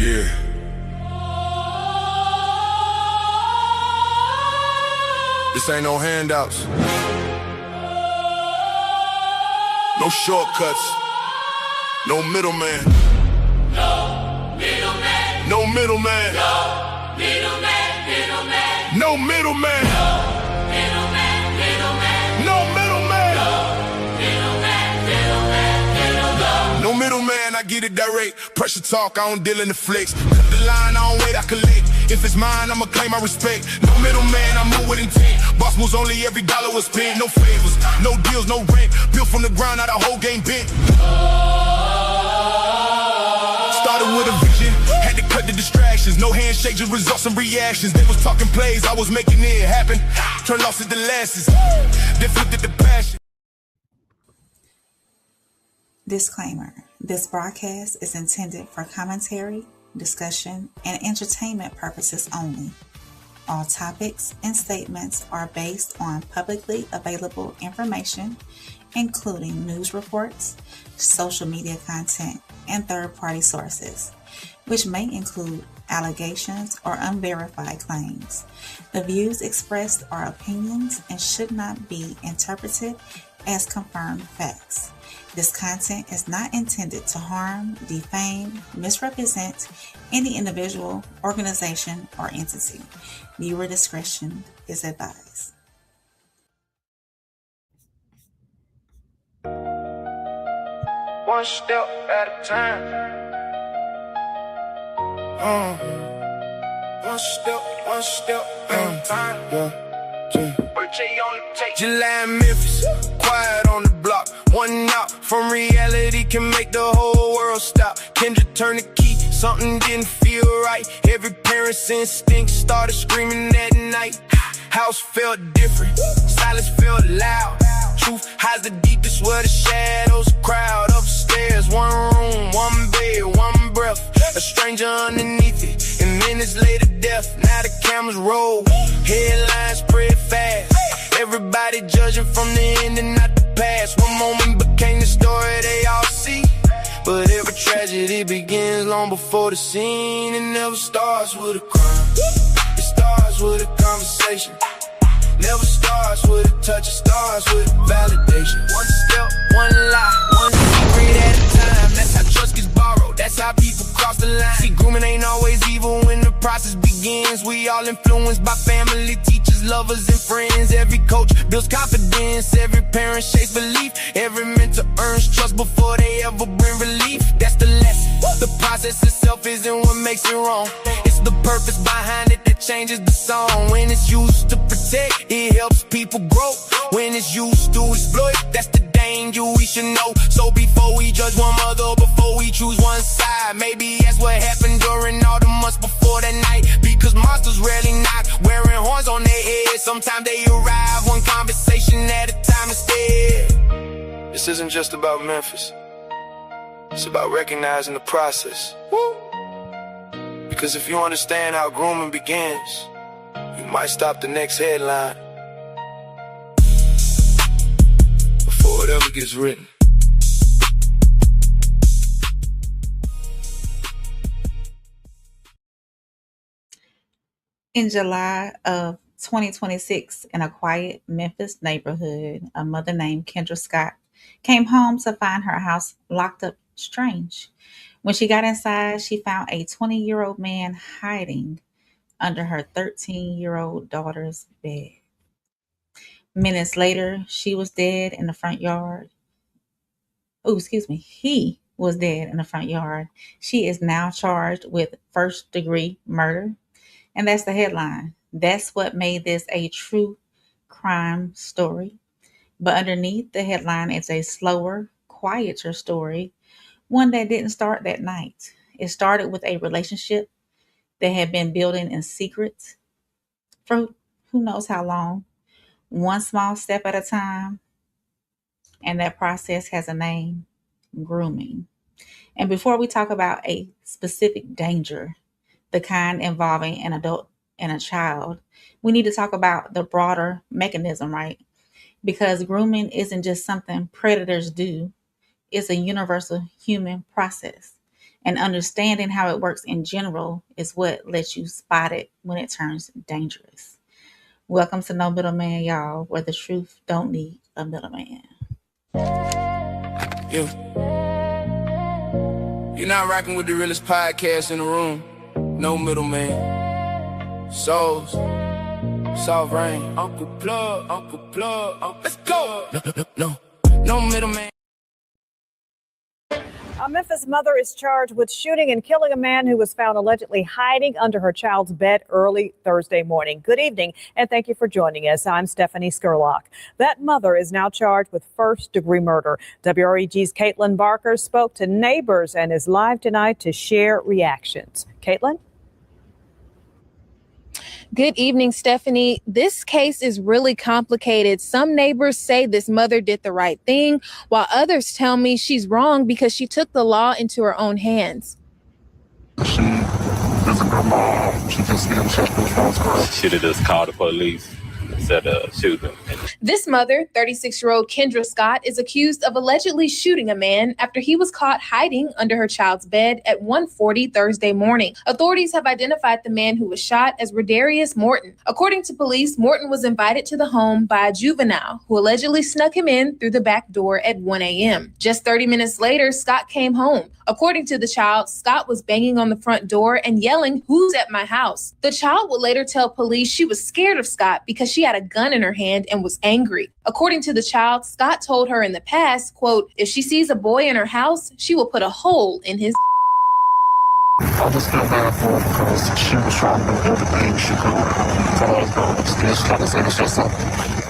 Yeah. This ain't no handouts. No shortcuts. No middleman. No middleman. No middleman. No middleman. Middleman. No middleman. Middleman. Middleman. No middleman. Middleman. Middleman. No middleman, I get it direct. Pressure talk, I don't deal in the flex. Cut the line, I don't wait, I collect. If it's mine, I'ma claim my respect. No middleman, I move with intent. Boss moves only, every dollar was spent. No favors, no deals, no rent. Built from the ground, now the whole game bent. Started with a vision, had to cut the distractions. No handshakes, just results and reactions. They was talking plays, I was making it happen. Turn losses to losses, then flipped it to passion. Disclaimer: this broadcast is intended for commentary, discussion, and entertainment purposes only. All topics and statements are based on publicly available information, including news reports, social media content, and third-party sources, which may include allegations or unverified claims. The views expressed are opinions and should not be interpreted as confirmed facts. This content is not intended to harm, defame, misrepresent any individual, organization, or entity. Viewer discretion is advised. One step at a time. One step at a time. Birthday on the tape. July in Memphis, quiet on the block. One out from reality can make the whole world stop. Kendra turned the key, something didn't feel right. Every parent's instinct started screaming at night. House felt different, silence felt loud. Truth hides the deepest where the shadows crowd. Upstairs, one room, one bed, one breath. A stranger underneath it, and minutes later death. Now the cameras roll, headlines spread fast. Everybody judging from the end and not the past. One moment became the story they all see, but every tragedy begins long before the scene. It never starts with a crime, it starts with a conversation. Never starts with a touch, it starts with validation. One step, one lie, one secret at a time. That's how trust gets borrowed, that's how people cross the line. See, grooming ain't always evil when the process begins. We all influenced by family, teachers, lovers, and friends. Every coach builds confidence, every parent shapes belief. Every mentor earns trust before they ever bring relief. That's the lesson. The process itself isn't what makes it wrong. It's the purpose behind it that changes the song. When it's used to protect, it helps people grow. When it's used to exploit, that's the danger we should know. So before we judge one mother, before we choose one side, maybe that's what happened during all the months before that night. Because monsters rarely knock, wearing horns on their heads. Sometimes they arrive one conversation at a time instead. This isn't just about Memphis, it's about recognizing the process. Because if you understand how grooming begins, you might stop the next headline before it ever gets written. In July of 2026, in a quiet Memphis neighborhood, a mother named Kendra Scott came home to find her house locked up strange. When she got inside, she found a 20-year-old man hiding under her 13-year-old daughter's bed. Minutes later, she was dead in the front yard. He was dead in the front yard. She is now charged with first-degree murder. And that's the headline. That's what made this a true crime story. But underneath the headline is a slower, quieter story, one that didn't start that night. It started with a relationship that had been building in secret for who knows how long, one small step at a time. And that process has a name: grooming. And before we talk about a specific danger, the kind involving an adult and a child, we need to talk about the broader mechanism, right? Because grooming isn't just something predators do, it's a universal human process. And understanding how it works in general is what lets you spot it when it turns dangerous. Welcome to No Middleman, y'all, where the truth don't need a middleman. Yeah. You're not rocking with the realest podcast in the room. No middleman. Souls. Soft rain. Uncle Plug. Let's go. No middleman. A Memphis mother is charged with shooting and killing a man who was found allegedly hiding under her child's bed early Thursday morning. Good evening, and thank you for joining us. I'm Stephanie Skurlock. That mother is now charged with first-degree murder. WREG's Caitlin Barker spoke to neighbors and is live tonight to share reactions. Caitlin? Good evening, Stephanie. This case is really complicated. Some neighbors say this mother did the right thing, while others tell me she's wrong because she took the law into her own hands. She is a good mom. She just didn't check the phone. Should have just called the police instead of shooting. This mother, 36-year-old Kendra Scott, is accused of allegedly shooting a man after he was caught hiding under her child's bed at 1:40 Thursday morning. Authorities have identified the man who was shot as Rodarius Morton. According to police, Morton was invited to the home by a juvenile who allegedly snuck him in through the back door at 1 a.m. Just 30 minutes later, Scott came home. According to the child, Scott was banging on the front door and yelling, "Who's at my house?" The child would later tell police she was scared of Scott because she had a gun in her hand and was angry. According to the child, Scott told her in the past, quote, if she sees a boy in her house, she will put a hole in his. I just feel bad for her because she was trying to do everything she could but still she had to say it's just an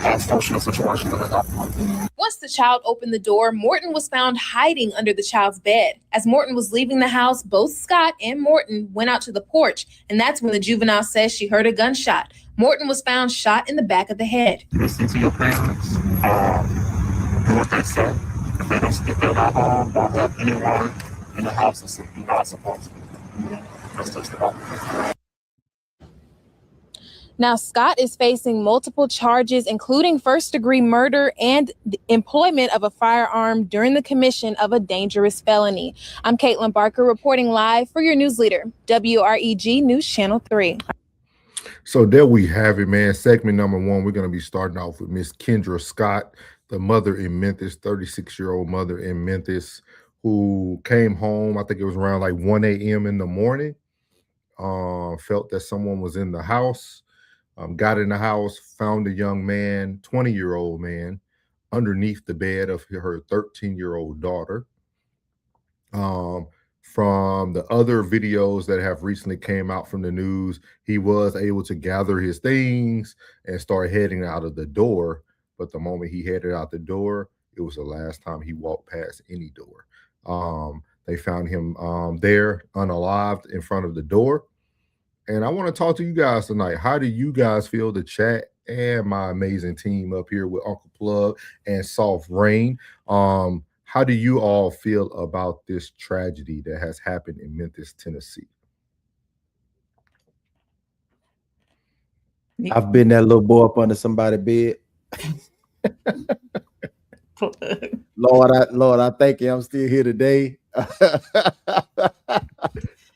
unfortunate situation that happened. Once the child opened the door, Morton was found hiding under the child's bed. As Morton was leaving the house, both Scott and Morton went out to the porch, and that's when the juvenile says she heard a gunshot. Morton was found shot in the back of the head. Listen to your parents. Do what they say. If they don't stick their home or have anyone in the house that's not supposed to. That's just the Now, Scott is facing multiple charges, including first-degree murder and the employment of a firearm during the commission of a dangerous felony. I'm Caitlin Barker reporting live for your news leader, WREG News Channel 3. So there we have it, man. Segment number one, we're going to be starting off with Miss Kendra Scott, the mother in Memphis, 36-year-old mother in Memphis, who came home, I think it was around like 1 a.m. in the morning, felt that someone was in the house, got in the house, found a young man, 20-year-old man, underneath the bed of her 13-year-old daughter. From the other videos that have recently came out from the news, he was able to gather his things and start heading out of the door. But the moment he headed out the door, it was the last time he walked past any door. They found him there unalived in front of the door. And I want to talk to you guys tonight. How do you guys feel? The chat and my amazing team up here with Uncle Plug and Soft Rain. How do you all feel about this tragedy that has happened in Memphis, Tennessee? I've been that little boy up under somebody's bed. Lord, I thank you. I'm still here today.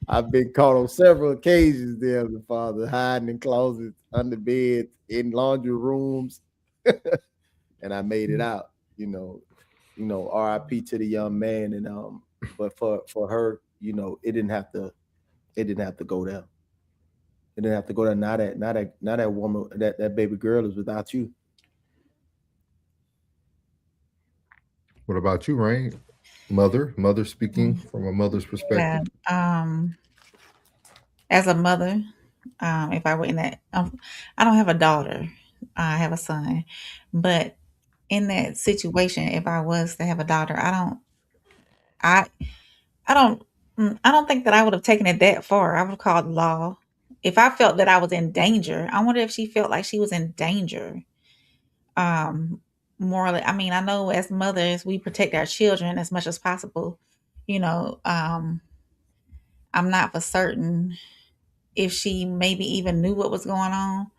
I've been caught on several occasions, dear Father, hiding in closets, under beds, in laundry rooms, and I made it out. RIP to the young man, and but for her, it didn't have to go there. It didn't have to go there. Now that woman, that baby girl is without you. What about you, Rain? Mother speaking from a mother's perspective. Yeah, as a mother, if I were in that, I don't have a daughter. I have a son, but in that situation, if I was to have a daughter, I don't think that I would have taken it that far. I would have called law. If I felt that I was in danger, I wonder if she felt like she was in danger. Morally, I mean, I know as mothers, we protect our children as much as possible. I'm not for certain if she maybe even knew what was going on,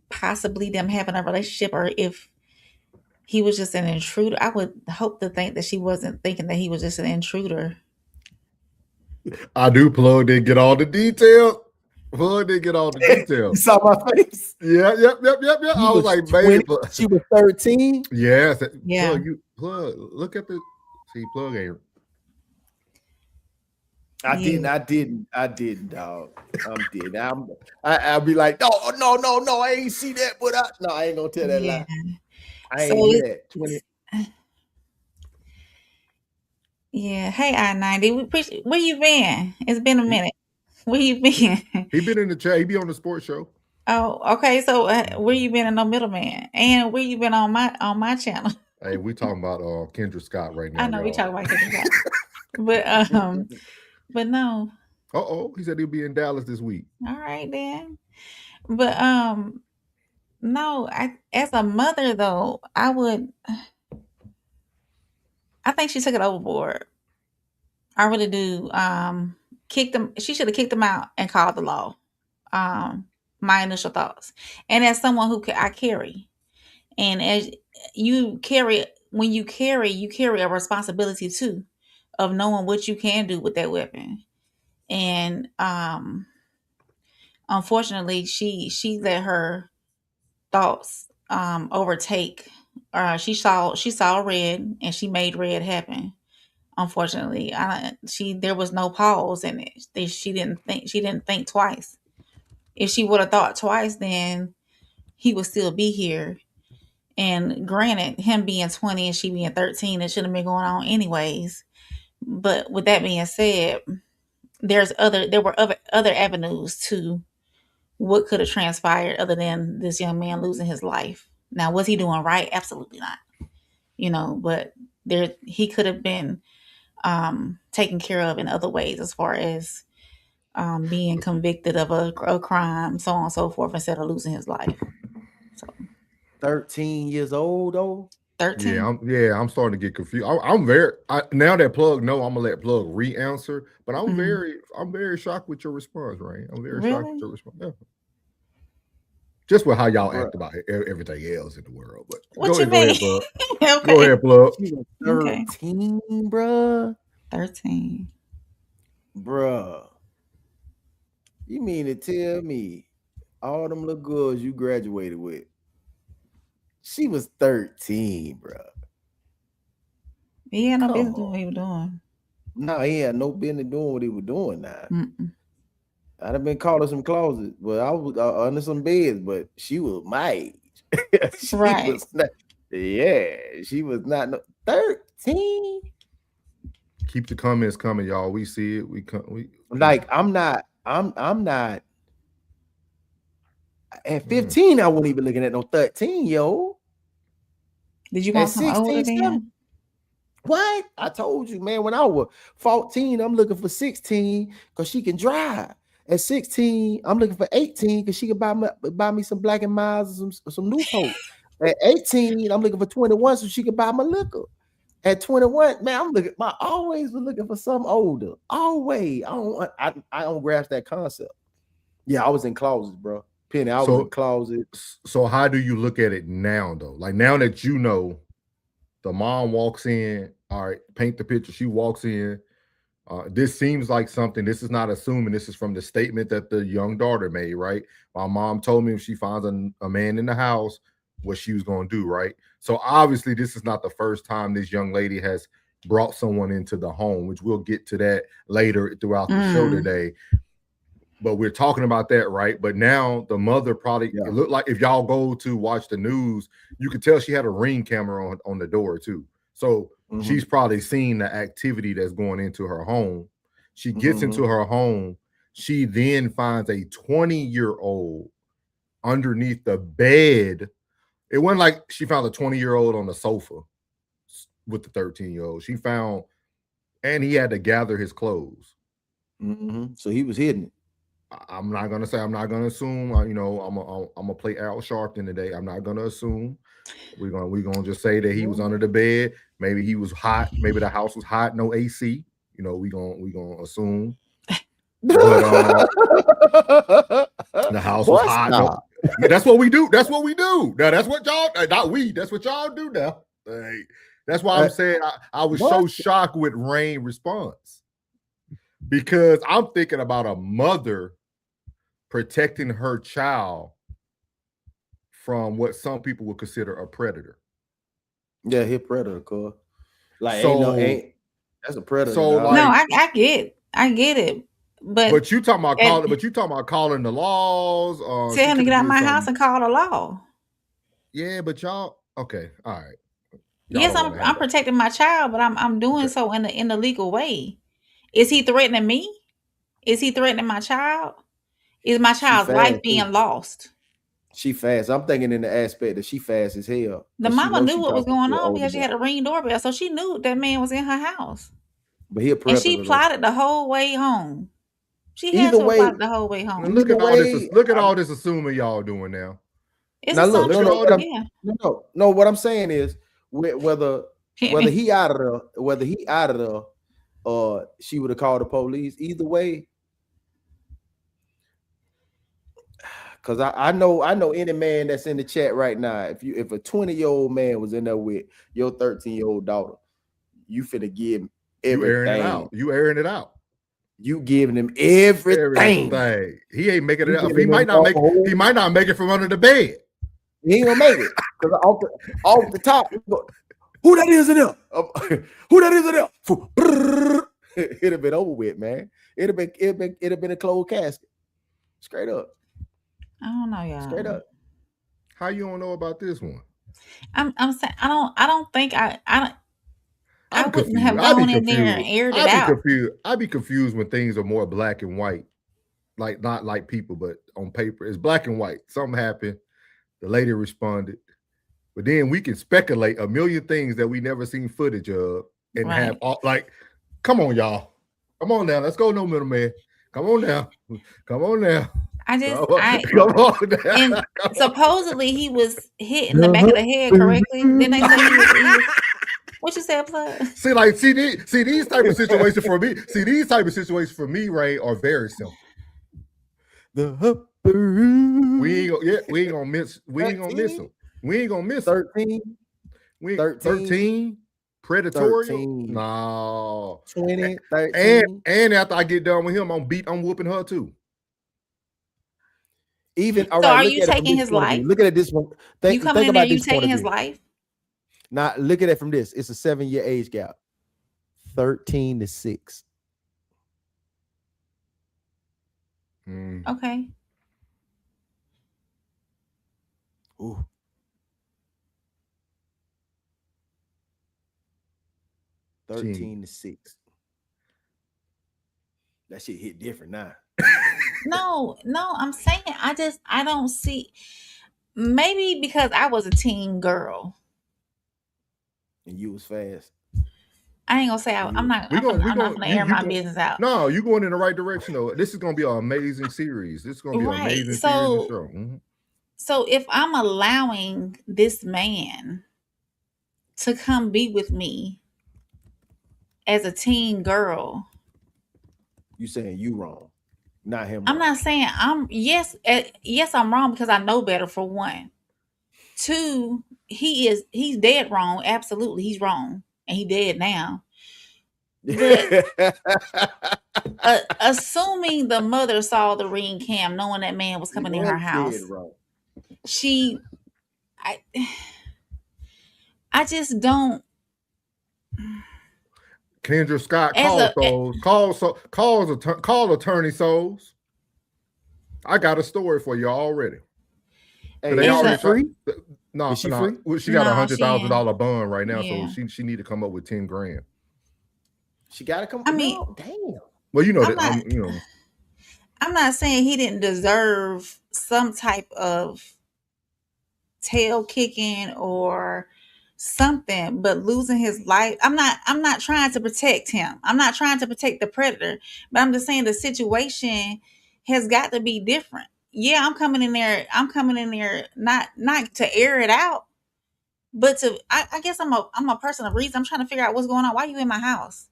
possibly them having a relationship, or if he was just an intruder. I would hope to think that she wasn't thinking that he was just an intruder. I do. Plug didn't get all the details. Plug didn't get all the You details. saw my face. Yeah. I was like, 20, baby. she was 13. Yes. Yeah. Plug. Look at the. See, Plug ain't. I didn't, dog. I'm dead. I'll be like, no, I ain't see that, but I ain't gonna tell that Yeah. lie. I So ain't hear that. 20. Yeah. Hey, I-90. We appreciate. Where you been? It's been a minute. Where you been? He been in the chat. He be on the sports show. Oh, okay. So where you been in No Middleman? And where you been on my channel? Hey, we talking about Kendra Scott right now. I know we y'all. talking about Kendra Scott. But no. He said he'll be in Dallas this week. All right then. But no, as a mother though, I think she took it overboard. I really do. She should have kicked him out and called the law. My initial thoughts. And as someone who I carry, and as you carry, when you carry a responsibility too of knowing what you can do with that weapon. And unfortunately, she let her thoughts overtake. She saw red and she made red happen. Unfortunately, there was no pause in it. She didn't think twice. If she would have thought twice, then he would still be here. And granted, him being 20 and she being 13, it should have been going on anyways. But with that being said, there were other avenues to what could have transpired other than this young man losing his life. Now, was he doing right? Absolutely not. But he could have been taken care of in other ways, as far as being convicted of a crime, so on and so forth, instead of losing his life. So 13 years old though. 13. I'm starting to get confused. I'm very now that Plug know, I'm gonna let Plug re-answer, but I'm very shocked with your response, right? I'm very shocked with your response. Yeah. Just with how y'all act about everything else in the world. But what you mean? Go ahead, Plug. Okay. Go ahead, Plug. 13, bruh. 13. Bruh. You mean to tell me all them little girls you graduated with, she was 13, bruh. He had no business doing what he was doing. No, he had no business doing what he was doing now. Mm-mm. I'd have been caught in some closets, but I was under some beds, but she was my age. Right. She was not 13. Keep the comments coming, y'all. We see it. I'm not at 15, I wasn't even looking at no 13, yo. Did you want some older than? What? I told you, man, when I was 14, I'm looking for 16 because she can drive. At 16, I'm looking for 18 because she can buy me some Black and Milds or some Newport. At 18, I'm looking for 21 so she can buy my liquor. At 21, man, I always was looking for something older. Always. I don't grasp that concept. Yeah, I was in closets, bro. Penny, I was in closets. So how do you look at it now, though? Like now that you know, the mom walks in, all right, paint the picture. She walks in. This seems like something, this is not assuming, this is from the statement that the young daughter made, right? My mom told me if she finds a man in the house, what she was going to do, right? So obviously this is not the first time this young lady has brought someone into the home, which we'll get to that later throughout the show today. But we're talking about that, right? But now the mother probably, it looked like if y'all go to watch the news, you could tell she had a Ring camera on the door too. So she's probably seen the activity that's going into her home. She gets into her home. She then finds a 20-year-old underneath the bed. It wasn't like she found a 20-year-old on the sofa with the 13-year-old. She found, and he had to gather his clothes. So he was hidden. I'm not gonna say. I'm not gonna assume. I'm gonna play Al Sharpton today. I'm not gonna assume. We're gonna just say that he was under the bed. Maybe he was hot. Maybe the house was hot. No AC. We gonna assume. But the house was hot. No, that's what we do. That's what we do. Now that's what y'all. Not we. That's what y'all do now. That's why I'm saying I was so shocked with Rain's response. Because I'm thinking about a mother protecting her child from what some people would consider a predator. Yeah, he a predator, cuz. Like So- ain't that's a predator. so, dog. No, like- I get it. But you talking about and- calling? But you talking about calling the laws? tell she him to could've get out did my something- house and call the law. Yeah, but y'all okay? All right. Y'all Yes, don't I'm wanna have that. protecting my child, but I'm doing Okay. so in the legal way. Is he threatening me? Is he threatening my child? Is my child's life fast, being too. lost? She fast. I'm thinking in the aspect that she fast as hell. The 'cause she mama know knew she what was talking going to an on older because she boy. had a Ring doorbell, so she knew that man was in her house, But he a and predator. she though. plotted the whole way home. She had Either to have way- plotted the whole way Now home. look at Either all this. way, Look at all this assuming y'all doing now. It's Now look, assumption. look at all what Yeah. no. What I'm saying is whether he out of there, she would have called the police. Either way, because I know any man that's in the chat right now. If a 20-year-old man was in there with your 13-year-old daughter, you finna give him You airing it everything. out. You airing it out. You giving him everything. He ain't making it You out. giving He might him not make. all- He might not make it from under the bed. He ain't gonna make it because off the top, who that is in there? Who that is in there? It'd have been over with, man. It'd have been a closed casket. Straight up. I don't know, y'all. Straight up. How you don't know about this one? I'm saying I don't think I I'm wouldn't confused. have I'd be gone in there and confused. aired it I'd be out. confused. I'd be confused when things are more black and white, like not like people, but on paper it's black and white. Something happened. The lady responded, but then we can speculate a million things that we never seen footage of and Right. have all like. Come on, y'all. Come on now. Let's go, no middleman. Come on now. Come on now. I just Come on now. and supposedly he was hit in the back of the head correctly. Then they say he was what you said, Plug? See these type of situations for me. See these type of situations for me, Ray, are very simple. We ain't gonna miss. We ain't gonna miss them. We ain't gonna miss 13. 13 predatory. 13. No. 20, 13. And after I get done with him, I'm whooping her too. Even all So right. are look you at it from taking this his point of view. life? Look at it this one. You coming in there, you taking his life? Now look at it from this. It's a 7-year age gap. 13 to 6. Okay. Ooh. Gee. 13 to 6. That shit hit different now. No, I'm saying I don't see, maybe because I was a teen girl. And you was fast. I ain't gonna say I'm not gonna air my business out. No, you're going in the right direction though. This is gonna be an amazing series. This is gonna be an amazing series and show. Mhm. So if I'm allowing this man to come be with me as a teen girl, You saying you wrong, not him. I'm wrong. not saying yes, I'm wrong because I know better, for one. Two, he's dead wrong. Absolutely, he's wrong, and he dead now. But assuming the mother saw the ring cam, knowing that man was coming in her house, I just don't. Kendra Scott call attorney souls. I got a story for you already. Hey, They is already she free? No, Is she no. free? Well, she got No, $100,000 bond right now, yeah. so she need to come up with 10 grand. She got to come. I mean, no, damn. Well, you know I'm that not- I'm not saying he didn't deserve some type of tail kicking or something, but losing his life. I'm not trying to protect him. I'm not trying to protect the predator, but I'm just saying the situation has got to be different. Yeah, I'm coming in there not to air it out, but I guess I'm a person of reason. I'm trying to figure out what's going on. Why you in my house?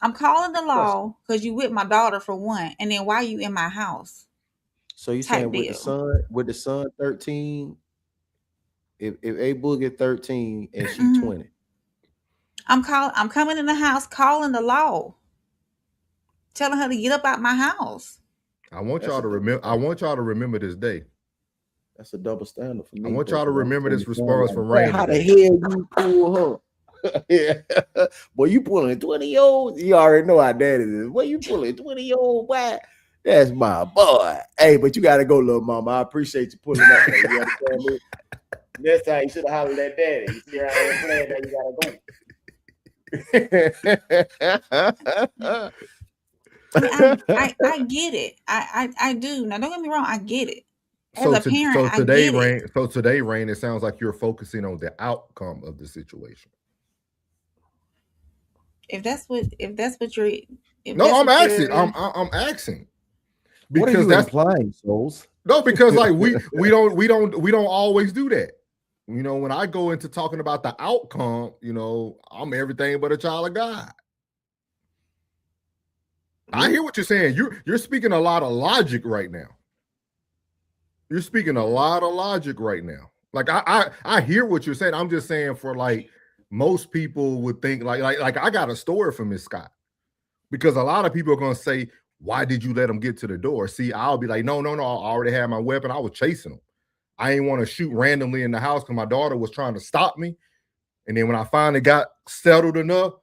I'm calling the law because you with my daughter, for one, and then why you in my house? So you Type saying with the son 13? If A Boog get 13 and she Mhm. 20, I'm coming in the house calling the law telling her to get up out my house. I want y'all to remember. I want y'all to remember this day. That's a double standard for me. I want y'all to remember this response from Rain. How the hell you pull her? Yeah. Boy, you pulling 20-year-old. You already know how that is. Boy, you pulling 20-year-old. Boy, that's my boy. Hey, but you gotta go, little mama. I appreciate you pulling up. You understand me? Next time you should have hollered at daddy. You see how I'm playing that you gotta go. I get it. I do. Now don't get me wrong, I get it. As a parent, today, I get Rain. it. So today, Rain. It sounds like you're focusing on the outcome of the situation. If that's what you're. No, I'm asking. I'm asking. Because what are you implying, Souls? No, because like we don't always do that. You know, when I go into talking about the outcome, you know, I'm everything but a child of God. I hear what you're saying. You're speaking a lot of logic right now. You're speaking a lot of logic right now. Like I hear what you're saying. I'm just saying for like most people would think like I got a story from Miss Scott, because a lot of people are gonna say, why did you let him get to the door? See, I'll be like, no, I already had my weapon. I was chasing him. I didn't want to shoot randomly in the house because my daughter was trying to stop me. And then when I finally got settled enough,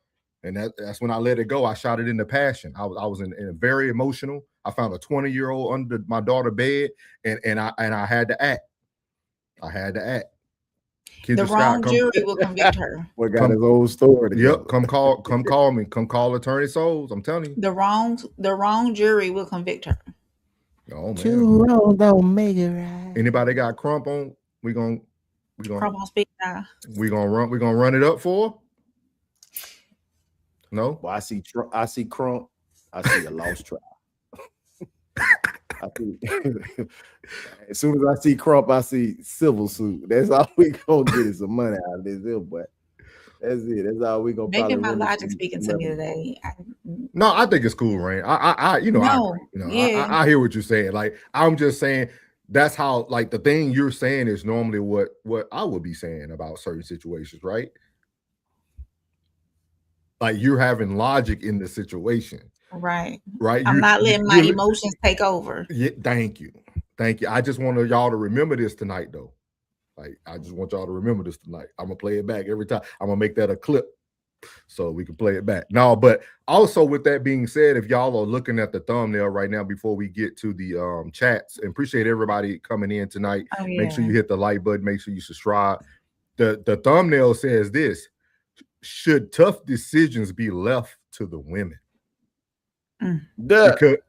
and that's when I let it go, I shot it into passion. I was in very emotional. I found a 20-year-old under my daughter's bed, and I had to act. I had to act. Kendra the wrong Scott, jury will convict her. We got his old story together. Yep, come call me. Come call Attorney Souls. I'm telling you. The wrong jury will convict her. Oh man. Too wrong don't make it right. Anybody got crump on? We gonna crump on speed now. We gonna run it up for her? No. Well, I see crump. I see a lost trial. As soon as I see crump, I see civil suit. That's all we gonna get is some money out of this deal, but that's it. That's all we gonna. Making my logic speaking to me today. No, I think it's cool, Rain. I hear what you're saying. Like I'm just saying that's how like the thing you're saying is normally what I would be saying about certain situations, right? Like you're having logic in the situation. Right. I'm not letting my emotions take over. Yeah, thank you. I just want y'all to remember this tonight, though. Like, I just want y'all to remember this tonight. I'm gonna play it back every time. I'm gonna make that a clip so we can play it back. No, but also with that being said, if y'all are looking at the thumbnail right now before we get to the chats, and appreciate everybody coming in tonight. Oh, yeah. Make sure you hit the like button. Make sure you subscribe. The thumbnail says this: should tough decisions be left to the women?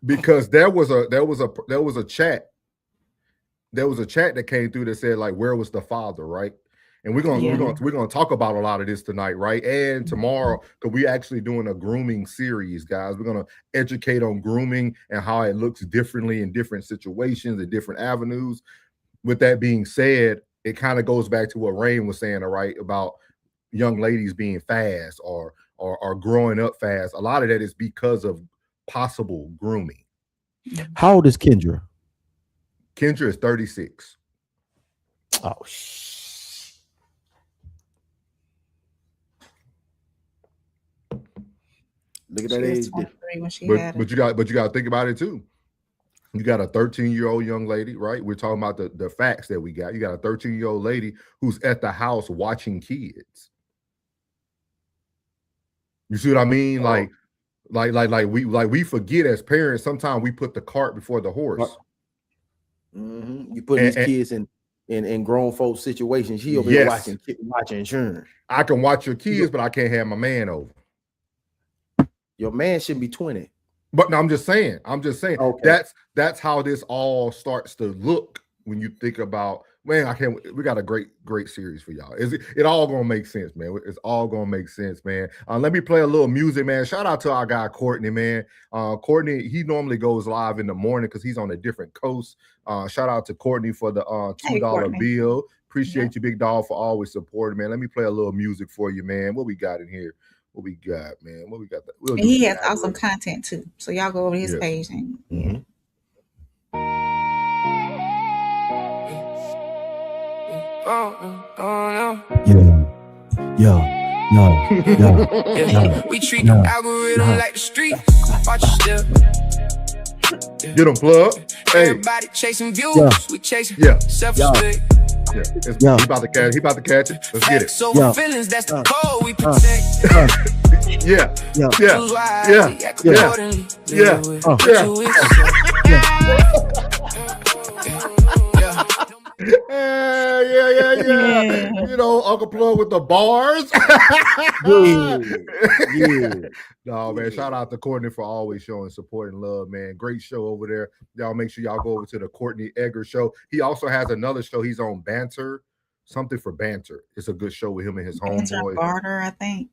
Because there was a chat that came through that said like, where was the father, right? And we're gonna talk about a lot of this tonight, right? And tomorrow, because we actually doing a grooming series, guys. We're gonna educate on grooming and how it looks differently in different situations and different avenues. With that being said, it kind of goes back to what Rain was saying, all right, about young ladies being fast or growing up fast. A lot of that is because of possible grooming. How old is Kendra? Kendra is 36. Oh, look at that age. But you got to think about it too. You got a 13-year-old young lady, right? We're talking about the facts that we got. You got a 13-year-old lady who's at the house watching kids. You see what I mean? Like we forget as parents, sometimes we put the cart before the horse. You put these kids in grown folks situations. He'll be watching insurance. I can watch your kids, but I can't have my man over. Your man shouldn't be 20. But no, I'm just saying. Okay. That's how this all starts to look when you think about, man, we got a great series for y'all. It all gonna make sense, man. It's all gonna make sense, man. Let me play a little music, man. Shout out to our guy Courtney, man. Courtney, he normally goes live in the morning because he's on a different coast. Shout out to Courtney for the $2 bill. Appreciate you, big dog, for always supporting, man. Let me play a little music for you, man. What we got in here? What we got, man? What we got? And he has awesome content too. So y'all go over his page and Yeah. We treat the algorithm like the street. Watch your step. Get him, plug. Hey. Everybody chasing views. We chasing self-respect. He about to catch. He about to catch it. Let's get it. So feelings, that's the code we protect. Yeah. You know, Uncle Plug with the bars. No, man. Shout out to Courtney for always showing support and love, man. Great show over there. Y'all make sure y'all go over to the Courtney Egger show. He also has another show. He's on Banter. Something for Banter. It's a good show with him and his homeboys. Barter, I think.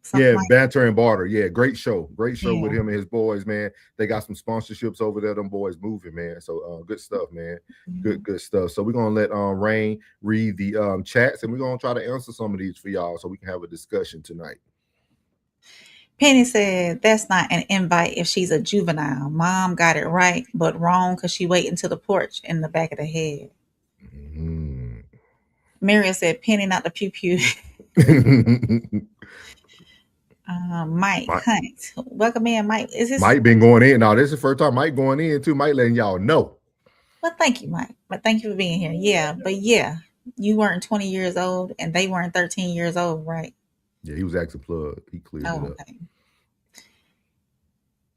Banter and Barter. Yeah, great show. Great show with him and his boys, man. They got some sponsorships over there. Them boys moving, man. So good stuff, man. Good stuff. So we're gonna let Rain read the chats, and we're gonna try to answer some of these for y'all so we can have a discussion tonight. Penny said, that's not an invite if she's a juvenile. Mom got it right, but wrong because she waiting to the porch in the back of the head. Miriam said, Penny, not the pew-pew. Mike Hunt. Welcome in, Mike. Is this Mike been going in? Now, this is the first time Mike going in, too. Mike letting y'all know. Well, thank you, Mike. But thank you for being here. Yeah, but yeah, you weren't 20 years old, and they weren't 13 years old, right? Yeah, he was asking Plug. He cleared it up. Okay.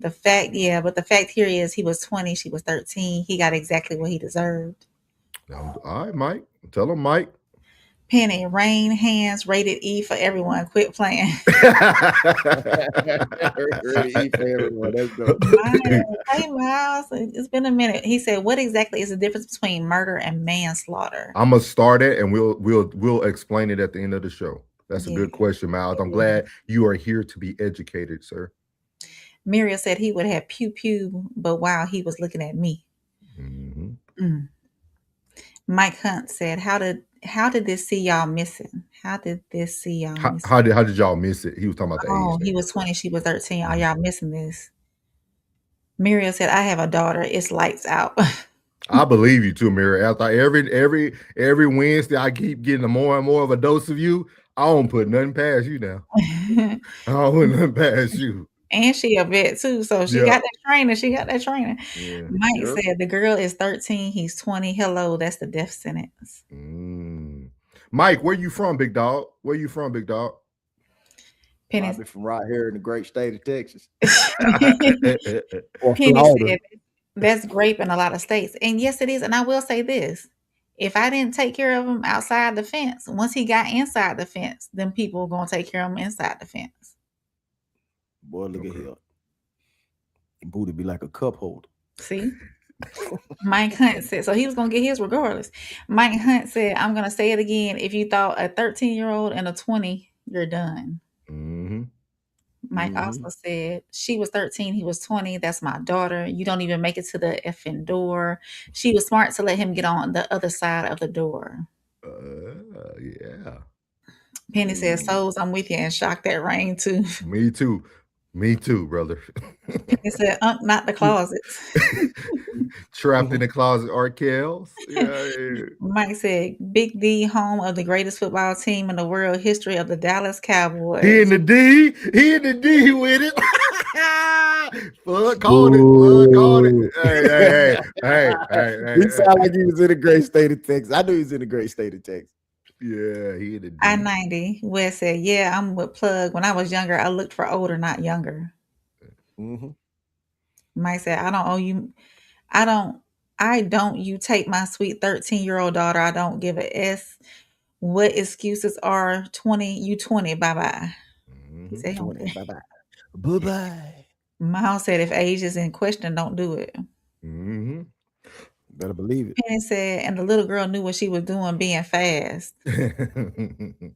The fact here is he was 20, she was 13. He got exactly what he deserved. All right, Mike. Tell him, Mike. Penny, rain hands, rated E for everyone. Quit playing. Rated E for everyone. That's dope. Hey, Miles, it's been a minute. He said, "What exactly is the difference between murder and manslaughter?" I'm gonna start it, and we'll explain it at the end of the show. That's a good question, Miles. I'm glad you are here to be educated, sir. Muriel said he would have pew pew, but while he was looking at me. Mike Hunt said, How did this see y'all missing? How did this see y'all missing? How did y'all miss it? He was talking about the age. He was 20, she was 13. Are y'all missing this? Muriel said, I have a daughter. It's lights out. I believe you too, Muriel. After every Wednesday, I keep getting more and more of a dose of you. I don't put nothing past you now. I don't put nothing past you. And she a vet too, so she got that training. Yeah. Mike said the girl is 13, he's 20. Hello, that's the death sentence. Mike, where you from, big dog? Penny Probably from right here in the great state of Texas. Penny said that's grape in a lot of states, and yes, it is. And I will say this: if I didn't take care of him outside the fence, once he got inside the fence, then people were gonna take care of him inside the fence. Boy, look at him. The booty be like a cup holder. See? Mike Hunt said, so he was going to get his regardless. Mike Hunt said, I'm going to say it again. If you thought a 13-year-old and a 20, you're done. Mike also said, she was 13, he was 20. That's my daughter. You don't even make it to the effing door. She was smart to let him get on the other side of the door. Yeah. Penny said, Souls, I'm with you, and shocked that rain too. Me too, brother. Penny said, not the closets. Trapped in the closet, Arkels. Yeah. Mike said, Big D, home of the greatest football team in the world history of the Dallas Cowboys. He in the D with it. Flood called it. Hey. He sounded like he was in a great state of Texas. I knew he was in a great state of Texas. Yeah, he did. I-90. Wes said, yeah, I'm with Plug. When I was younger, I looked for older, not younger. Mike said, I don't you take my sweet 13-year-old daughter. I don't give a S. What excuses are 20? You 20. Bye-bye. He said, 20, bye-bye. Bye-bye. Miles said, if age is in question, don't do it. Better believe it. Penny said, and the little girl knew what she was doing being fast. I-90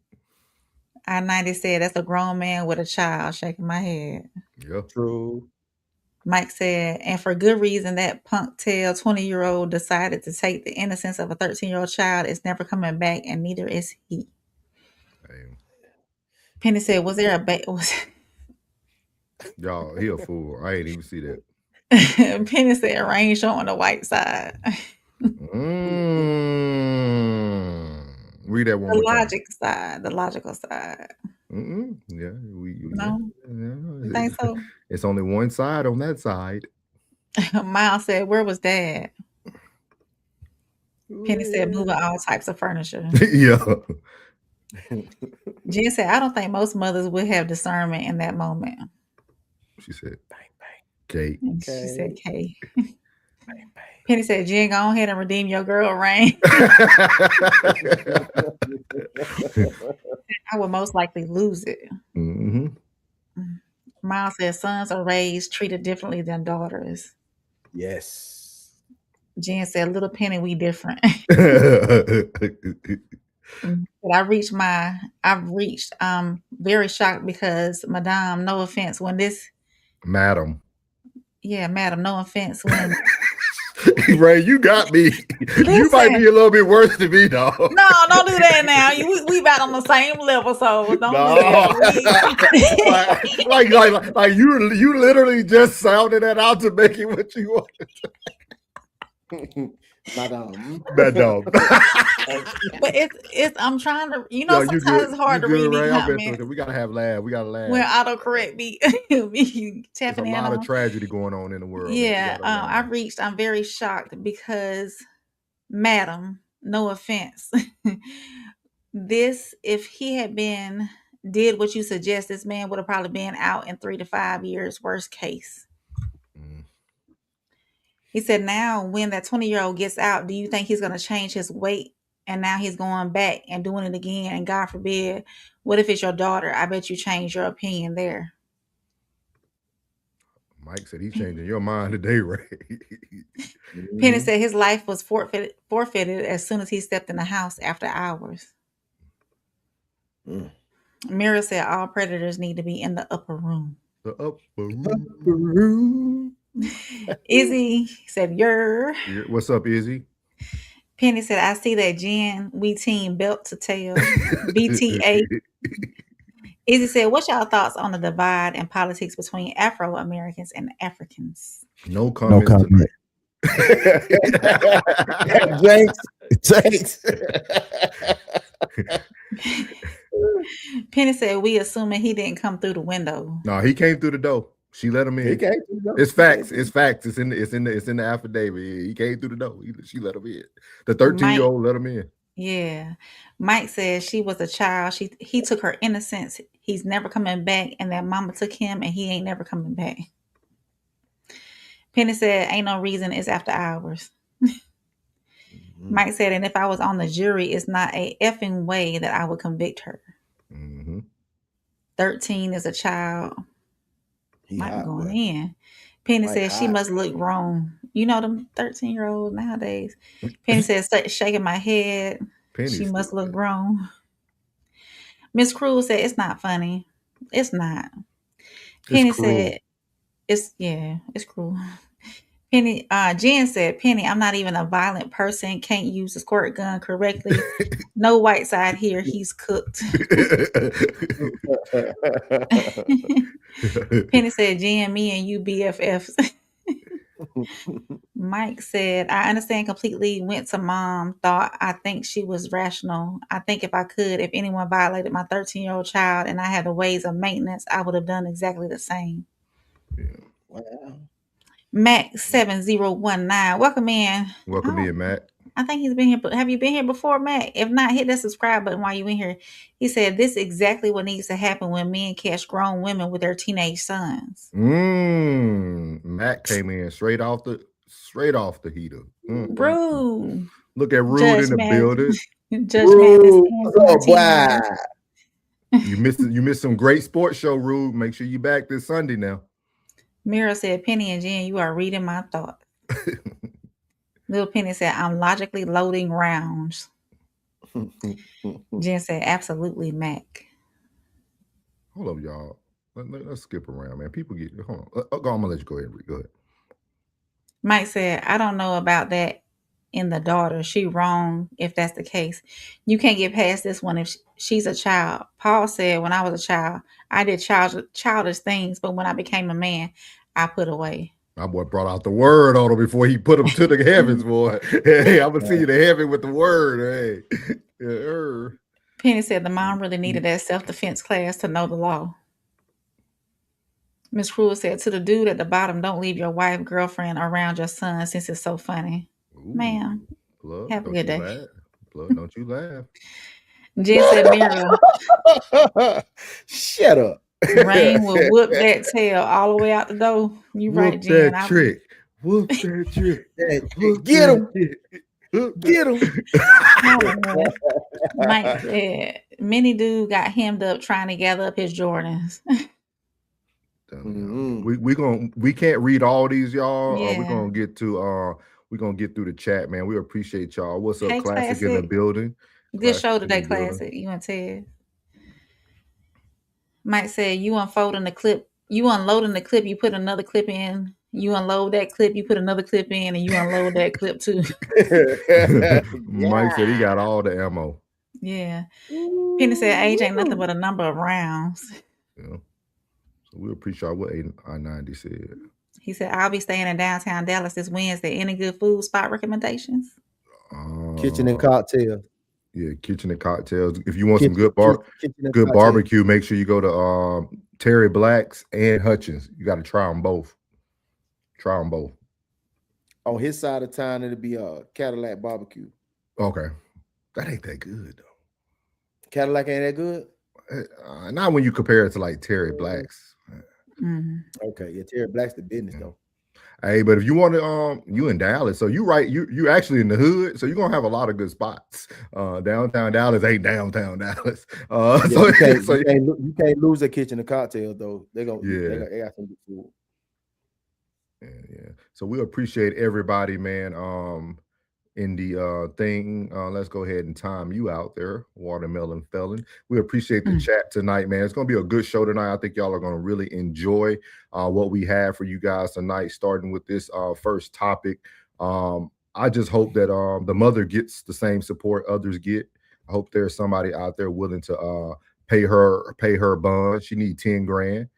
said, that's a grown man with a child, shaking my head. Yeah, true. Mike said, and for good reason, that punk tail 20-year-old decided to take the innocence of a 13-year-old child. Is never coming back, and neither is he. Damn. Penny said, was there a Y'all, he a fool. I ain't even see that. Penny said, rain showing the white side. Read that one The more logic side, the logical side. Yeah, No, yeah, you think so? it's only one side on that side. Miles said, "Where was Dad?" Penny said, Yeah. "Moving all types of furniture." Yeah. Jen said, "I don't think most mothers would have discernment in that moment." She said, Bang, bang, Kate. And she said, "K." bang, bang. Penny said, "Jen, go ahead and redeem your girl reign." I would most likely lose it. Hmm. Miles said, "Sons are raised, treated differently than daughters." Yes. Jen said, "Little Penny, we different." Madam. But I've reached very shocked because Madame, no offense, when this Madam, no offense when Ray, you got me. You might be listen. a little bit worse than me, though. No, don't do that now. We back on the same level, so don't do that. like you literally just sounded that out to make it what you wanted. Madam. Madam. But it's I'm trying to Yo, sometimes you good? it's hard You to read good, these Ray? I've been through comments it. We gotta have laugh. We gotta laugh. when autocorrect be There's tapping a in lot of on. tragedy going on in the world. Man. We Yeah, gotta laugh. I'm very shocked because, Madam, no offense. If he had did what you suggest, this man would have probably been out in 3 to 5 years, worst case. Mm. He said, now when that 20-year-old gets out, do you think he's going to change his weight? And now he's going back and doing it again. And God forbid, what if it's your daughter? I bet you change your opinion there. Mike said he's changing your mind today, Ray. Penny said his life was forfeited as soon as he stepped in the house after hours. Mira said all predators need to be in the upper room. The upper room. Izzy said, "Yer." What's up, Izzy? Penny said, "I see that Jen. We team belt to tail. BTA." Izzy said, "What's y'all thoughts on the divide in politics between Afro Americans and Africans?" No comments. No comment. Thanks. Penny said, "We assuming he didn't come through the window." No, he came through the door. She let him in. He came through the door. It's facts. It's facts. It's in the affidavit. He came through the door. She let him in. The 13-year-old let him in. Yeah. Mike says she was a child. He took her innocence. He's never coming back, and that mama took him, and he ain't never coming back. Penny said, "Ain't no reason it's after hours." Mike said, "And if I was on the jury, it's not a effing way that I would convict her." 13 is a child. Mike going in. Penny said she must look grown. You know them 13-year-olds nowadays. Penny said, shaking my head. She must look grown. Miss Cruz said, "It's not funny." It's not. Penny said, it's cruel. Penny, Jen said, "Penny, I'm not even a violent person. Can't use a squirt gun correctly. No white side here. He's cooked." Penny said, "Jen, me and you BFFs." Mike said, "I understand completely. Went to mom. I think she was rational. I think if anyone violated my 13-year-old child and I had the ways of maintenance, I would have done exactly the same." Yeah. Wow. Mac 7019, welcome in. Welcome in, Mac. I think he's been here. But have you been here before, Mac? If not, hit that subscribe button while you're in here. He said, "This is exactly what needs to happen when men catch grown women with their teenage sons." Mac came in straight off the heater. Rude. Look at Rude in the building. You missed some great sports show, Rude. Make sure you back this Sunday now. Mira said, "Penny and Jen, you are reading my thoughts." Little Penny said, "I'm logically loading rounds." Jen said, "Absolutely, Mac." Hold up, y'all. Let's skip around, man. People get hold on. I'm gonna let you go ahead. Go ahead. Mike said, "I don't know about that in the daughter. She wrong if that's the case. You can't get past this one if she's a child." Paul said, "When I was a child, I did childish things, but when I became a man, I put away." My boy brought out the word on him before he put him to the heavens, boy. Hey, I'm gonna see you to heaven with the word. Hey. Penny said the mom really needed that self-defense class to know the law. Miss Cruel said to the dude at the bottom, don't leave your wife, girlfriend around your son since it's so funny. Ooh, Ma'am, Plug, have a don't good you day. laugh. Plug, don't you laugh. Jen said Miriam, Shut up. Rain will whoop that tail all the way out the door. You right, Whoop Jen. that trick. Whoop that trick. Whoop Get that him. trick. Whoop Get him. Oh, Mike said many dude got hemmed up trying to gather up his Jordans. We can't read all these, y'all. Yeah. We're gonna get through the chat, man. We appreciate y'all. What's up, Hey, Classic in the Classic. building? Good Classic show in the today, building. Classic. You and Ted. Mike said you unfolding the clip. You unloading the clip. You put another clip in. You unload that clip. You put another clip in, and you unload that clip too. Mike said he got all the ammo. Yeah. Penny said age ain't nothing but a number of rounds. Yeah. So we appreciate what I-90 said. He said, I'll be staying in downtown Dallas this Wednesday. Any good food spot recommendations? Kitchen and cocktails. Yeah, kitchen and cocktails. If you want some good barbecue, make sure you go to Terry Black's and Hutchins. You got to try them both. Try them both. On his side of town, it'll be Cadillac barbecue. Okay. That ain't that good, though. Cadillac ain't that good? Not when you compare it to like Terry Black's. Okay, yeah, Terry Black's the business though. Hey, but if you want to, you in Dallas, so you actually in the hood, so you're gonna have a lot of good spots. Downtown Dallas ain't downtown Dallas. You can't lose a kitchen and cocktail though. They got some good food. Yeah. So we appreciate everybody, man. In the thing, let's go ahead and time you out there, Watermelon Felon. We appreciate the chat tonight, man. It's gonna be a good show tonight. I think y'all are gonna really enjoy what we have for you guys tonight, starting with this first topic. I just hope that the mother gets the same support others get. I hope there's somebody out there willing to pay her bond. She need 10 grand.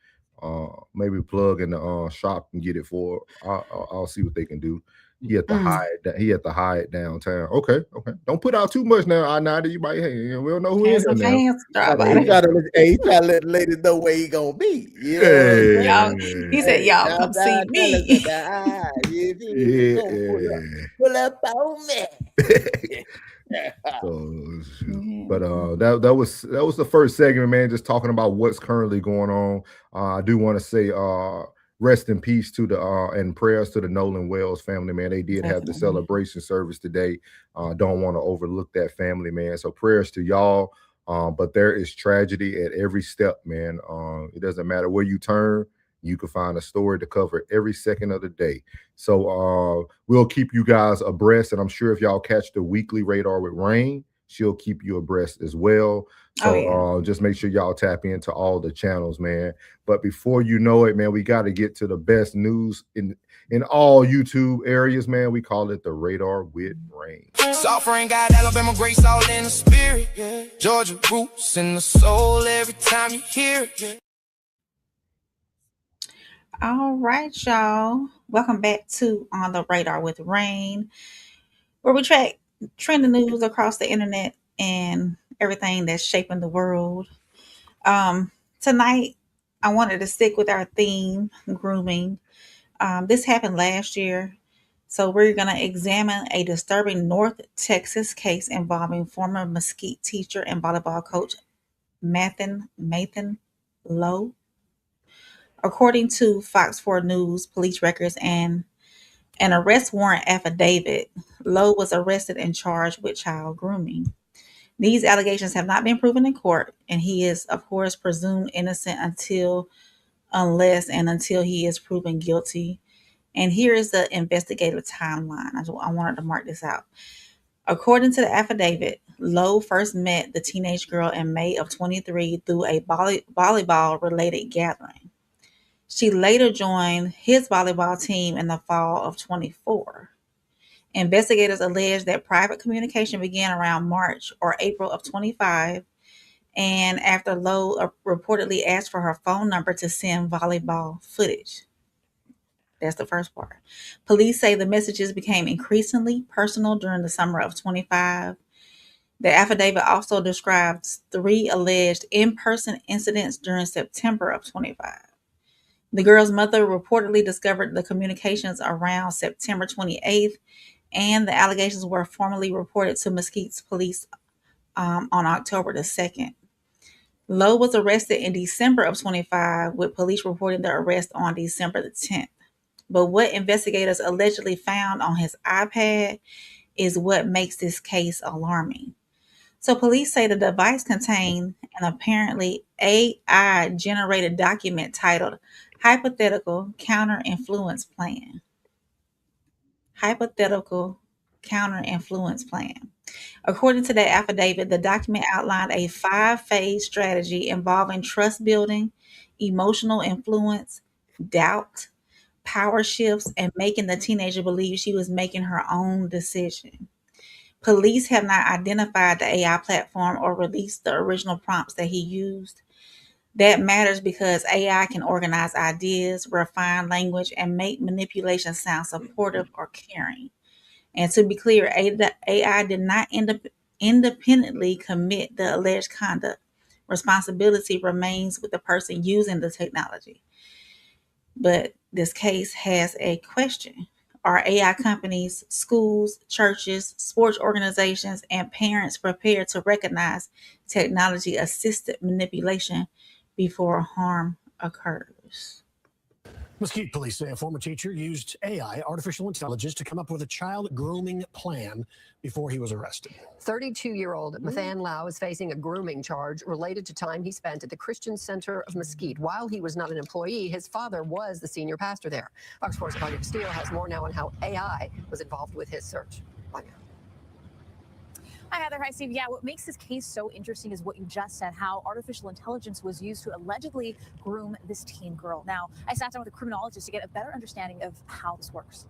Maybe plug in the shop and get it for her. I'll see what they can do. He had to hide it downtown. Okay. Don't put out too much now. I-90, you might, we don't know who is now. He try to let the ladies know where he gonna be. Y'all, he said, y'all come see me. Pull up on me. But that was the first segment, man. Just talking about what's currently going on. I do want to say rest in peace to the and prayers to the Nolan Wells family, man. They did have the celebration service today. Don't want to overlook that family, man. So prayers to y'all. But there is tragedy at every step, man. It doesn't matter where you turn. You can find a story to cover every second of the day. So we'll keep you guys abreast. And I'm sure if y'all catch the weekly Radar with Rain, she'll keep you abreast as well. So just make sure y'all tap into all the channels, man. But before you know it, man, we got to get to the best news in all YouTube areas, man. We call it the Radar with Rain. Soft rain got Alabama grace all in the spirit. Yeah. Georgia roots in the soul every time you hear it. Yeah. All right, y'all. Welcome back to On the Radar with Rain, where we track trending news across the internet and everything that's shaping the world. Tonight, I wanted to stick with our theme, grooming. This happened last year, so we're going to examine a disturbing North Texas case involving former Mesquite teacher and volleyball coach Mathan Lowe. According to Fox 4 News, police records, and an arrest warrant affidavit, Lowe was arrested and charged with child grooming. These allegations have not been proven in court, and he is, of course, presumed innocent until he is proven guilty. And here is the investigative timeline. I wanted to mark this out. According to the affidavit, Lowe first met the teenage girl in May of 23 through a volleyball-related gathering. She later joined his volleyball team in the fall of 24. Investigators allege that private communication began around March or April of 25, and after Lowe reportedly asked for her phone number to send volleyball footage. That's the first part. Police say the messages became increasingly personal during the summer of 25. The affidavit also describes 3 alleged in-person incidents during September of 25. The girl's mother reportedly discovered the communications around September 28th, and the allegations were formally reported to Mesquite's police on October the 2nd. Lowe was arrested in December of 25, with police reporting the arrest on December the 10th. But what investigators allegedly found on his iPad is what makes this case alarming. So police say the device contained an apparently AI-generated document titled Hypothetical Counter-Influence Plan. Hypothetical Counter-Influence Plan. According to that affidavit, the document outlined a 5-phase strategy involving trust building, emotional influence, doubt, power shifts, and making the teenager believe she was making her own decision. Police have not identified the AI platform or released the original prompts that he used. That matters because AI can organize ideas, refine language, and make manipulation sound supportive or caring. And to be clear, AI did not independently commit the alleged conduct. Responsibility remains with the person using the technology. But this case has a question. Are AI companies, schools, churches, sports organizations, and parents prepared to recognize technology assisted manipulation before harm occurs? Mesquite police say a former teacher used AI, artificial intelligence, to come up with a child grooming plan before he was arrested. 32-year-old Mathan Lau is facing a grooming charge related to time he spent at the Christian Center of Mesquite. While he was not an employee, his father was the senior pastor there. Fox 4's Claudia Castillo has more now on how AI was involved with his search. Claudia. Hi, Heather. Hi, Steve. Yeah, what makes this case so interesting is what you just said, how artificial intelligence was used to allegedly groom this teen girl. Now, I sat down with a criminologist to get a better understanding of how this works.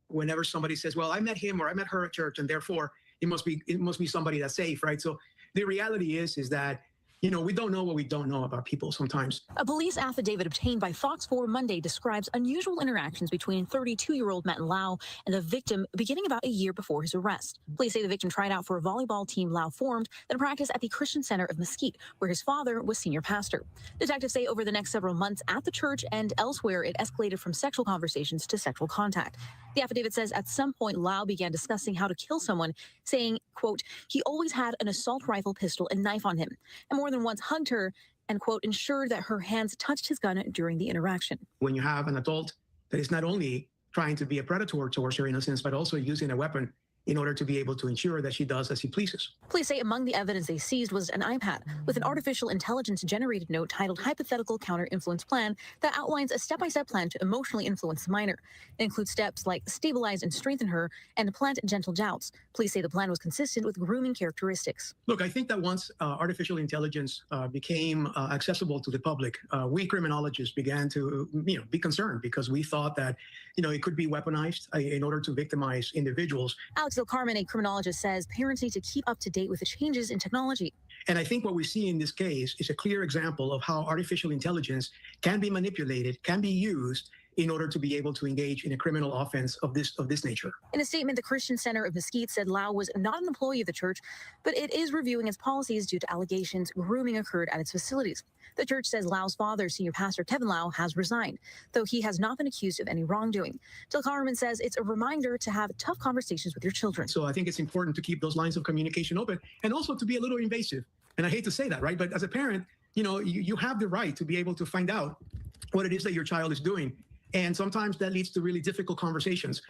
Whenever somebody says, well, I met him or I met her at church, and therefore it must be somebody that's safe, right? So the reality is that, you know, we don't know what we don't know about people sometimes. A police affidavit obtained by Fox 4 Monday describes unusual interactions between 32-year-old Matt Lau and the victim beginning about a year before his arrest. Police say the victim tried out for a volleyball team Lau formed that practiced at the Christian Center of Mesquite, where his father was senior pastor. Detectives say over the next several months at the church and elsewhere, it escalated from sexual conversations to sexual contact. The affidavit says at some point Lau began discussing how to kill someone, saying, quote, he always had an assault rifle, pistol, and knife on him, and more than once hugged her and, quote, ensured that her hands touched his gun during the interaction. When you have an adult that is not only trying to be a predator towards her innocence, but also using a weapon in order to be able to ensure that she does as he pleases. Police say among the evidence they seized was an iPad with an artificial intelligence-generated note titled Hypothetical Counter-Influence Plan that outlines a step-by-step plan to emotionally influence the minor. It includes steps like stabilize and strengthen her and plant gentle doubts. Police say the plan was consistent with grooming characteristics. Look, I think that once artificial intelligence became accessible to the public, we criminologists began to be concerned because we thought that it could be weaponized in order to victimize individuals. Alex Del Carmen, a criminologist, says parents need to keep up to date with the changes in technology. And I think what we see in this case is a clear example of how artificial intelligence can be manipulated, can be used in order to be able to engage in a criminal offense of this nature. In a statement, the Christian Center of Mesquite said Lau was not an employee of the church, but it is reviewing its policies due to allegations grooming occurred at its facilities. The church says Lau's father, senior pastor Kevin Lau, has resigned, though he has not been accused of any wrongdoing. Del Carmen says it's a reminder to have tough conversations with your children. So I think it's important to keep those lines of communication open and also to be a little invasive. And I hate to say that, right? But as a parent, you have the right to be able to find out what it is that your child is doing. And sometimes that leads to really difficult conversations.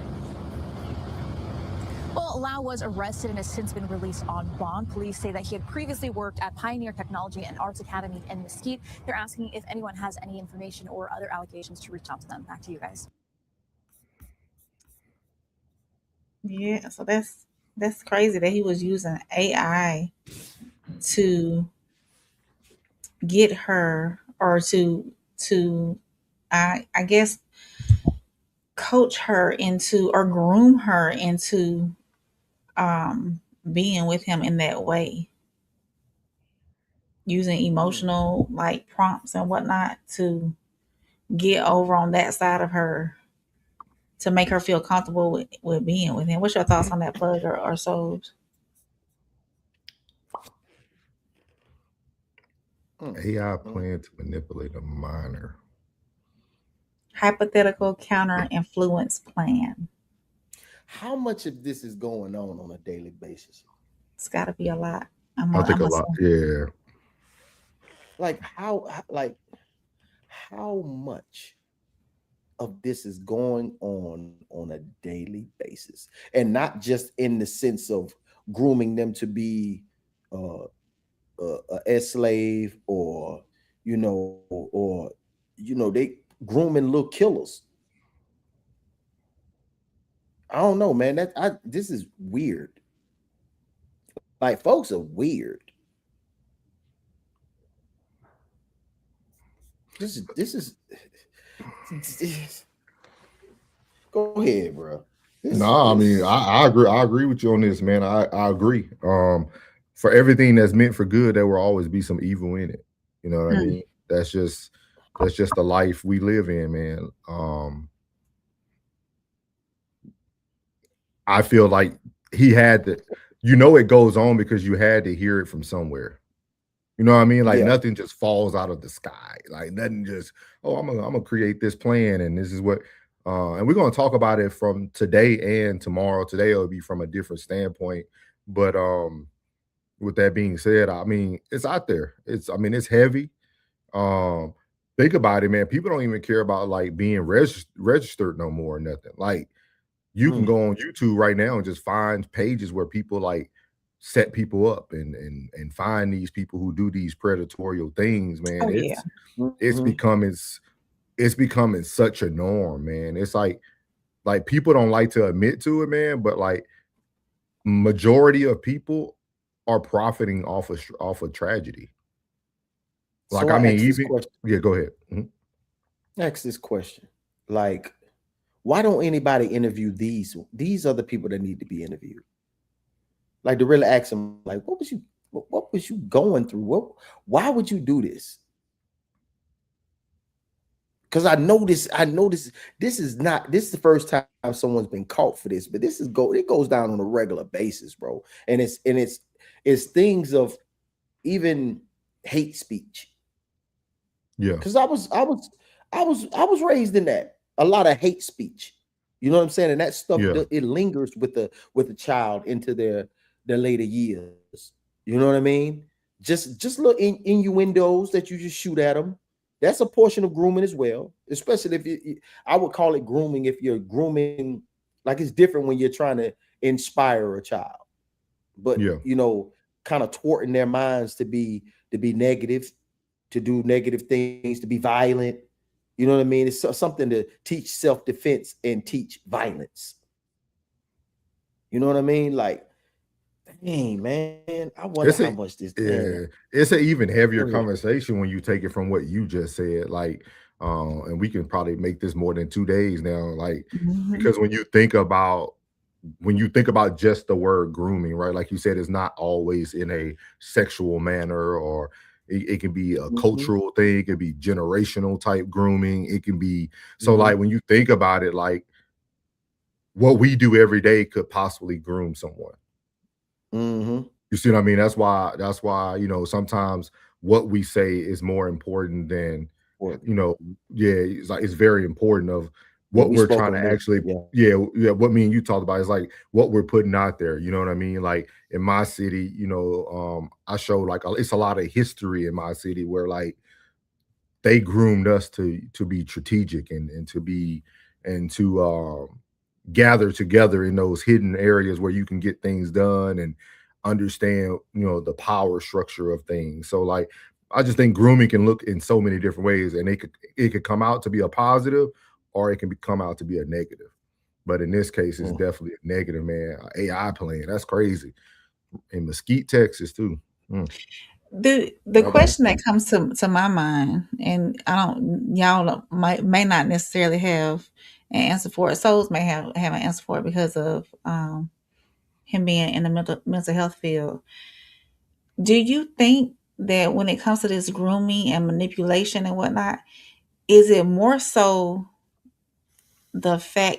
Well, Lau was arrested and has since been released on bond. Police say that he had previously worked at Pioneer Technology and Arts Academy in Mesquite. They're asking if anyone has any information or other allegations to reach out to them. Back to you guys. Yeah, so that's crazy that he was using AI to get her or to I guess coach her into or groom her into being with him in that way, using emotional like prompts and whatnot to get over on that side of her to make her feel comfortable with being with him. What's your thoughts on that, Plug or Souls? AI plan to manipulate a minor. Hypothetical counter influence plan. How much of this is going on a daily basis? It's got to be a lot. I'm I a, think I'm a a, lot. Yeah. Like how much of this is going on a daily basis, and not just in the sense of grooming them to be uh, a slave, or they grooming little killers. I don't know, man. This is weird. Like, folks are weird. This is go ahead, bro. No, I mean, I agree. I agree with you on this, man. I agree. For everything that's meant for good, there will always be some evil in it. You know what I mean? That's just the life we live in, man. I feel like he had to, it goes on because you had to hear it from somewhere. You know what I mean? Like, Yeah. nothing just falls out of the sky. Like, nothing just, oh, I'm gonna create this plan, and this is what and we're gonna talk about it from today and tomorrow. Today it'll be from a different standpoint. But with that being said, I mean, it's out there. It's heavy. Um, think about it, man. People don't even care about like being registered no more or nothing. Like, you can go on YouTube right now and just find pages where people like set people up and find these people who do these predatory things, man. Oh, yeah. It's becoming such a norm, man. It's like people don't like to admit to it, man, but like majority of people are profiting off of tragedy. Like, So I mean, ask this even question. yeah, go ahead. Ask this question. Like, why don't anybody interview these? These are the people that need to be interviewed. Like, to really ask them, like, what was you going through? Why would you do this? Because I know this is the first time someone's been caught for this, but it goes down on a regular basis, bro. And it's things of even hate speech. Yeah. Because I was raised in that. A lot of hate speech. You know what I'm saying? And that stuff, it lingers with the child into their later years. You know what I mean? Just little innuendos that you just shoot at them. That's a portion of grooming as well. Especially if I would call it grooming if you're grooming, like, it's different when you're trying to inspire a child. But kind of thwarting their minds to be negative, to do negative things, to be violent. You know what I mean? It's something to teach self-defense and teach violence. You know what I mean? Like, dang, man, I wonder how much this. Yeah, it's an even heavier conversation when you take it from what you just said. Like, and we can probably make this more than 2 days now. Like, because when you think about just the word grooming, right? Like you said, it's not always in a sexual manner, or it can be a cultural thing. It can be generational type grooming. It can be like, when you think about it, like, what we do every day could possibly groom someone. You see what I mean? That's why sometimes what we say is more important than it's like, it's very important of what we're trying to actually what me and you talked about is like what we're putting out there. You know what I mean? Like, in my city, I show like it's a lot of history in my city where like they groomed us to be strategic and to gather together in those hidden areas where you can get things done and understand the power structure of things. So like, I just think grooming can look in so many different ways, and it could come out to be a positive, or it can come out to be a negative. But in this case, it's definitely a negative, man. AI playing, that's crazy. In Mesquite, Texas, too. The question that comes to my mind, and y'all may not necessarily have an answer for it. Souls may have an answer for it because of him being in the mental health field. Do you think that when it comes to this grooming and manipulation and whatnot, is it more so the fact,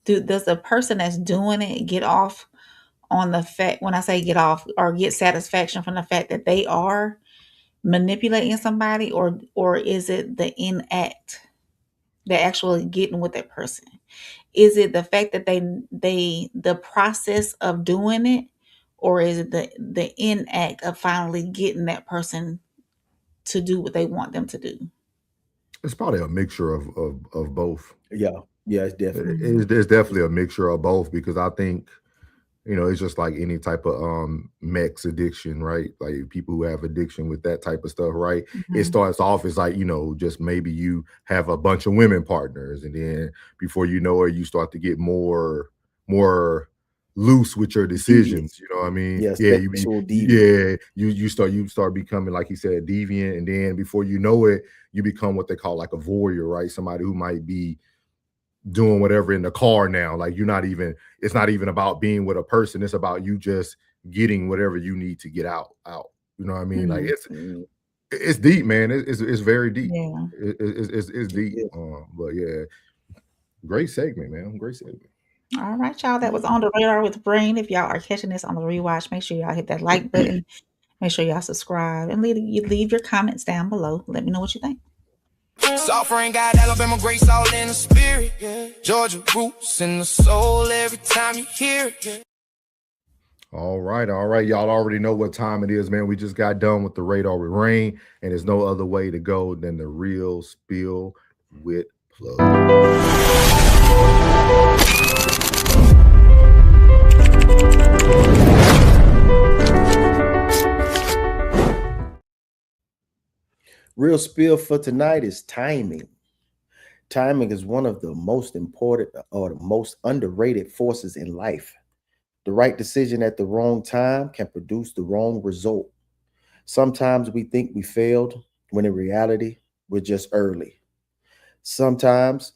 does the person that's doing it get off on the fact, when I say get off, or get satisfaction from the fact that they are manipulating somebody, or is it the enact, the actually getting with that person? Is it the fact that the process of doing it, or is it the enact of finally getting that person to do what they want them to do? It's probably a mixture of both. Yeah, it's definitely. It's definitely a mixture of both, because I think, it's just like any type of mix addiction, right? Like people who have addiction with that type of stuff, right? It starts off as like, just maybe you have a bunch of women partners, and then before you know it, you start to get more loose with your decisions. You know what I mean? Yes, Yeah, sexual deviant. you start becoming, like you said, deviant, and then before you know it, you become what they call like a voyeur, right? Somebody who might be doing whatever in the car now. Like it's not even about being with a person. It's about you just getting whatever you need to get out. You know what I mean? Like it's deep, man. It's very deep. Yeah. It's deep. But yeah, great segment, man. Great segment. All right, y'all. That was On the Radar with Brain. If y'all are catching this on the rewatch, make sure y'all hit that like button. Make sure y'all subscribe and leave your comments down below. Let me know what you think. Sovereign got Alabama grace all in the spirit. Georgia roots in the soul every time you hear it. All right. Y'all already know what time it is, man. We just got done with the Radar with Rain, and there's no other way to go than the real spill with Plug. Real spill for tonight is timing. Timing is one of the most important or the most underrated forces in life. The right decision at the wrong time can produce the wrong result. Sometimes we think we failed when in reality, we're just early. Sometimes,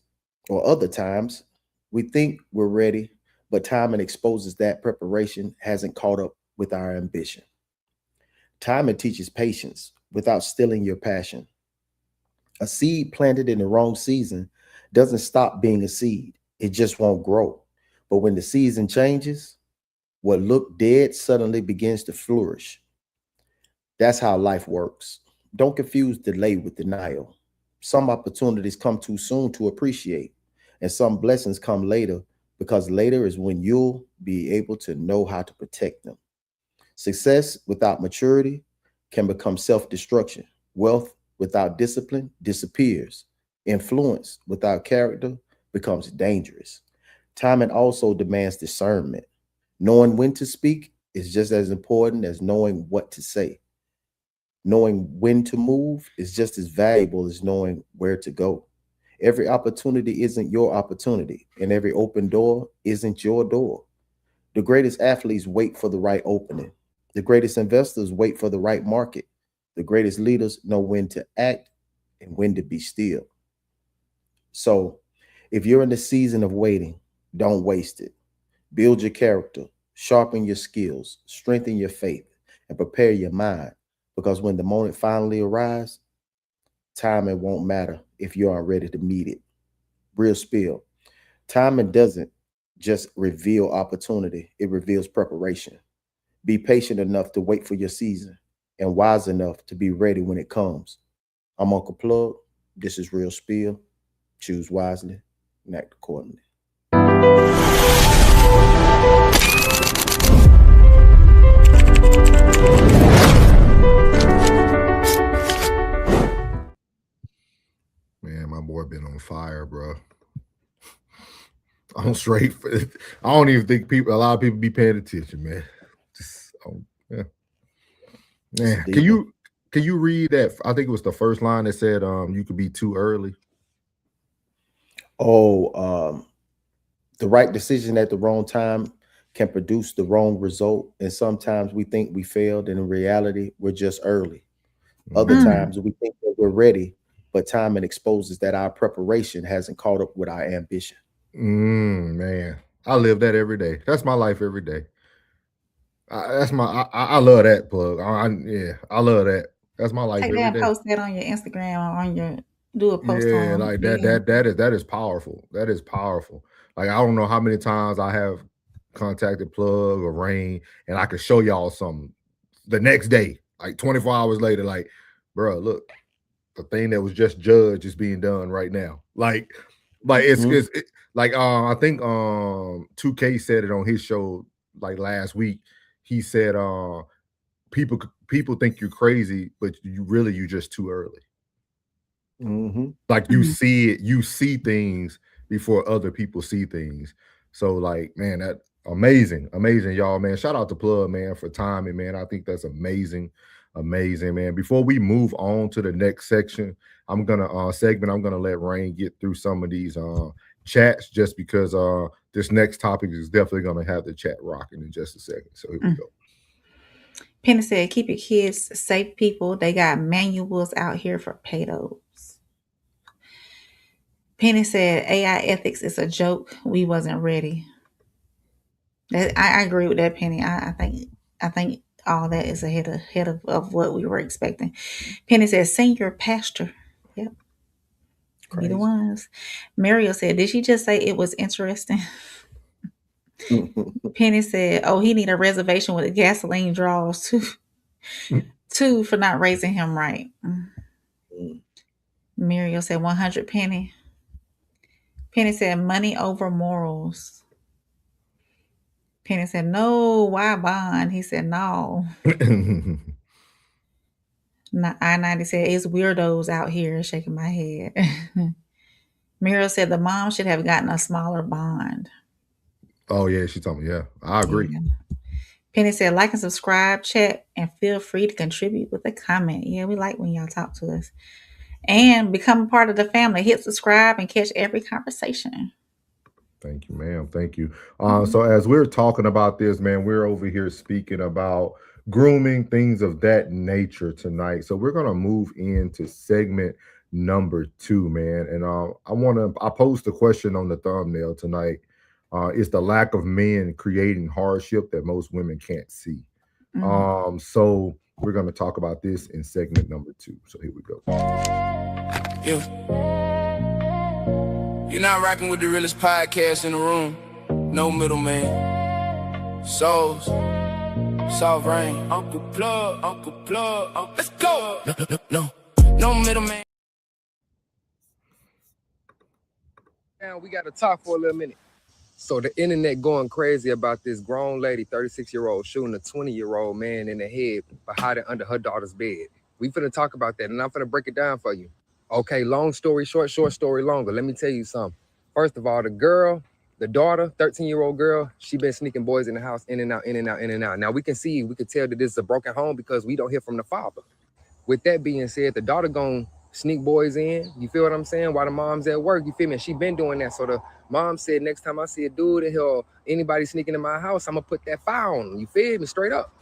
or other times, we think we're ready, but timing exposes that preparation hasn't caught up with our ambition. Timing teaches patience without stealing your passion. A seed planted in the wrong season doesn't stop being a seed. It just won't grow. But when the season changes, what looked dead suddenly begins to flourish. That's how life works. Don't confuse delay with denial. Some opportunities come too soon to appreciate, and some blessings come later, because later is when you'll be able to know how to protect them. Success without maturity can become self-destruction. Wealth without discipline disappears. Influence without character becomes dangerous. Timing also demands discernment. Knowing when to speak is just as important as knowing what to say. Knowing when to move is just as valuable as knowing where to go. Every opportunity isn't your opportunity, and every open door isn't your door. The greatest athletes wait for the right opening. The greatest investors wait for the right market. The greatest leaders know when to act and when to be still. So, if you're in the season of waiting, don't waste it. Build your character, sharpen your skills, strengthen your faith, and prepare your mind. Because when the moment finally arrives, timing won't matter if you aren't ready to meet it. Real spill. Timing doesn't just reveal opportunity, it reveals preparation. Be patient enough to wait for your season and wise enough to be ready when it comes. I'm Uncle Plug. This is Real Spill. Choose wisely and act accordingly. Man, my boy been on fire, bro. I'm straight. I don't even think a lot of people be paying attention, man. Yeah. Man, can you read that? I think it was the first line that said, you could be too early. The right decision at the wrong time can produce the wrong result. And sometimes we think we failed, and in reality, we're just early. Other times we think that we're ready, but timing exposes that our preparation hasn't caught up with our ambition. Man, I live that every day. That's my life every day. I love that, Plug. I love that. That's my life Take every that day. and post that on your Instagram or on your do a post Yeah, on. like that is powerful. That is powerful. Like I don't know how many times I have contacted Plug or Rain, and I could show y'all something the next day, like 24 hours later. Like, bro, look, the thing that was just judged is being done right now. Like it's like I think 2K said it on his show like last week. He said people think you're crazy, but you're just too early. Like you see it, you see things before other people see things. So like, man, that amazing, y'all, man. Shout out to Plug, man, for timing, man. I think that's amazing, man. Before we move on to the next section, I'm gonna let Rain get through some of these chats, just because this next topic is definitely gonna have the chat rocking in just a second. So here we go. Penny said, keep your kids safe, people. They got manuals out here for pedos. Penny said, AI ethics is a joke. We wasn't ready. I agree with that, Penny. I think all that is ahead of what we were expecting. Penny said, senior pastor. Yep. Be the ones. Mario said, did she just say it was interesting? Penny said, oh, he need a reservation with the gasoline draws too. Two for not raising him right. Mario said 100 Penny. Penny said money over morals. Penny said, no, why bond? He said, no. I-90 said, it's weirdos out here, shaking my head. Muriel said the mom should have gotten a smaller bond. Oh, yeah, she told me, yeah. I agree. Yeah. Penny said, like and subscribe, chat, and feel free to contribute with a comment. Yeah, we like when y'all talk to us. And become a part of the family. Hit subscribe and catch every conversation. Thank you, ma'am. Thank you. So as we're talking about this, man, we're over here speaking about grooming, things of that nature tonight. So we're going to move into segment number 2, man. And I posed a question on the thumbnail tonight. Is the lack of men creating hardship that most women can't see? So we're going to talk about this in segment number 2. So here we go. You're not rocking with the realest podcast in the room. No middleman. Souls. Soft rain. Uncle Plug. Let's go. No middleman. Now we got to talk for a little minute. So the internet going crazy about this grown lady, 36-year-old, shooting a 20-year-old man in the head for hiding under her daughter's bed. We finna talk about that, and I'm finna break it down for you. Okay, long story short, short story longer. Let me tell you something. First of all, the daughter, 13-year-old girl, she been sneaking boys in the house, in and out. Now we can tell that this is a broken home because we don't hear from the father. With that being said, the daughter gonna sneak boys in. You feel what I'm saying? While the mom's at work, you feel me? She been doing that. So the mom said, next time I see a dude in here, anybody sneaking in my house, I'm gonna put that fire on them. You feel me? Straight up.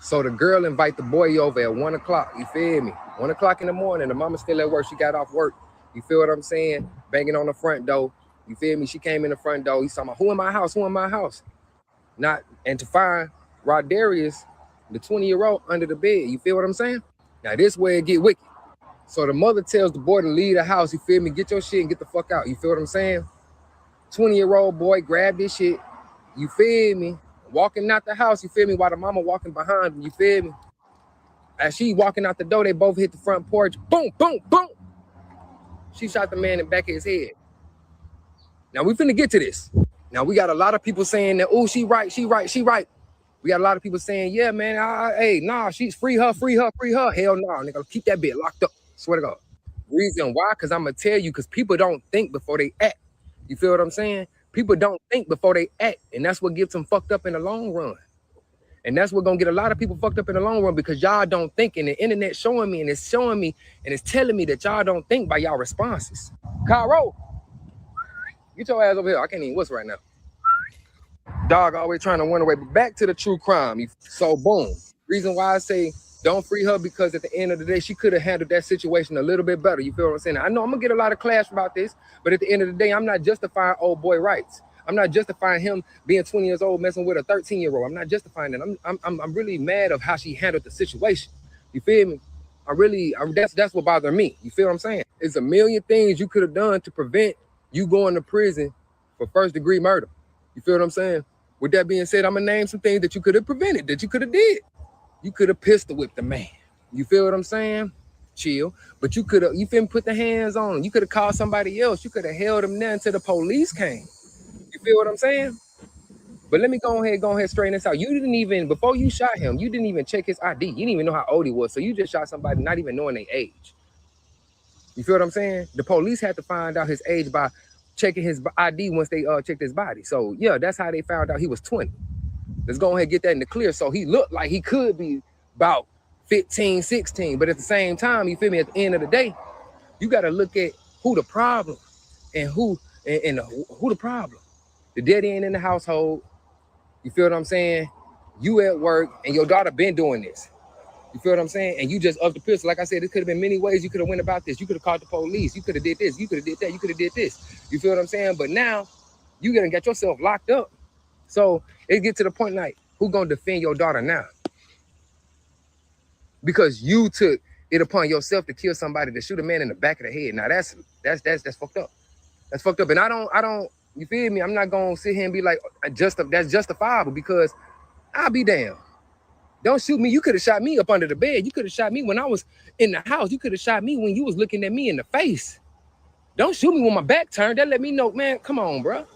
So the girl invite the boy over at 1 o'clock. You feel me? 1 o'clock in the morning. The mama's still at work. She got off work. You feel what I'm saying? Banging on the front door. You feel me? She came in the front door. He's talking about, who in my house? And to find Rodarius, the 20-year-old, under the bed. You feel what I'm saying? Now this way it get wicked. So the mother tells the boy to leave the house. You feel me? Get your shit and get the fuck out. You feel what I'm saying? 20-year-old boy grabbed this shit. You feel me? Walking out the house. You feel me? While the mama walking behind him. You feel me? As she walking out the door, they both hit the front porch. Boom, boom, boom. She shot the man in the back of his head. Now we finna get to this. Now we got a lot of people saying that, oh, she right. We got a lot of people saying, yeah, man, she's free her. Hell no, nigga, keep that bitch locked up. Swear to God. Reason why? Because I'm going to tell you, because people don't think before they act. You feel what I'm saying? People don't think before they act. And that's what gets them fucked up in the long run. And that's what's going to get a lot of people fucked up in the long run, because y'all don't think. And the internet showing me, and it's telling me that y'all don't think by y'all responses. Cairo, get your ass over here. I can't even whistle right now. Dog always trying to run away. But back to the true crime. So boom. Reason why I say don't free her, because at the end of the day, she could have handled that situation a little bit better. You feel what I'm saying? I know I'm gonna get a lot of clash about this, but at the end of the day, I'm not justifying old boy rights. I'm not justifying him being 20 years old messing with a 13-year-old. I'm not justifying that. I'm really mad of how she handled the situation. You feel me? That's what bothered me. You feel what I'm saying? It's a million things you could have done to prevent you going to prison for first-degree murder. You feel what I'm saying? With that being said, I'm gonna name some things that you could have prevented, that you could have did. You could have pistol whipped the man. You feel what I'm saying? chill. But you could have, you feel me, put the hands on him. You could have called somebody else. You could have held him there until the police came. You feel what I'm saying? But let me go ahead, straighten this out. You didn't even, before you shot him, you didn't even check his ID. You didn't even know how old he was. So you just shot somebody not even knowing their age. You feel what I'm saying? The police had to find out his age by checking his ID once they checked his body. So yeah, that's how they found out he was 20. Let's go ahead and get that in the clear. So he looked like he could be about 15, 16. But at the same time, you feel me, at the end of the day, you got to look at who the problem and who the problem. The daddy ain't in the household. You feel what I'm saying? You at work and your daughter been doing this. You feel what I'm saying? And you just up the pistol. Like I said, it could have been many ways you could have went about this. You could have called the police. You could have did this. You could have did that. You could have did this. You feel what I'm saying? But now you gonna get yourself locked up. So it get to the point like, who gonna defend your daughter now? Because you took it upon yourself to kill somebody, to shoot a man in the back of the head. Now that's fucked up. That's fucked up. And I don't. You feel me? I'm not gonna sit here and be like, that's justifiable, because I'll be damned. Don't shoot me. You could have shot me up under the bed. You could have shot me when I was in the house. You could have shot me when you was looking at me in the face. Don't shoot me when my back turned. That let me know, man, come on, bro.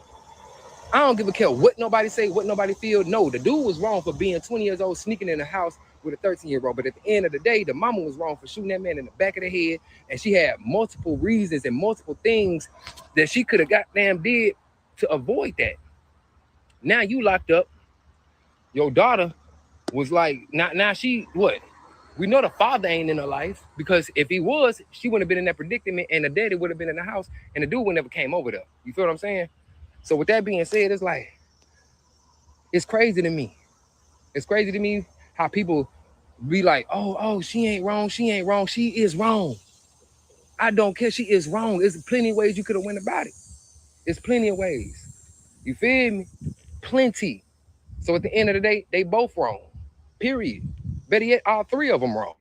I don't give a care what nobody say, what nobody feel. No, the dude was wrong for being 20 years old, sneaking in the house with a 13-year-old. But at the end of the day, the mama was wrong for shooting that man in the back of the head. And she had multiple reasons and multiple things that she could have goddamn did to avoid that. Now you locked up. Your daughter was like, now she, what? We know the father ain't in her life, because if he was, she wouldn't have been in that predicament, and the daddy would have been in the house, and the dude would never came over there. You feel what I'm saying? So with that being said, it's like, it's crazy to me. It's crazy to me how people be like, oh, she ain't wrong. She ain't wrong. She is wrong. I don't care. She is wrong. There's plenty of ways you could have went about it. There's plenty of ways. You feel me? Plenty. So at the end of the day, they both wrong. Period. Better yet, all three of them wrong.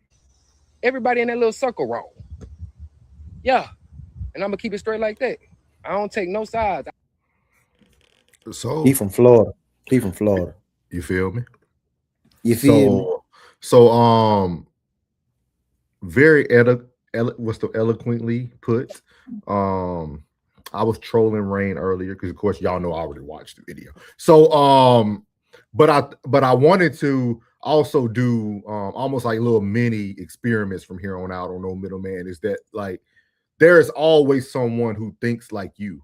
Everybody in that little circle wrong. Yeah. And I'm going to keep it straight like that. I don't take no sides. So he from Florida. You feel me? You feel me? So very eloquently put. I was trolling Rain earlier because, of course, y'all know I already watched the video. So but I wanted to also do almost like little mini experiments from here on out on No Middleman. Is that like there is always someone who thinks like you.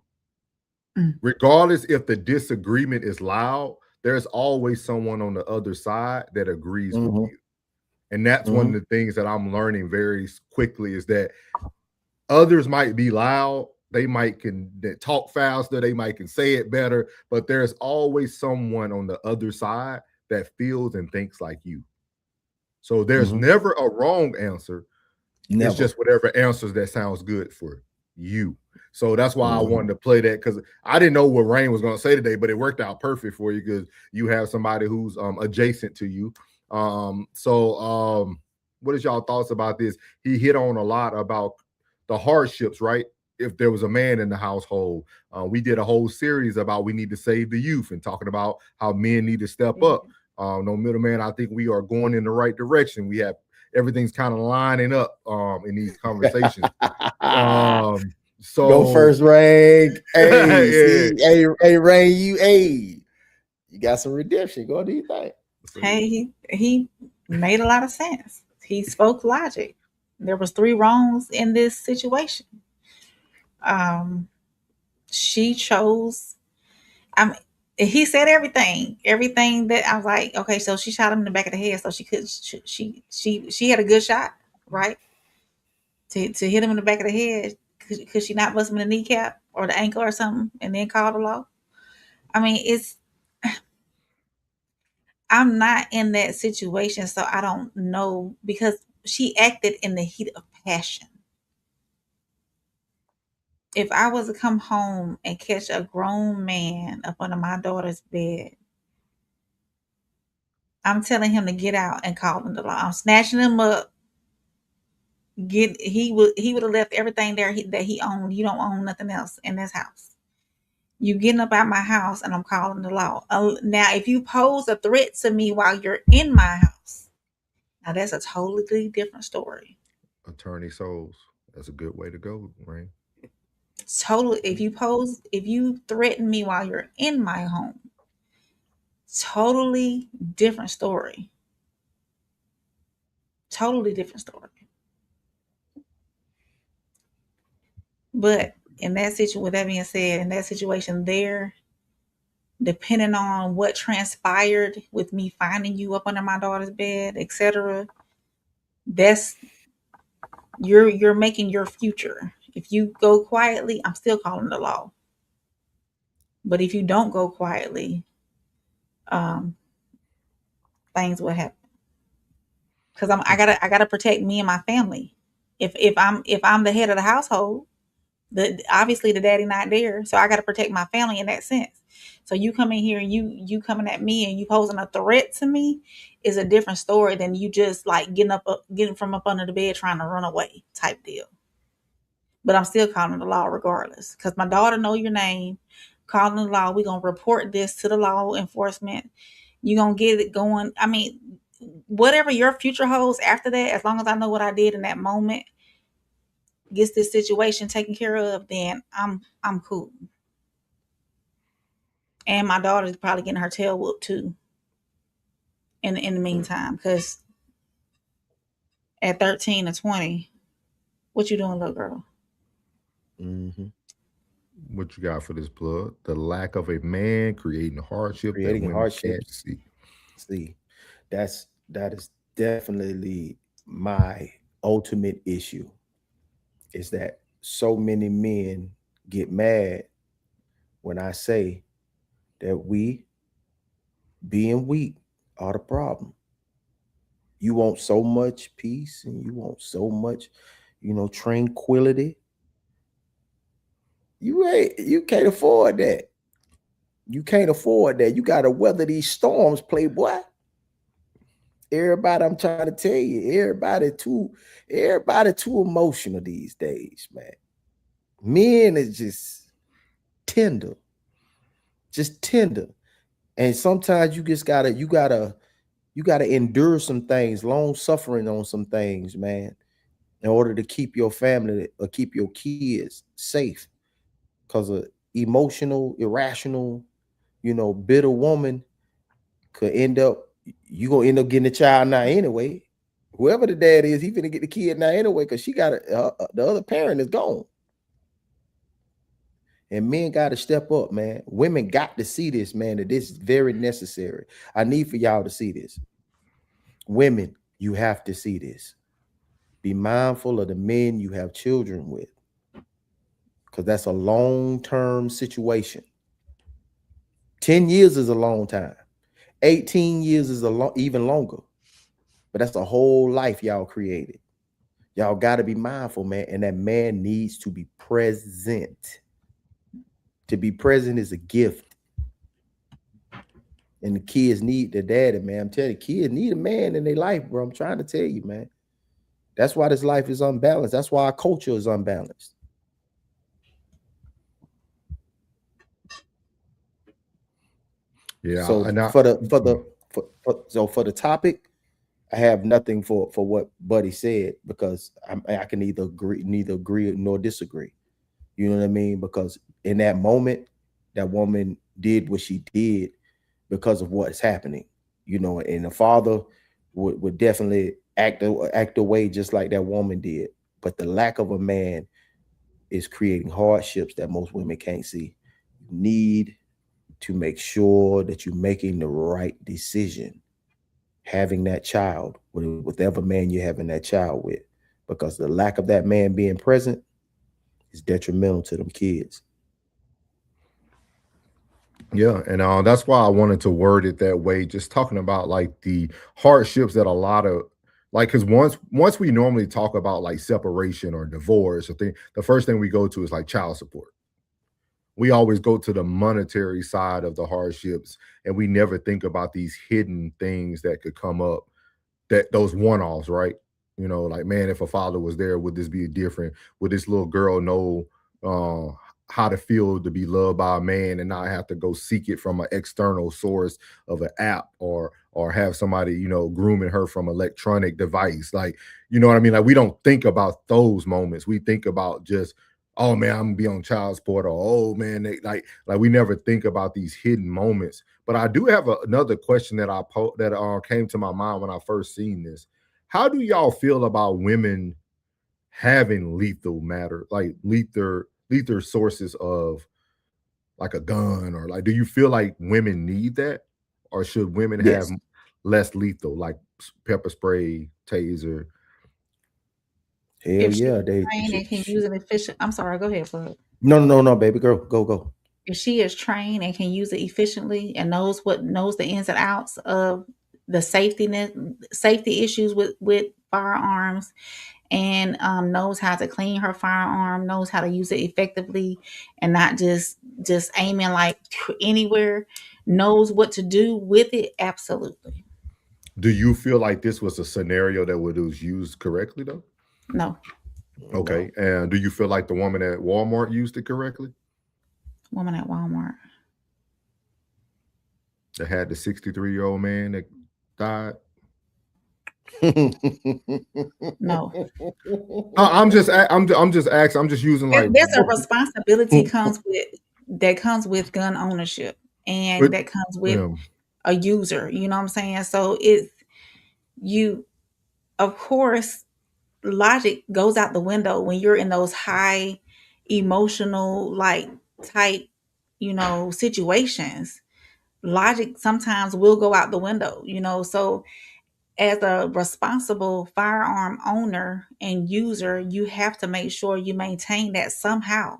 Regardless if the disagreement is loud, there's always someone on the other side that agrees with you. And that's one of the things that I'm learning very quickly, is that others might be loud, they might can talk faster, they might can say it better, but there's always someone on the other side that feels and thinks like you. So there's never a wrong answer. Never. It's just whatever answers that sounds good for you. So that's why I wanted to play that, because I didn't know what Rain was going to say today, but it worked out perfect for you because you have somebody who's adjacent to you. What is y'all thoughts about this? He hit on a lot about the hardships, right? If there was a man in the household. We did a whole series about we need to save the youth and talking about how men need to step up. No Middleman, I think we are going in the right direction. We have everything's kind of lining up in these conversations. So go first, Rain. Hey, Rain, you got some redemption. Go, do you think? Hey, he made a lot of sense. He spoke logic. There was 3 wrongs in this situation. She chose. He said everything that I was like, okay, so she shot him in the back of the head, so she could. She had a good shot, right? To hit him in the back of the head. Could she not bust him in the kneecap or the ankle or something, and then call the law? I mean, I'm not in that situation, so I don't know, because she acted in the heat of passion. If I was to come home and catch a grown man up under my daughter's bed, I'm telling him to get out and call him the law. I'm snatching him up. He would have left everything there that he owned. You don't own nothing else in this house. You getting up out my house, and I'm calling the law. Now, if you pose a threat to me while you're in my house, now that's a totally different story. A Attorney souls. That's a good way to go, Rain. Totally. If you threaten me while you're in my home, totally different story. Totally different story. But in that situation, with that being said, in that situation there, depending on what transpired with me finding you up under my daughter's bed, etc., that's you're making your future. If you go quietly, I'm still calling the law. But if you don't go quietly, things will happen. Because I gotta protect me and my family. If I'm the head of the household, obviously the daddy not there, so I gotta protect my family in that sense. So you come in here and you coming at me and you posing a threat to me is a different story than you just like getting from up under the bed trying to run away type deal. But I'm still calling the law regardless because my daughter know your name. Calling the law, we're gonna report this to the law enforcement. You're gonna get it going. I mean, whatever your future holds after that, as long as I know what I did in that moment gets this situation taken care of, then I'm cool. And my daughter's probably getting her tail whooped too in the meantime, because at 13 or 20, what you doing, little girl? Mm-hmm. What you got for this plug? The lack of a man creating hardship that women can't see. See, that is definitely my ultimate issue. Is that so many men get mad when I say that we being weak are the problem. You want so much peace and you want so much, tranquility. You can't afford that. You can't afford that. You gotta weather these storms, playboy. Everybody, I'm trying to tell you, everybody too emotional these days, man. Men is just tender. And sometimes you just gotta endure some things, long suffering on some things, man, in order to keep your family or keep your kids safe. Because an emotional, irrational, bitter woman could you gonna end up getting a child now anyway. Whoever the dad is, he finna get the kid now anyway, because she got the other parent is gone. And men got to step up, man. Women got to see this, man, that this is very necessary. I need for y'all to see this. Women, you have to see this. Be mindful of the men you have children with, because that's a long-term situation. 10 years is a long time. 18 years is even longer. But that's a whole life y'all created. Y'all got to be mindful, man. And that man needs to be present. To be present is a gift. And the kids need their daddy, man. I'm telling you, kids need a man in their life, bro. I'm trying to tell you, man. That's why this life is unbalanced. That's why our culture is unbalanced. Yeah. So for the topic, I have nothing for what Buddy said, because I can neither agree nor disagree. You know what I mean? Because in that moment, that woman did what she did because of what's happening. And the father would definitely act away just like that woman did. But the lack of a man is creating hardships that most women can't see. You need to make sure that you're making the right decision having that child with whatever man you're having that child with, because the lack of that man being present is detrimental to them kids. Yeah, and that's why I wanted to word it that way, just talking about like the hardships that a lot of because once we normally talk about like separation or divorce or the first thing we go to is like child support. We always go to the monetary side of the hardships, and we never think about these hidden things that could come up, that those one-offs, right? Like, man, if a father was there, would this be different? Would this little girl know how to feel to be loved by a man and not have to go seek it from an external source of an app or or have somebody, you know, grooming her from electronic device. Like, you know what I mean? Like, we don't think about those moments. We think about just, oh man, I'm gonna be on child support, or oh man, like we never think about these hidden moments. But I do have another question that came to my mind when I first seen this. How do y'all feel about women having lethal matter, like lethal sources of like a gun, or like, do you feel like women need that, or should women have Yes. less lethal, like pepper spray, taser? Hell If she's yeah, they. trained and can use an efficient, I'm sorry, go ahead, Bud. No, baby girl, go. If she is trained and can use it efficiently and knows the ins and outs of the safety issues with firearms, and knows how to clean her firearm, knows how to use it effectively, and not just aiming like anywhere, knows what to do with it, absolutely. Do you feel like this was a scenario that was used correctly though? No. Okay. And do you feel like the woman at Walmart used it correctly? Woman at Walmart. That had the 63-year-old man that died? No. I'm just asking. I'm just using like there's a responsibility comes with gun ownership, and that comes with a user. You know what I'm saying? So of course, logic goes out the window when you're in those high emotional like type, situations. Logic sometimes will go out the window, so as a responsible firearm owner and user, you have to make sure you maintain that somehow.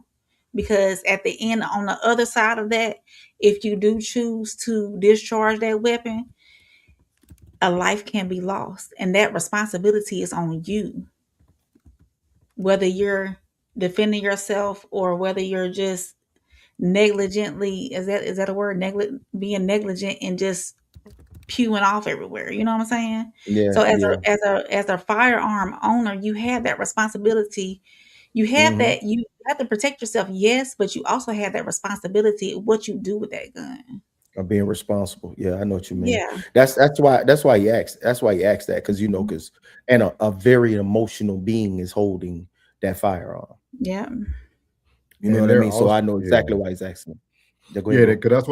Because at the end, on the other side of that, if you do choose to discharge that weapon, a life can be lost. And that responsibility is on you. Whether you're defending yourself or whether you're just negligently, is that a word? Being negligent and just pewing off everywhere. You know what I'm saying? Yeah. So as a firearm owner, you have that responsibility. You have that, you have to protect yourself, yes, but you also have that responsibility of what you do with that gun. Of being responsible. Yeah, I know what you mean. Yeah. That's why you asked. That's why you asked that, because a very emotional being is holding that firearm. Yeah. You know what I mean? So I know exactly why he's asking. Yeah, because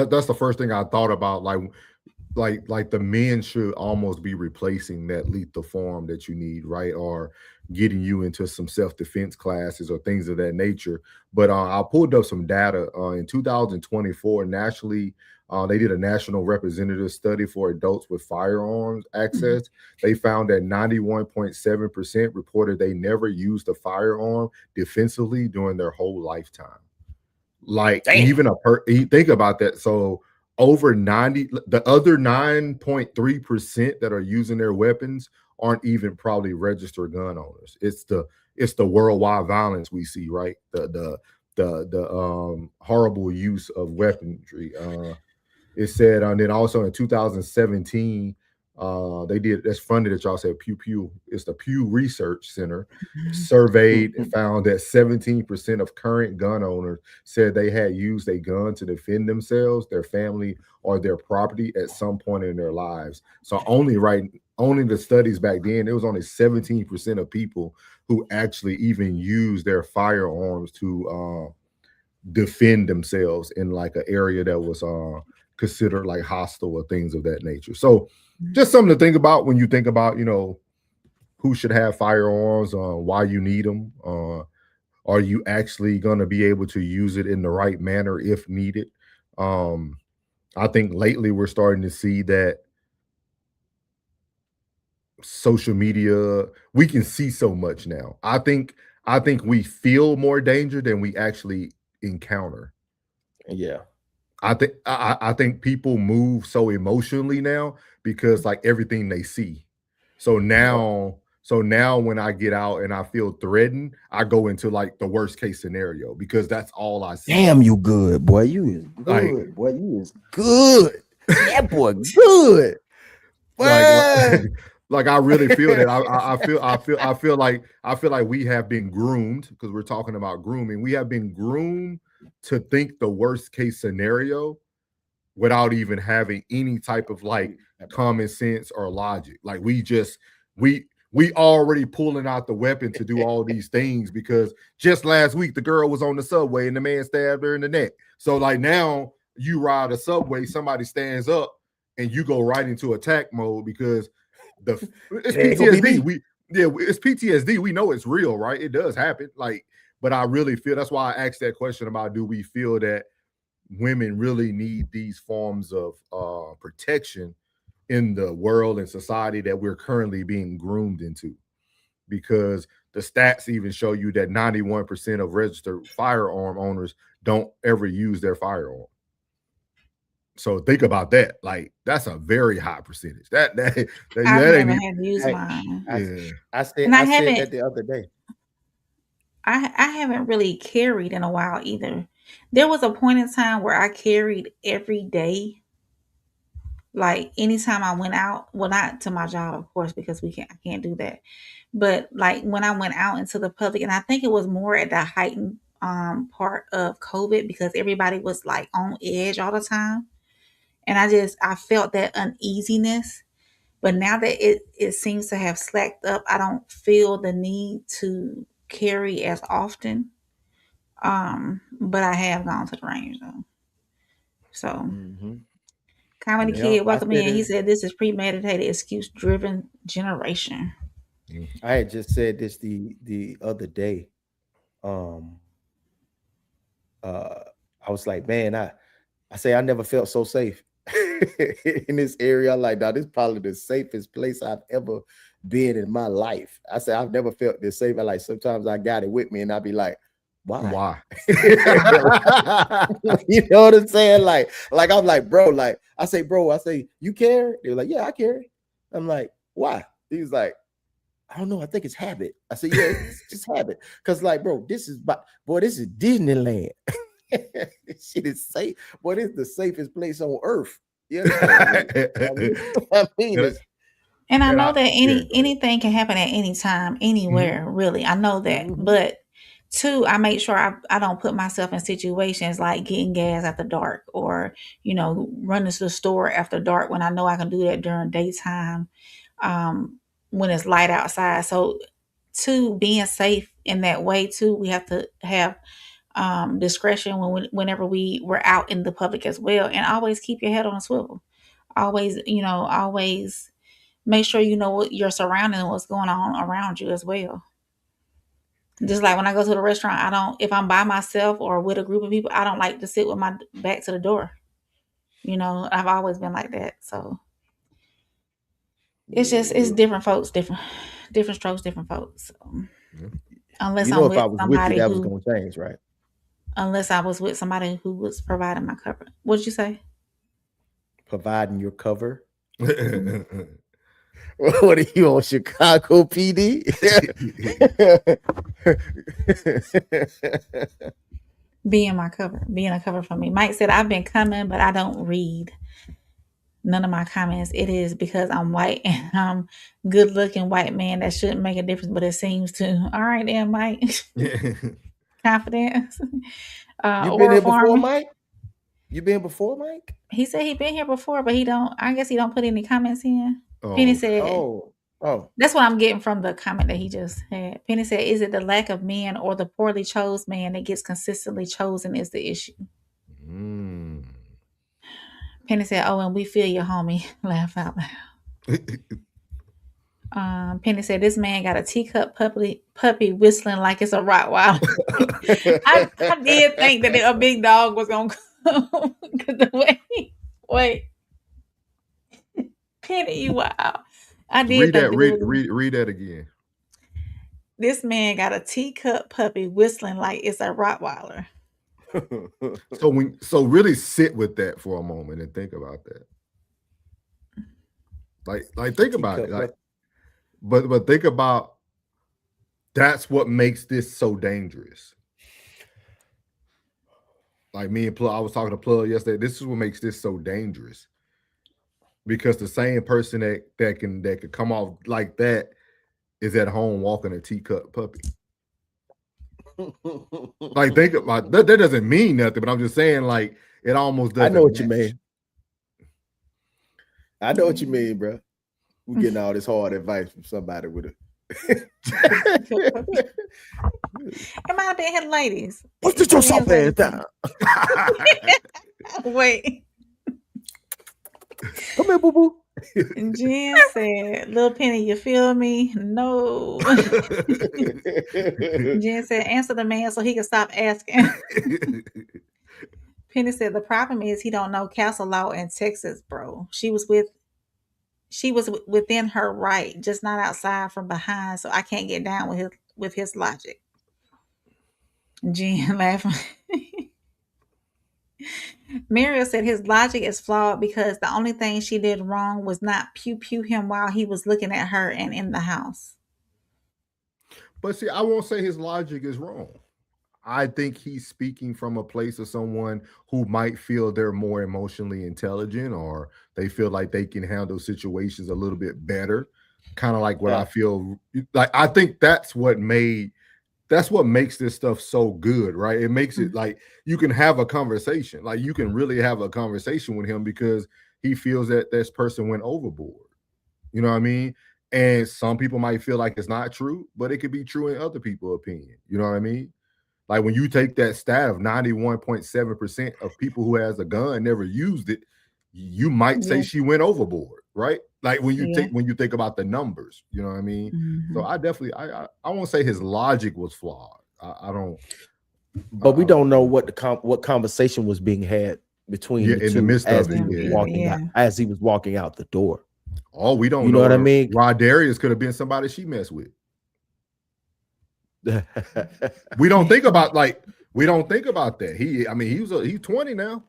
that's the first thing I thought about. Like the men should almost be replacing that lethal form that you need, right? Or getting you into some self-defense classes or things of that nature. But I pulled up some data in 2024 nationally. They did a national representative study for adults with firearms access. They found that 91.7% reported they never used a firearm defensively during their whole lifetime. Like, even think about that. So over 90, the other 9.3% that are using their weapons aren't even probably registered gun owners. It's the worldwide violence we see, right? The horrible use of weaponry. It said, and then also in 2017, they did, that's funny that y'all said Pew. It's the Pew Research Center surveyed and found that 17% of current gun owners said they had used a gun to defend themselves, their family, or their property at some point in their lives. So only the studies back then, it was only 17% of people who actually even used their firearms to defend themselves in like an area that was considered like hostile or things of that nature. So just something to think about when you think about, who should have firearms, why you need them. Are you actually going to be able to use it in the right manner if needed? I think lately we're starting to see that social media, we can see so much now. I think we feel more danger than we actually encounter. Yeah. I think people move so emotionally now because like everything they see. So now when I get out and I feel threatened, I go into like the worst case scenario because that's all I see. Damn, you good, boy. You is good, boy. You is good. That boy good. Like I really feel that. I feel like we have been groomed, because we're talking about grooming. We have been groomed to think the worst case scenario without even having any type of like common sense or logic. Like we already pulling out the weapon to do all these things because just last week the girl was on the subway and the man stabbed her in the neck. So like now you ride a subway, somebody stands up and you go right into attack mode because it's PTSD. It's PTSD. We know it's real, right? It does happen. Like, but I really feel that's why I asked that question about do we feel that women really need these forms of protection in the world and society that we're currently being groomed into, because the stats even show you that 91% of registered firearm owners don't ever use their firearm. So think about that. Like that's a very high percentage. That I've never had to use mine. I said that the other day. I haven't really carried in a while either. There was a point in time where I carried every day. Like anytime I went out, well, not to my job, of course, because I can't do that. But like when I went out into the public, and I think it was more at the heightened part of COVID because everybody was like on edge all the time. And I felt that uneasiness. But now that it seems to have slacked up, I don't feel the need to carry as often. But I have gone to the range though. So Comedy Kid, welcome in. He said this is premeditated, excuse-driven generation. I had just said this the other day. I was like, man, I say I never felt so safe in this area. I'm like, now this is probably the safest place I've ever been in my life. I say I've never felt this safe. I like sometimes I got it with me and I'd be like, why? You know what I'm saying? Like I'm like, bro, like I say, you care? They're like, yeah, I care. I'm like, why? He's like, I don't know. I think it's habit. I said, yeah, it's just habit. Cause like, bro, this is Disneyland. Shit is safe. Boy, it's the safest place on earth. You know I mean, and I know that anything can happen at any time, anywhere, really. I know that. But two, I make sure I don't put myself in situations like getting gas after dark or, running to the store after dark when I know I can do that during daytime, when it's light outside. So two, being safe in that way too, we have to have discretion whenever we're out in the public as well. And always keep your head on a swivel. Always make sure you know what your surroundings and what's going on around you as well. Just like when I go to the restaurant, if I'm by myself or with a group of people, I don't like to sit with my back to the door. I've always been like that. So it's different folks, different strokes, different folks. So, unless I'm with somebody that was going to change, right? Unless I was with somebody who was providing my cover. What did you say? Providing your cover? What are you on, Chicago PD? Being a cover for me. Mike said, I've been coming, but I don't read none of my comments. It is because I'm white and I'm good looking white man. That shouldn't make a difference, but it seems to. All right then, Mike. Confidence. You been here before, Mike? You been before, Mike? He said he been here before, but I guess he don't put any comments in. Penny said, oh. That's what I'm getting from the comment that he just had. Penny said, is it the lack of men or the poorly chosen man that gets consistently chosen is the issue? Penny said, oh, and we feel you, homie. Laugh out loud. Penny said, this man got a teacup puppy whistling like it's a Rottweiler. I did think that a big dog was going to come. Wait. Penny, you wow. I did read that again. This man got a teacup puppy whistling like it's a Rottweiler. So really sit with that for a moment and think about that. Like think about it. Like, but think about that's what makes this so dangerous. Like me and Plug, I was talking to Plug yesterday. This is what makes this so dangerous. Because the same person that could come off like that is at home walking a teacup puppy. Like think about that doesn't mean nothing, but I'm just saying like it almost doesn't. I know what you mean. I know what you mean, bro. We're getting all this hard advice from somebody with a. It might have been his ladies. Put your soft ass down. Wait. Come here, boo boo. Jen said, "Little Penny, you feel me? No." Jen said, "Answer the man so he can stop asking." Penny said, "The problem is he don't know castle law in Texas, bro. She was within her right, just not outside from behind. So I can't get down with his logic." Jen laughing. Muriel said his logic is flawed because the only thing she did wrong was not pew him while he was looking at her and in the house. But see, I won't say his logic is wrong. I think he's speaking from a place of someone who might feel they're more emotionally intelligent, or they feel like they can handle situations a little bit better. Kind of like what I feel like. I think that's what makes this stuff so good, right? It makes it like you can have a conversation. Like you can really have a conversation with him because he feels that this person went overboard. You know what I mean? And some people might feel like it's not true, but it could be true in other people's opinion. You know what I mean? Like when you take that stat of 91.7% of people who has a gun never used it, you might say she went overboard, right? Like when you think about the numbers, you know what I mean? So I definitely I won't say his logic was flawed. I don't. But we don't know what conversation was being had between the two the midst as of he it, was walking out, as he was walking out the door. Oh, we don't. You know what I mean? Rodarius could have been somebody she messed with. We don't think about that. He's 20 now.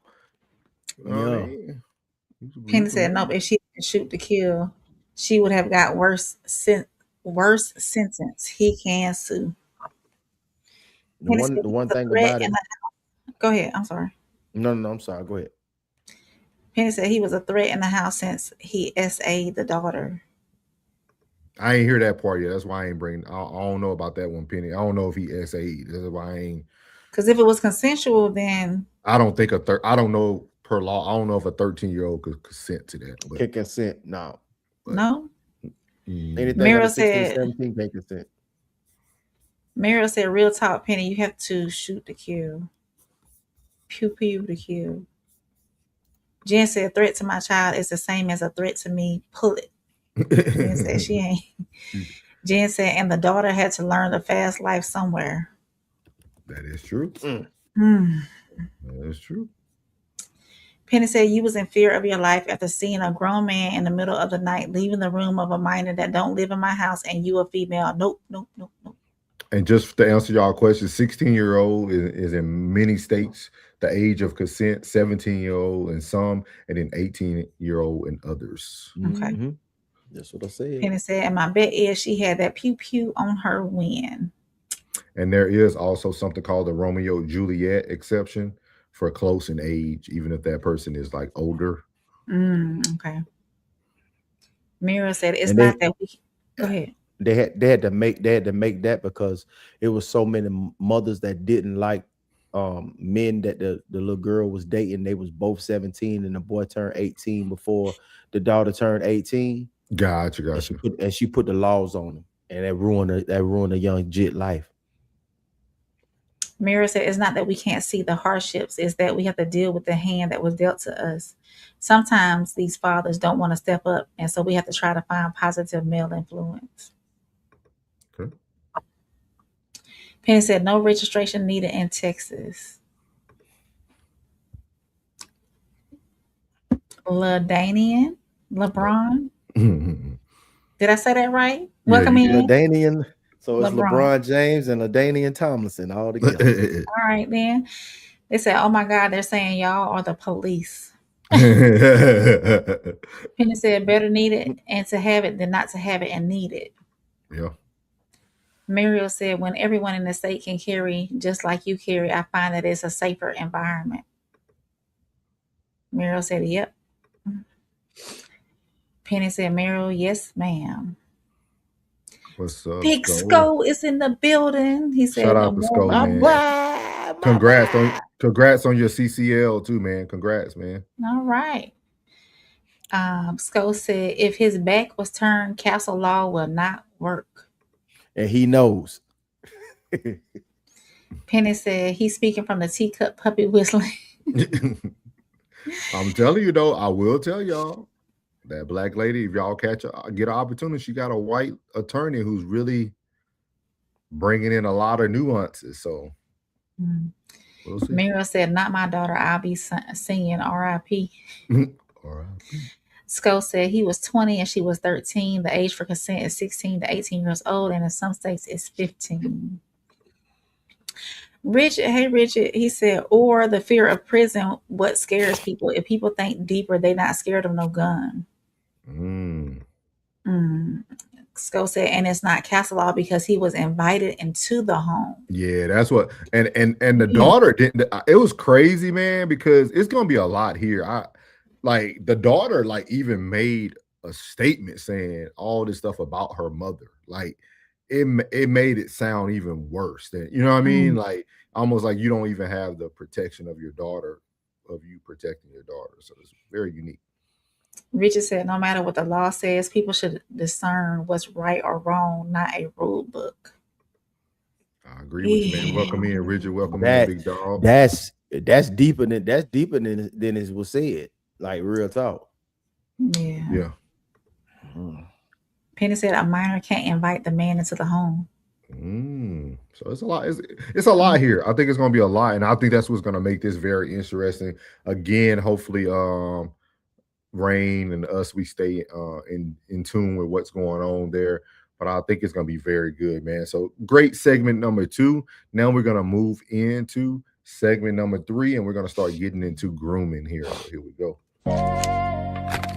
Penny said, "Nope. If she didn't shoot to kill, she would have got worse sentence. He can sue." The one thing about it. Go ahead. I'm sorry. No, I'm sorry. Go ahead. Penny said he was a threat in the house since he SA'd the daughter. I ain't hear that part yet. That's why I ain't bringing. I don't know about that one, Penny. I don't know if he SA'd. That's why I ain't. Because if it was consensual, then I don't think I don't know per law. I don't know if a 13-year-old could consent to that. But, can consent? No. No. Anything Muriel 16, said. 17 can't consent. Muriel said, "Real talk, Penny. You have to shoot to kill. Pew to kill." Jen said, "Threat to my child is the same as a threat to me. Pull it." Jen said she ain't. Jen said, "And the daughter had to learn the fast life somewhere." That is true. That is true. Penny said, "You was in fear of your life after seeing a grown man in the middle of the night leaving the room of a minor that don't live in my house, and you a female. Nope. And just to answer y'all question, 16-year-old is in many states the age of consent, 17-year-old in some, and then 18-year-old in others. Okay. That's what I said. Penny said, "And my bet is she had that pew on her win." And there is also something called the Romeo Juliet exception for close in age, even if that person is like older. Okay. Mira said, "It's not that we." Go ahead. They had to make that because it was so many mothers that didn't like men that the little girl was dating. They was both 17 and the boy turned 18 before the daughter turned 18. Gotcha. And she put the laws on them, and that ruined a young jit life. Mira said, "It's not that we can't see the hardships, it's that we have to deal with the hand that was dealt to us. Sometimes these fathers don't want to step up, and so we have to try to find positive male influence." Okay. Penny said, "No registration needed in Texas." LaDanian? LeBron? Did I say that right? Welcome in. LaDanian. So it's LeBron. LeBron James and LaDanian Tomlinson all together. All right, then. They said, "Oh my God, they're saying y'all are the police." Penny said, "Better need it and to have it than not to have it and need it." Yeah. Muriel said, "When everyone in the state can carry just like you carry, I find that it's a safer environment." Muriel said, "Yep." Penny said, "Muriel, yes, ma'am." What's up? Big Sko is in the building. He said, Shout out to Sko, man. Congrats on your CCL too, man. Congrats, man. All right. Sko said if his back was turned, castle law will not work. And he knows. Penny said he's speaking from the teacup puppy whistling. I'm telling you though, I will tell y'all that black lady, if y'all get an opportunity, she got a white attorney who's really bringing in a lot of nuances. So we'll see. Mira said, "Not my daughter. I'll be singing R.I.P." R.I.P. Sko said he was 20 and she was 13. The age for consent is 16 to 18 years old, and in some states it's 15. Richard, he said, or the fear of prison, what scares people? If people think deeper, they not scared of no gun. Sko said, and it's not castle law because he was invited into the home. Yeah, that's what. And the daughter didn't. It was crazy, man, because it's gonna be a lot here. Like the daughter, like even made a statement saying all this stuff about her mother. Like it made it sound even worse than, you know what I mean? Like almost like you don't even have the protection of your daughter, of you protecting your daughter. So it's very unique. Richard said, no matter what the law says, people should discern what's right or wrong, not a rule book. I agree with you, man. Welcome in, Richard. Welcome in, big dog. That's deeper than it was said. Like real talk. Yeah. Penny said a minor can't invite the man into the home. So it's a lot. It's a lot here. I think it's going to be a lot, and I think that's what's going to make this very interesting. Again, hopefully, Rain and us, we stay in tune with what's going on there. But I think it's going to be very good, man. So great segment number 2. Now we're going to move into segment number 3, and we're going to start getting into grooming here. So here we go.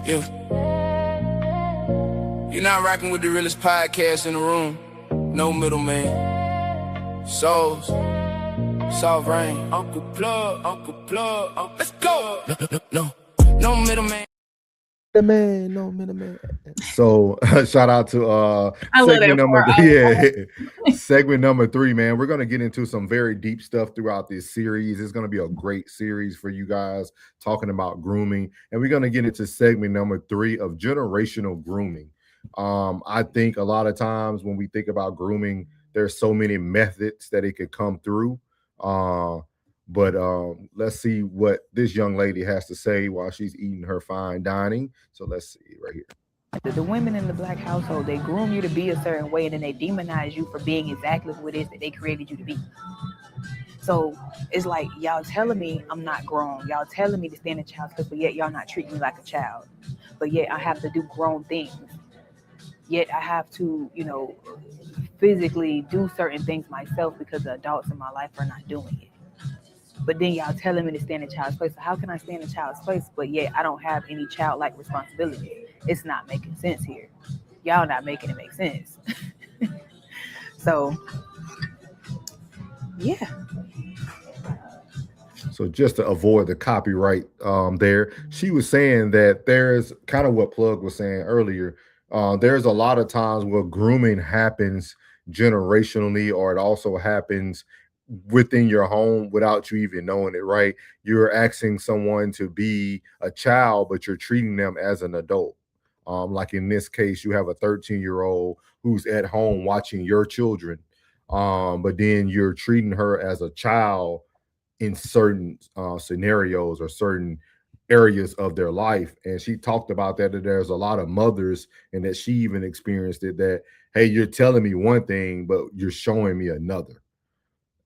Yeah. You're not rocking with the realest podcast in the room. No middleman. Souls. Soft Rain. Uncle Plug. Let's go. No middleman. No middleman. So shout out to segment number 3. Segment number 3, man. We're gonna get into some very deep stuff throughout this series. It's gonna be a great series for you guys talking about grooming, and we're gonna get into segment number 3 of generational grooming. I think a lot of times when we think about grooming, there's so many methods that it could come through. But let's see what this young lady has to say while she's eating her fine dining. So let's see right here. The women in the black household, they groom you to be a certain way, and then they demonize you for being exactly who it is that they created you to be. So it's like, y'all telling me I'm not grown. Y'all telling me to stand in child's place, but yet y'all not treating me like a child. But yet I have to do grown things. Yet I have to, physically do certain things myself because the adults in my life are not doing it. But then y'all telling me to stand in child's place. So how can I stand in child's place, but yet I don't have any childlike responsibility? It's not making sense here. Y'all not making it make sense. So, yeah. So just to avoid the copyright there, she was saying that there's kind of what Plug was saying earlier. There's a lot of times where grooming happens generationally, or it also happens within your home without you even knowing it, right? You're asking someone to be a child, but you're treating them as an adult. Like in this case, you have a 13-year-old who's at home watching your children, but then you're treating her as a child in certain scenarios or certain areas of their life. And she talked about that there's a lot of mothers, and that she even experienced it, that, hey, you're telling me one thing, but you're showing me another.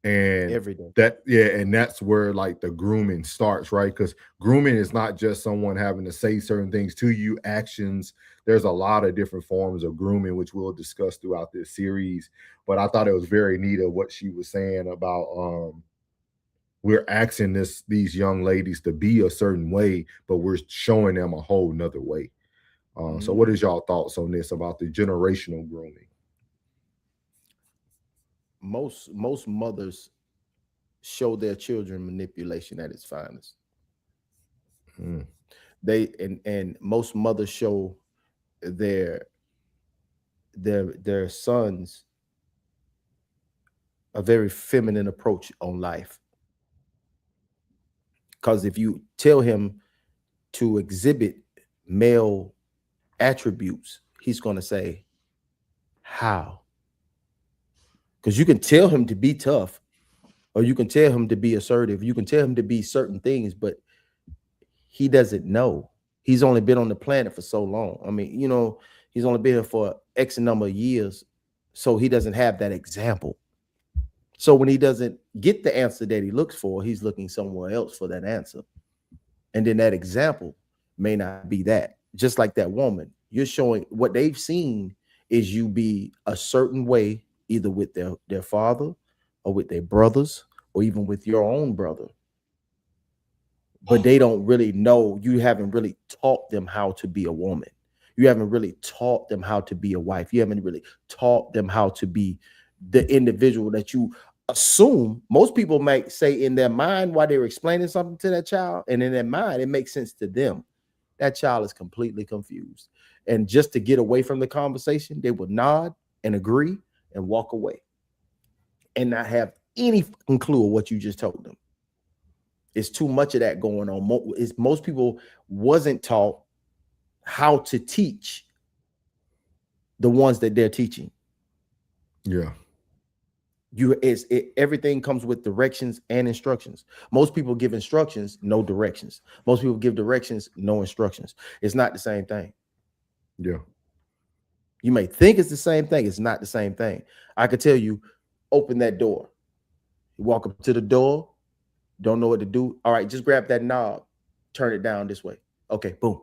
And every day. And that's where like the grooming starts, right? Because grooming is not just someone having to say certain things to you, actions. There's a lot of different forms of grooming, which we'll discuss throughout this series. But I thought it was very neat of what she was saying about we're asking these young ladies to be a certain way, but we're showing them a whole nother way. So what is y'all thoughts on this about the generational grooming? Most mothers show their children manipulation at its finest. They and most mothers show their sons a very feminine approach on life. Because if you tell him to exhibit male attributes, he's going to say, how? Because you can tell him to be tough, or you can tell him to be assertive. You can tell him to be certain things, but he doesn't know. He's only been on the planet for so long. I mean, you know, he's only been here for X number of years, so he doesn't have that example. So when he doesn't get the answer that he looks for, he's looking somewhere else for that answer. And then that example may not be that. Just like that woman, you're showing what they've seen is you be a certain way, either with their father or with their brothers or even with your own brother. But they don't really know. You haven't really taught them how to be a woman. You haven't really taught them how to be a wife. You haven't really taught them how to be the individual that you assume. Most people might say in their mind while they're explaining something to that child, and in their mind, it makes sense to them. That child is completely confused. And just to get away from the conversation, they would nod and agree and walk away and not have any fucking clue of what you just told them. It's too much of that going on. Most people wasn't taught how to teach the ones that they're teaching. Yeah. Everything comes with directions and instructions. Most people give instructions, no directions. Most people give directions, no instructions. It's not the same thing. Yeah. You may think it's the same thing. It's not the same thing. I could tell you, open that door. You walk up to the door, don't know what to do. All right, just grab that knob, turn it down this way. Okay, boom.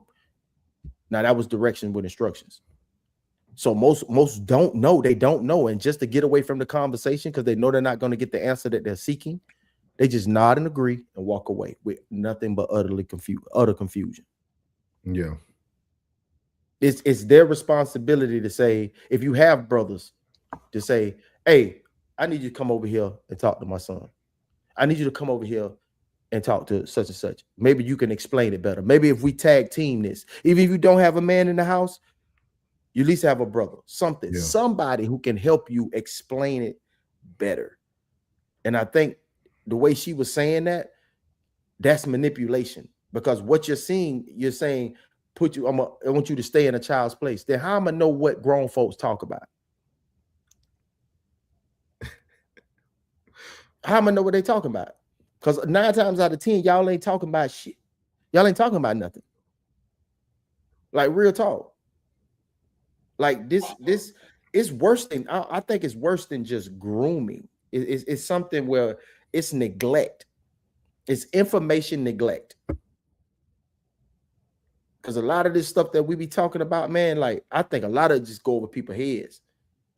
Now that was direction with instructions. So most don't know. They don't know. And just to get away from the conversation, because they know they're not going to get the answer that they're seeking, they just nod and agree and walk away with nothing but utter confusion. Yeah. It's their responsibility to say, if you have brothers, to say, hey, I need you to come over here and talk to my son. I need you to come over here and talk to such and such. Maybe you can explain it better. Maybe if we tag team this, even if you don't have a man in the house, you at least have a brother, somebody who can help you explain it better. And I think the way she was saying that, that's manipulation, because what you're seeing, you're saying, I want you to stay in a child's place. Then how am I know what grown folks talk about? How am I know what they talking about? Because 9 times out of 10, y'all ain't talking about shit. Y'all ain't talking about nothing. Like real talk. Like this is worse than, I think it's worse than just grooming. It's something where it's neglect. It's information neglect. Because a lot of this stuff that we be talking about, man, like I think a lot of it just go over people's heads.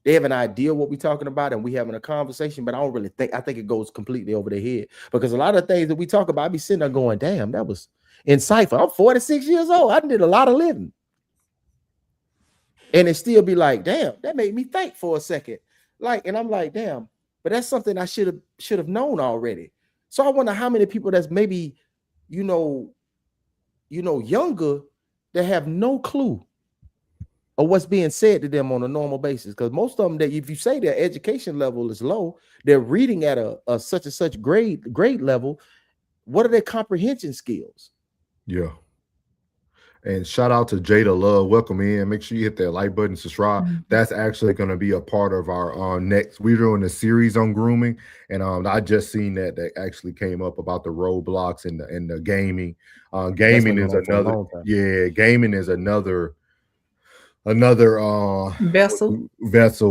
They have an idea what we're talking about and we having a conversation, but I think it goes completely over their head. Because a lot of things that we talk about, I be sitting there going, damn, that was insightful. I'm 46 years old. I did a lot of living. And it still be like, damn, that made me think for a second. Like, and I'm like, damn, but that's something I should have known already. So I wonder how many people that's maybe, younger that have no clue of what's being said to them on a normal basis. Because most of them, that if you say their education level is low, they're reading at a such and such grade level. What are their comprehension skills? Yeah. And shout out to Jada Love. Welcome in. Make sure you hit that like button, subscribe. Mm-hmm. That's actually going to be a part of our next. We're doing a series on grooming, and I just seen that actually came up about the roadblocks and the gaming. Gaming is another. Yeah, gaming is another vessel,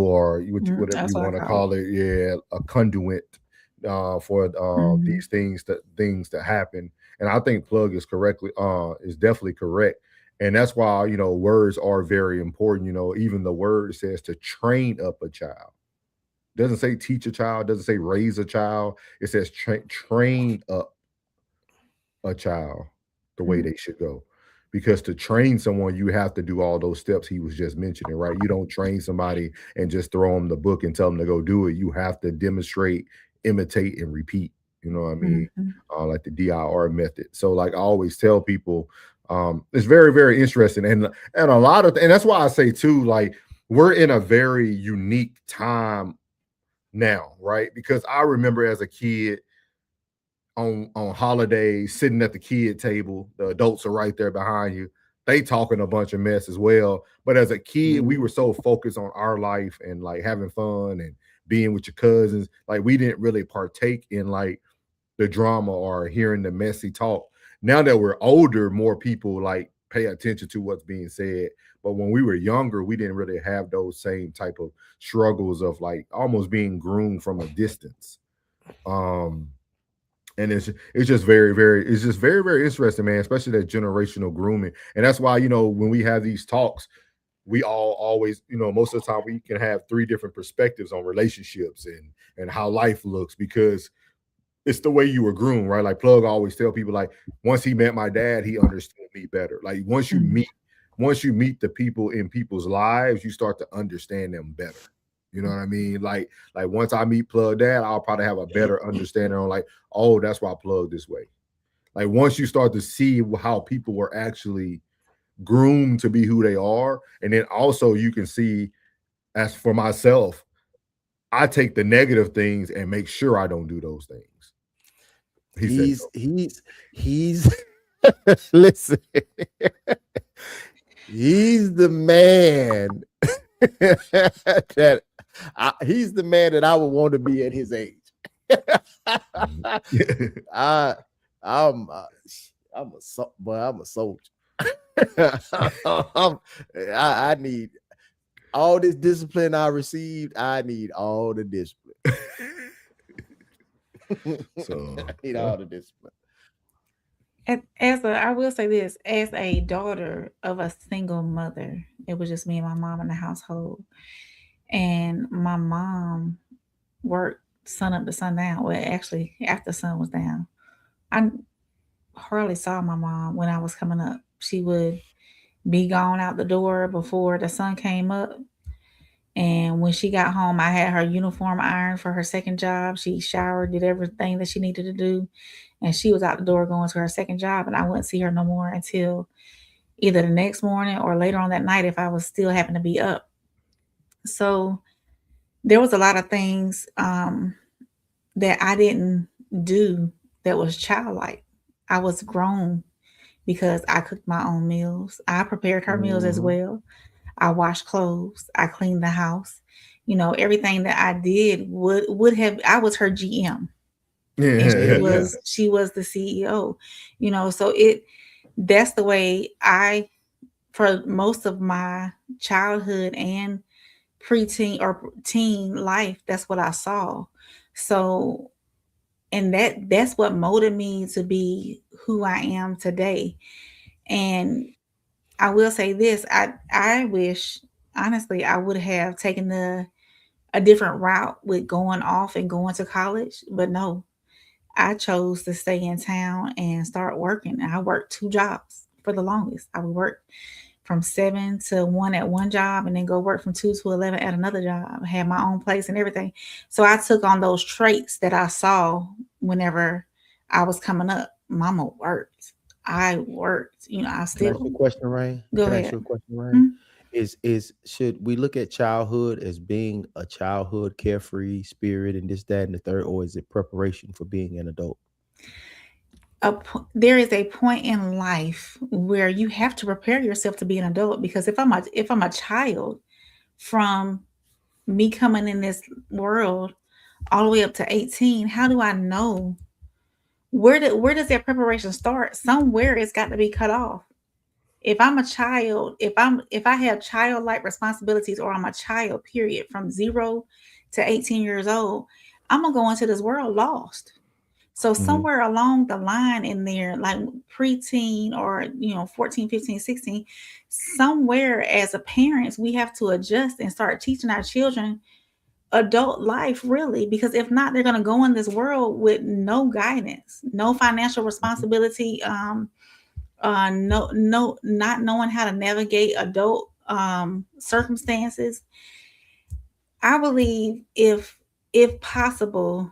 or whatever you want to call it. Yeah, a conduit for these things that happen. And I think Plug is definitely correct. And that's why, words are very important. Even the word says to train up a child. It doesn't say teach a child, doesn't say raise a child. It says train up a child the way they should go. Because to train someone, you have to do all those steps he was just mentioning, right? You don't train somebody and just throw them the book and tell them to go do it. You have to demonstrate, imitate, and repeat. You know what I mean? Like the DIR method. So like I always tell people, it's very, very interesting. And a lot of, and that's why I say too, like we're in a very unique time now, right? Because I remember as a kid on holidays, sitting at the kid table, the adults are right there behind you. they talking a bunch of mess as well. But as a kid, we were so focused on our life and like having fun and being with your cousins. Like we didn't really partake in like the drama or hearing the messy talk. Now that we're older, more people like pay attention to what's being said. But when we were younger, we didn't really have those same type of struggles of like almost being groomed from a distance. And it's just very, very, it's just very, very interesting, man, especially that generational grooming. And that's why, you know, when we have these talks, we all always, you know, most of the time we can have 3 different perspectives on relationships and how life looks, because it's the way you were groomed, right? Like Plug always tell people, like, once he met my dad, he understood me better. Like once you meet the people in people's lives, you start to understand them better. You know what I mean? Like once I meet Plug Dad, I'll probably have a better understanding on like, oh, that's why I Plug this way. Like once you start to see how people were actually groomed to be who they are, and then also you can see, as for myself, I take the negative things and make sure I don't do those things. He's listen. He's the man he's the man that I would want to be at his age. I'm a soldier. I need all this discipline I received. I need all the discipline. So I need all the discipline. I will say this, as a daughter of a single mother, it was just me and my mom in the household. And my mom worked sun up to sundown. Well, actually, after the sun was down. I hardly saw my mom when I was coming up. She would be gone out the door before the sun came up. And when she got home, I had her uniform ironed for her second job. She showered, did everything that she needed to do. And she was out the door going to her second job. And I wouldn't see her no more until either the next morning or later on that night if I was still having to be up. So there was a lot of things that I didn't do that was childlike. I was grown because I cooked my own meals. I prepared her meals as well. I washed clothes. I cleaned the house. You know, everything that I did would have, I was her GM. And she was the CEO, you know, so that's the way for most of my childhood and preteen or teen life, that's what I saw. So, and that's what molded me to be who I am today. And I will say this, I wish, honestly, I would have taken a different route with going off and going to college, but no, I chose to stay in town and start working. I worked 2 jobs for the longest. I would work from 7 to 1 at one job and then go work from 2 to 11 at another job. I had my own place and everything. So I took on those traits that I saw whenever I was coming up. Mama worked. I worked. You know, I still. Can I ask you a question, Ray? Go Can I ahead. ask you a question, Ray? Mhm. Is should we look at childhood as being a childhood carefree spirit and this, that, and the third, or is it preparation for being an adult? There is a point in life where you have to prepare yourself to be an adult, because if I'm a child, from me coming in this world all the way up to 18, how do I know where does that preparation start? Somewhere it's got to be cut off. If I'm a child, if I have childlike responsibilities, or I'm a child, period, from 0 to 18 years old, I'm gonna go into this world lost. So somewhere along the line in there, like preteen or, 14, 15, 16, somewhere as a parents, we have to adjust and start teaching our children adult life, really, because if not, they're going to go in this world with no guidance, no financial responsibility, not knowing how to navigate adult circumstances. I believe if possible,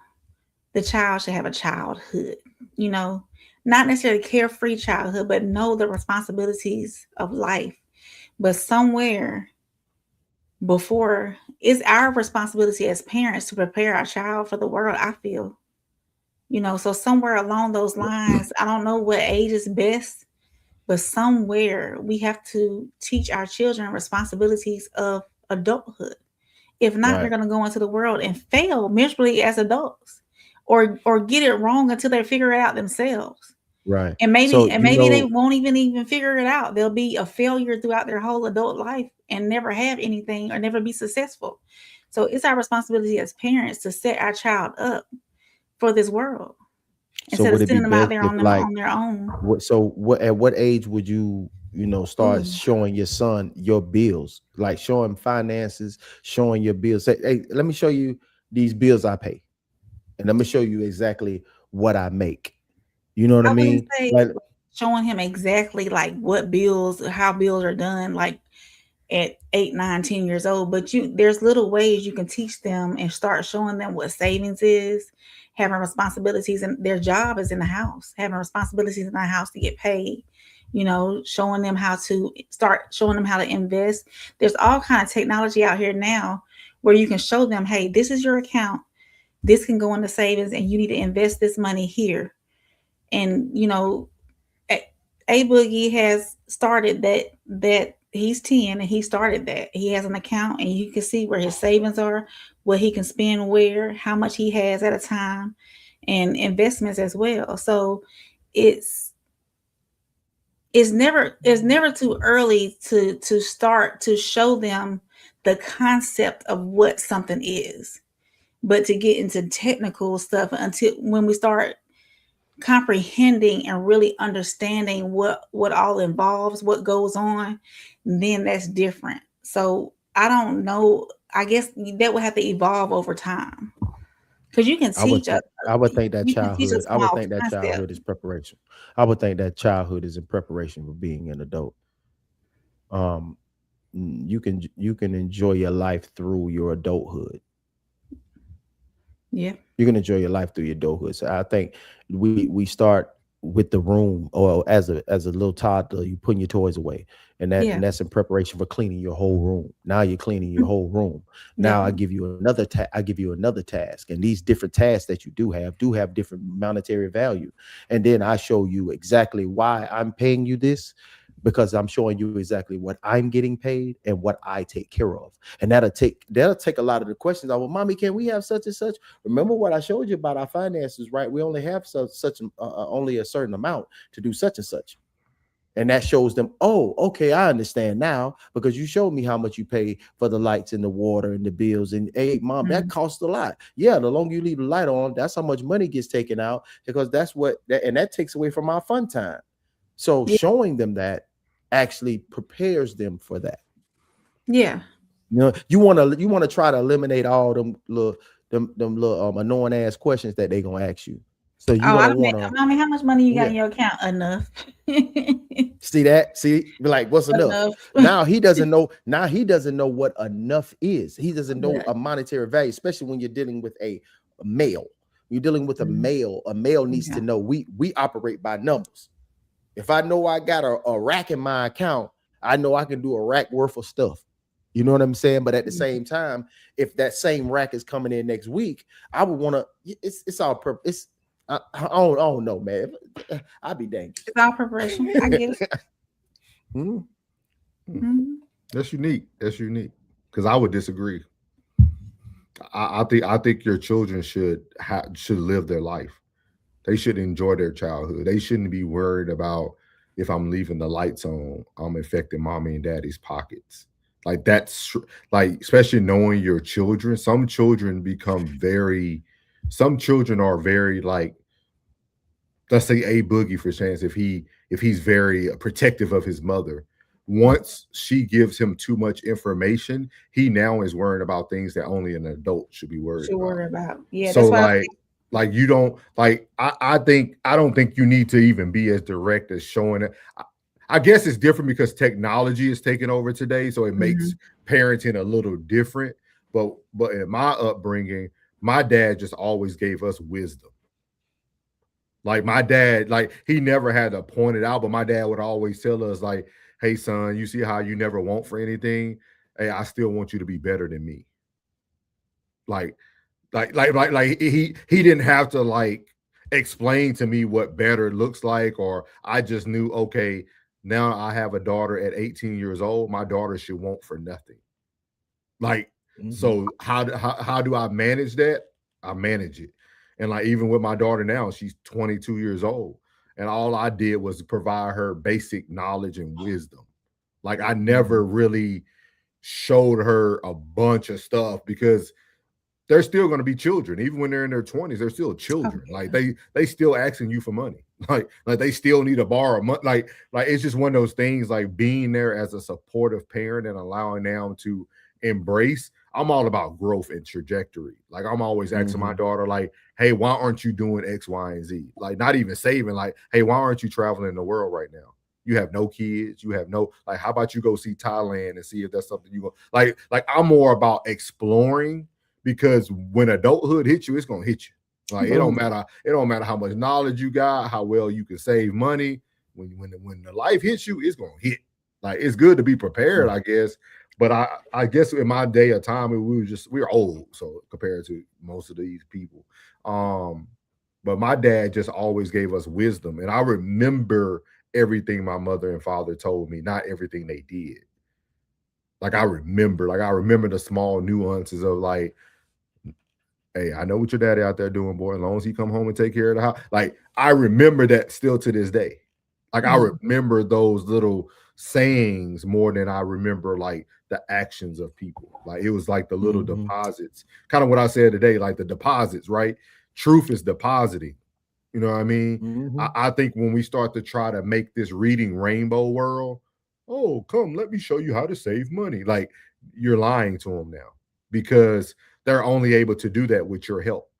the child should have a childhood, not necessarily carefree childhood, but know the responsibilities of life. But somewhere before, it's our responsibility as parents to prepare our child for the world, I feel. So somewhere along those lines, I don't know what age is best, but somewhere we have to teach our children responsibilities of adulthood. If not, they're Right. going to go into the world and fail miserably as adults, or get it wrong until they figure it out themselves. Right. And So maybe they won't even figure it out. They'll be a failure throughout their whole adult life and never have anything or never be successful. So it's our responsibility as parents to set our child up for this world so instead of would it be sending them out best there if, on like, their own. what at what age would you start Ooh. showing your son your bills, like showing finances, showing your bills? Say, hey, let me show you these bills I pay, and let me show you exactly what I make. You know what I I wouldn't mean? say Like, showing him exactly like what bills, how bills are done, like at 8, 9, 10 years old. But there's little ways you can teach them and start showing them what savings is, having responsibilities, and their job is in the house, having responsibilities in the house to get paid. Showing them how to invest. There's all kind of technology out here now where you can show them, hey, this is your account. This can go into savings, and you need to invest this money here. And A Boogie has started that he's 10 and he started that. He has an account and you can see where his savings are, what he can spend where, how much he has at a time, and investments as well. So it's never too early to start to show them the concept of what something is. But to get into technical stuff until when we start comprehending and really understanding what all involves, what goes on, then that's different. So I don't know. I guess that would have to evolve over time because you can I would teach think I would think that a childhood I would small think that concept. childhood is preparation. I would think that childhood is in preparation for being an adult. Um, you can enjoy your life through your adulthood. Yeah. You can enjoy your life through your adulthood. So I think we start with the room, or as a little toddler, you putting your toys away, and Yeah. that's in preparation for cleaning your whole room. Now you're cleaning your whole room. Now I Definitely. give you another task, and these different tasks that you do have different monetary value, and then I show you exactly why I'm paying you this, because I'm showing you exactly what I'm getting paid and what I take care of. And that'll take a lot of the questions. Well, mommy, can we have such and such? Remember what I showed you about our finances, right? We only have only a certain amount to do such and such. And that shows them, oh, okay, I understand now, because you showed me how much you pay for the lights and the water and the bills. And hey, mom, that costs a lot. Yeah, the longer you leave the light on, that's how much money gets taken out, because that takes away from our fun time. So Yeah. showing them that actually prepares them for that. Yeah. You want to try to eliminate all them little annoying ass questions that they gonna ask you. So you're Oh, gonna want to, mommy, how much money you got yeah. in your account? Enough. See, be like, what's enough? Enough. Now he doesn't know. Now he doesn't know what enough is. He doesn't know Yeah. a monetary value, especially when you're dealing with a male. You're dealing with a Mhm. male. A male needs Yeah. to know. We operate by numbers. If I know I got a rack in my account, I know I can do a rack worth of stuff. You know what I'm saying? But at the same time, if that same rack is coming in next week, I would want to. It's all purpose. I don't know, man. I'd be dangerous. It's all preparation. I get it. Mhm. Mhm. That's unique. That's unique. Because I would disagree. I think your children should live their life. They should enjoy their childhood. They shouldn't be worried about if I'm leaving the lights on, I'm affecting mommy and daddy's pockets. Like that's like, especially knowing your children. Some children are very like, let's say A Boogie for chance, if he's very protective of his mother. Once she gives him too much information, he now is worrying about things that only an adult should be worried Should about. worry about. Yeah, So that's why I say like you don't like I don't think you need to even be as direct as showing it. I guess it's different because technology is taking over today, so it makes parenting a little different. But in my upbringing, my dad just always gave us wisdom. Like my dad, like he never had to point it out, but my dad would always tell us, like, "Hey, son, you see how you never want for anything? Hey, I still want you to be better than me." Like he didn't have to like explain to me what better looks like, or I just knew, okay, Now I have a daughter at 18 years old. My daughter should want for nothing. Like, so how do I manage that? I manage it. And like, even with my daughter now, she's 22 years old. And all I did was provide her basic knowledge and wisdom. Like, I never really showed her a bunch of stuff because they're still going to be children. Even when they're in their 20s, they're still children. Like they still asking you for money. Like they still need to borrow money. Like it's just one of those things, like being there as a supportive parent and allowing them to embrace. I'm all about growth and trajectory. Like, I'm always asking my daughter, like, hey, why aren't you doing X, Y, and Z? Like, not even saving, like, hey, why aren't you traveling the world right now? You have no kids. You have no, like, how about you go see Thailand and see if that's something you go, like I'm more about exploring, because when adulthood hits you, it's going to hit you. Like, it don't matter how much knowledge you got, how well you can save money. When the life hits you, it's going to hit. Like, it's good to be prepared, I guess. But I guess in my day of time, we were old, so compared to most of these people. But my dad just always gave us wisdom. And I remember everything my mother and father told me, not everything they did. Like, I remember the small nuances of, like, hey, I know what your daddy out there doing, boy. As long as he come home and take care of the house. Like, I remember that still to this day. Like, I remember those little sayings more than I remember, like, the actions of people. Like, it was like the little deposits, kind of what I said today, like the deposits, right? Truth is depositing. You know what I mean? I think when we start to try to make this reading rainbow world, oh, come, let me show you how to save money. Like, you're lying to them now, because they're only able to do that with your help.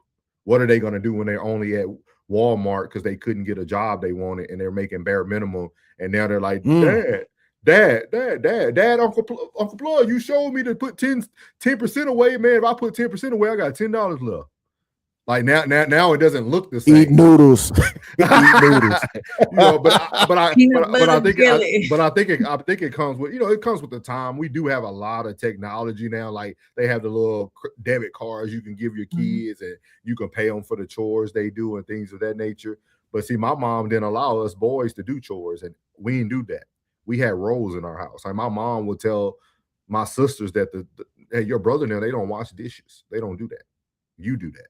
What are they going to do when they're only at Walmart because they couldn't get a job they wanted and they're making bare minimum? And now they're like, Dad, Uncle Floyd, you showed me to put 10% away, man. If I put 10% away, I got $10 left. Like, now it doesn't look the same. Eat noodles. Eat noodles. You know, but I think it comes with, it comes with the time. We do have a lot of technology now. Like, they have the little debit cards you can give your kids, and you can pay them for the chores they do and things of that nature. But see, my mom didn't allow us boys to do chores, and we didn't do that. We had roles in our house. Like, my mom would tell my sisters that hey, your brother now, they don't wash dishes. They don't do that. You do that.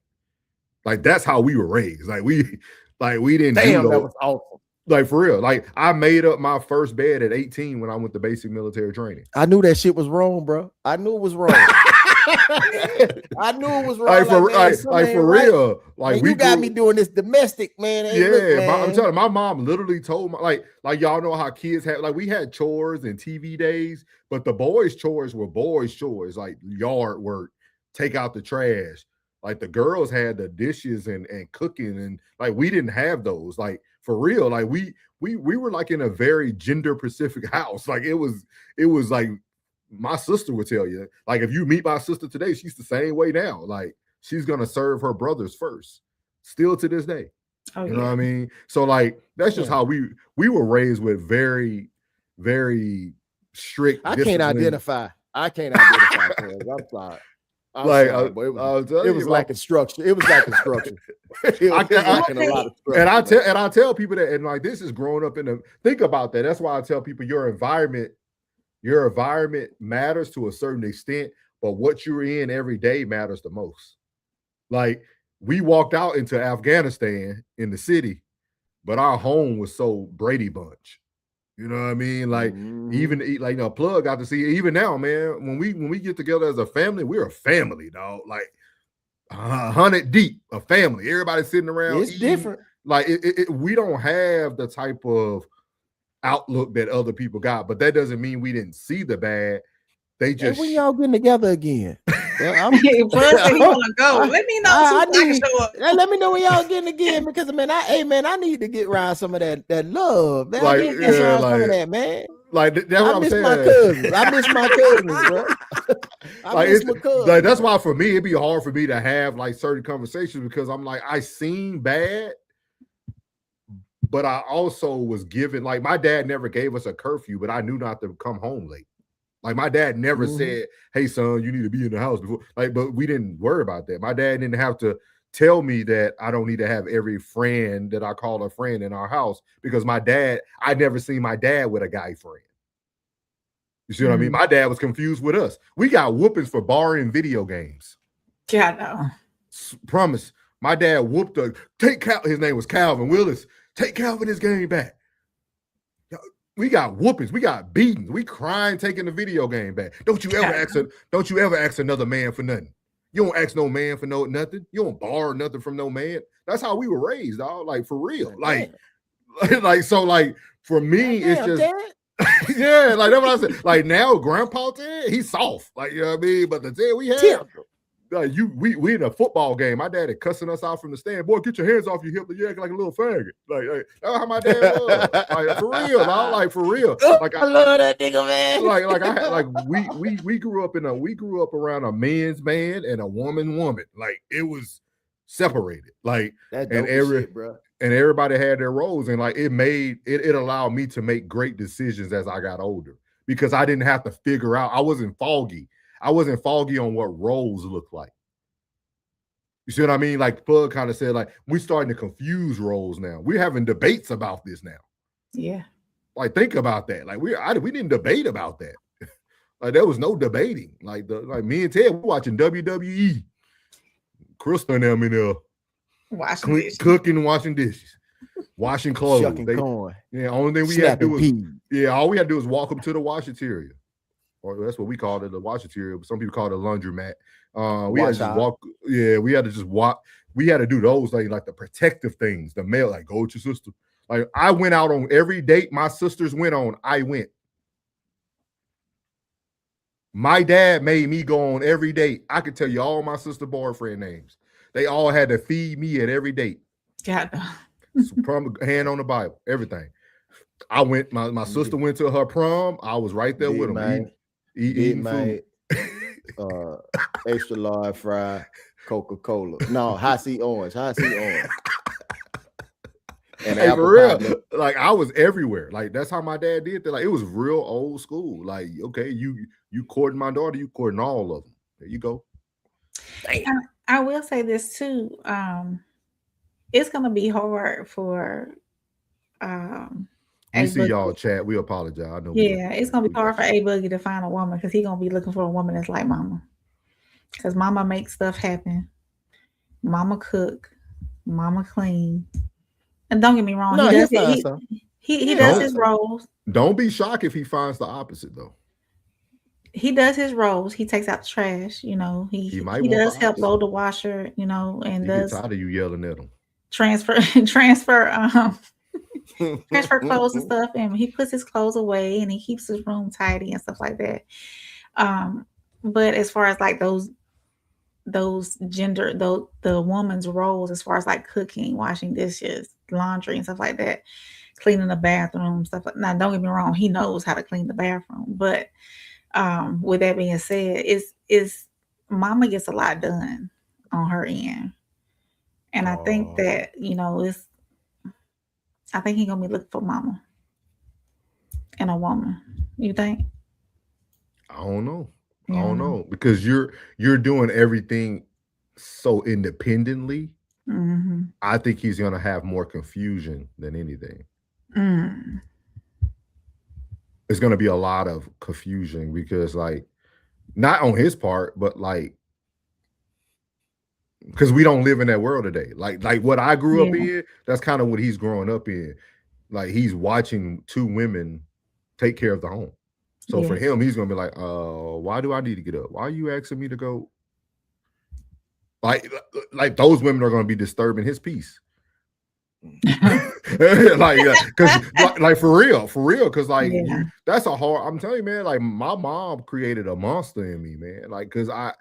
Like, that's how we were raised. Like, we didn't do those. That was awesome. Like, for real. Like, I made up my first bed at 18 when I went to basic military training. I knew that shit was wrong, bro. I knew it was wrong. I knew it was wrong. For real. Like, man, you got me doing this domestic, man. Hey, yeah, look, man. I'm telling you, my mom literally told me, like y'all know how kids have, like, we had chores and TV days, but the boys' chores were boys' chores, like yard work, take out the trash. Like, the girls had the dishes and cooking, and like, we didn't have those. Like, for real, like, we were like in a very gender specific house. Like, it was like, my sister would tell you, like, if you meet my sister today, she's the same way now. Like, she's gonna serve her brothers first, still to this day. You know what I mean? So, like, that's just how we were raised, with very, very strict. I can't identify. I'm sorry. It was like structure. It was like a structure. And I tell people that, and like, this is growing up think about that. That's why I tell people your environment matters to a certain extent, but what you're in every day matters the most. Like, we walked out into Afghanistan in the city, but our home was so Brady Bunch. You know what I mean? Like, even like, Plug got to see, even now, man, when we get together as a family, we're a family, dog. Like, 100 deep, a family. Everybody sitting around. It's different. Like, we don't have the type of outlook that other people got, but that doesn't mean we didn't see the bad. They just, when y'all getting together again? Let me know so I can show up. Let me know when y'all getting again, because man, I need to get around some of that love. Man, like, I need to get around some of that, man. Like, that's what I'm saying. I miss my cousins, bro. I miss my cousins. Like, that's why for me, it'd be hard for me to have like certain conversations, because I'm like, I seen bad, but I also was given, like, my dad never gave us a curfew, but I knew not to come home late. Like, my dad never said, hey, son, you need to be in the house before. Like, but we didn't worry about that. My dad didn't have to tell me that I don't need to have every friend that I call a friend in our house because I never seen my dad with a guy friend. You see what I mean? My dad was confused with us. We got whoopings for borrowing video games. Yeah, no. Promise. My dad whooped his name was Calvin Willis. Take Calvin his game back. We got whoopings. We got beatings. We crying taking the video game back. Don't you ever ask another man for nothing. You don't ask no man for nothing. You don't borrow nothing from no man. That's how we were raised, dog. Like for real. Like for me, it's just yeah, like that's what I said. Like now, Grandpa Ted, he's soft. Like you know what I mean? But the Ted we had, like we in a football game. My dad had cussing us out from the stand. Boy, get your hands off your hip. You acting like a little faggot. Like that's how my dad was. Like for real, dog. Like for real. Like I love that nigga, man. We grew up around a men's band and a woman. Like it was separated. Like and everybody had their roles, and like it allowed me to make great decisions as I got older because I didn't have to figure out. I wasn't foggy on what roles look like. You see what I mean? Like Pug kind of said, like we're starting to confuse roles now. We're having debates about this now. Yeah. Like think about that. Like we didn't debate about that. Like there was no debating. Like me and Ted were watching WWE. Crystal and them in there. Cooking, washing dishes, washing clothes. Corn. Yeah, only thing we had to do all we had to do was walk them to the washateria. Or that's what we called it, the washateria, but some people call it a laundromat. We had to just walk. Yeah, we had to just walk. We had to do those things, like the protective things, the male, like go with your sister. Like I went out on every date my sisters went on, I went. My dad made me go on every date. I could tell you all my sister boyfriend names. They all had to feed me at every date. God. Hand on the Bible, everything. I went, my sister went to her prom. I was right there with them. Eating food. Extra large fry, Coca-Cola. No, high C orange. And hey, for real, like I was everywhere. Like that's how my dad did that. Like it was real old school. Like, okay, you courting my daughter, you courting all of them. There you go. I will say this too. It's gonna be hard for we see y'all chat. We apologize. I know. Yeah, it's gonna be hard for A Boogie to find a woman because he's gonna be looking for a woman that's like Mama. Because Mama makes stuff happen. Mama cook. Mama clean. And don't get me wrong, he does his roles. Don't be shocked if he finds the opposite though. He does his roles. He takes out the trash. You know, he does help load the washer. You know, and does tired of you yelling at him. Transfer clothes and stuff, and he puts his clothes away and he keeps his room tidy and stuff like that. But as far as like the woman's roles, as far as like cooking, washing dishes, laundry and stuff like that, cleaning the bathroom, stuff like now, don't get me wrong, he knows how to clean the bathroom, but with that being said, is Mama gets a lot done on her end. And I think that, you know, I think he's gonna be looking for Mama and a woman. You think? I don't know. I don't know because you're doing everything so independently. Mm-hmm. I think he's gonna have more confusion than anything. It's gonna be a lot of confusion because, like, not on his part, but like. Because we don't live in that world today. Like what I grew up in, that's kind of what he's growing up in. Like he's watching two women take care of the home. So for him, he's gonna be like, why do I need to get up? Why are you asking me to go? Like those women are gonna be disturbing his peace. like for real, because like that's a hard. I'm telling you, man. Like my mom created a monster in me, man. Like because I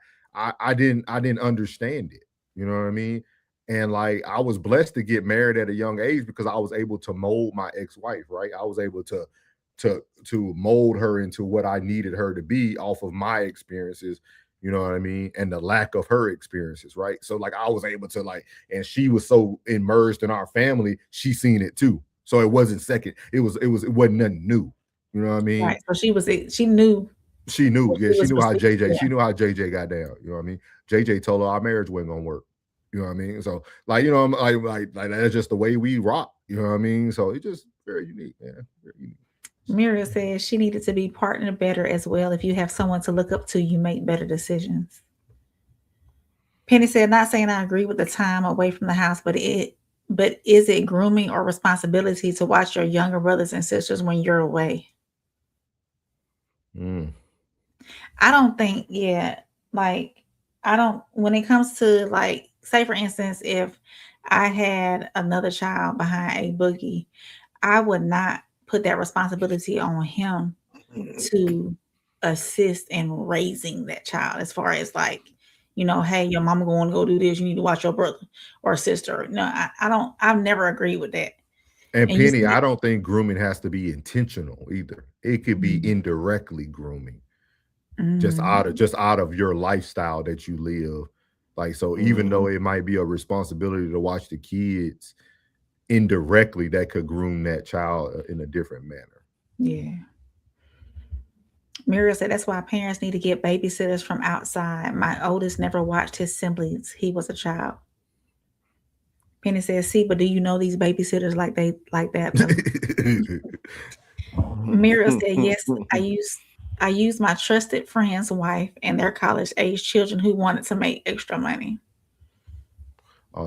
didn't understand it. You know what I mean? And like I was blessed to get married at a young age because I was able to mold my ex-wife, right? I was able to mold her into what I needed her to be off of my experiences, you know what I mean? And the lack of her experiences, right? So like I was able to like, and she was so immersed in our family, she seen it too. So it wasn't second, it wasn't nothing new. You know what I mean? Right. So she knew. She knew how JJ, she knew how JJ got down. You know what I mean? JJ told her our marriage wasn't gonna work. You know what I mean? So like, you know, I'm like that's just the way we rock. You know what I mean? So it's just very unique, man. Very unique. Muriel says she needed to be partnered better as well. If you have someone to look up to, you make better decisions. Penny said, not saying I agree with the time away from the house, but is it grooming or responsibility to watch your younger brothers and sisters when you're away? I don't think, like, I don't, when it comes to, like, say for instance, if I had another child behind a boogie, I would not put that responsibility on him to assist in raising that child, as far as like, you know, hey, your mama going to go do this, you need to watch your brother or sister. No, I've never agreed with that. And And you Penny, see, I don't think grooming has to be intentional either. It could be Mhm. indirectly grooming, just out of your lifestyle that you live. Like, so even though it might be a responsibility to watch the kids, indirectly that could groom that child in a different manner. Yeah. Muriel said that's why parents need to get babysitters from outside. My oldest never watched his siblings. He was a child. Penny says, see, but do you know these babysitters like that though? Muriel said, yes, I used my trusted friend's wife and their college age children who wanted to make extra money.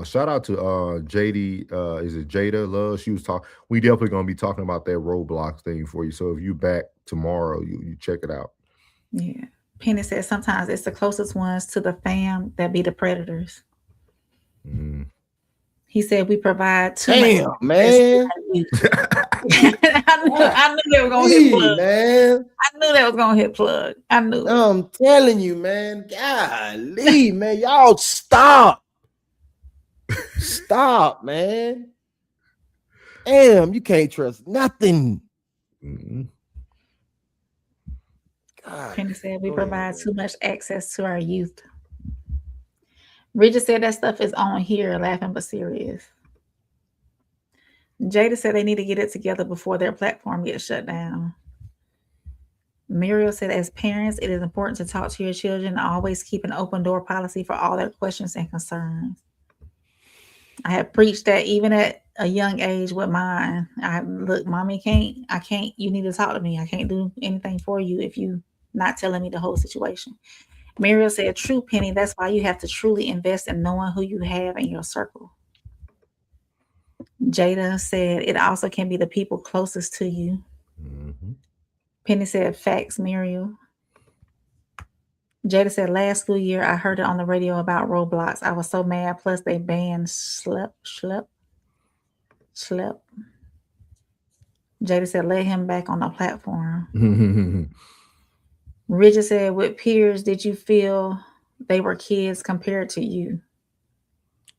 Shout out to JD, is it Jada Love? She was talking. We definitely gonna be talking about that Roblox thing for you. So if you back tomorrow, you check it out. Yeah. Penny says sometimes it's the closest ones to the fam that be the predators. He said we provide too Damn, much. man. I knew they were gonna hit plug. Man. I knew they was gonna hit plug. I knew. I'm telling you, man. Golly, man. Y'all stop. Stop, man. Damn, you can't trust nothing. God. Penny said we provide too much access to our youth. Bridget said that stuff is on here, laughing but serious. Jada said they need to get it together before their platform gets shut down. Muriel said, as parents, it is important to talk to your children and always keep an open door policy for all their questions and concerns. I have preached that even at a young age with mine. Look, mommy, you need to talk to me. I can't do anything for you if you not telling me the whole situation. Muriel said, true, Penny, that's why you have to truly invest in knowing who you have in your circle. Jada said, it also can be the people closest to you. Penny said, facts, Muriel. Jada said, last school year, I heard it on the radio about Roblox. I was so mad. Plus, they banned Schlep. Jada said, let him back on the platform. Richard said, with peers, did you feel they were kids compared to you?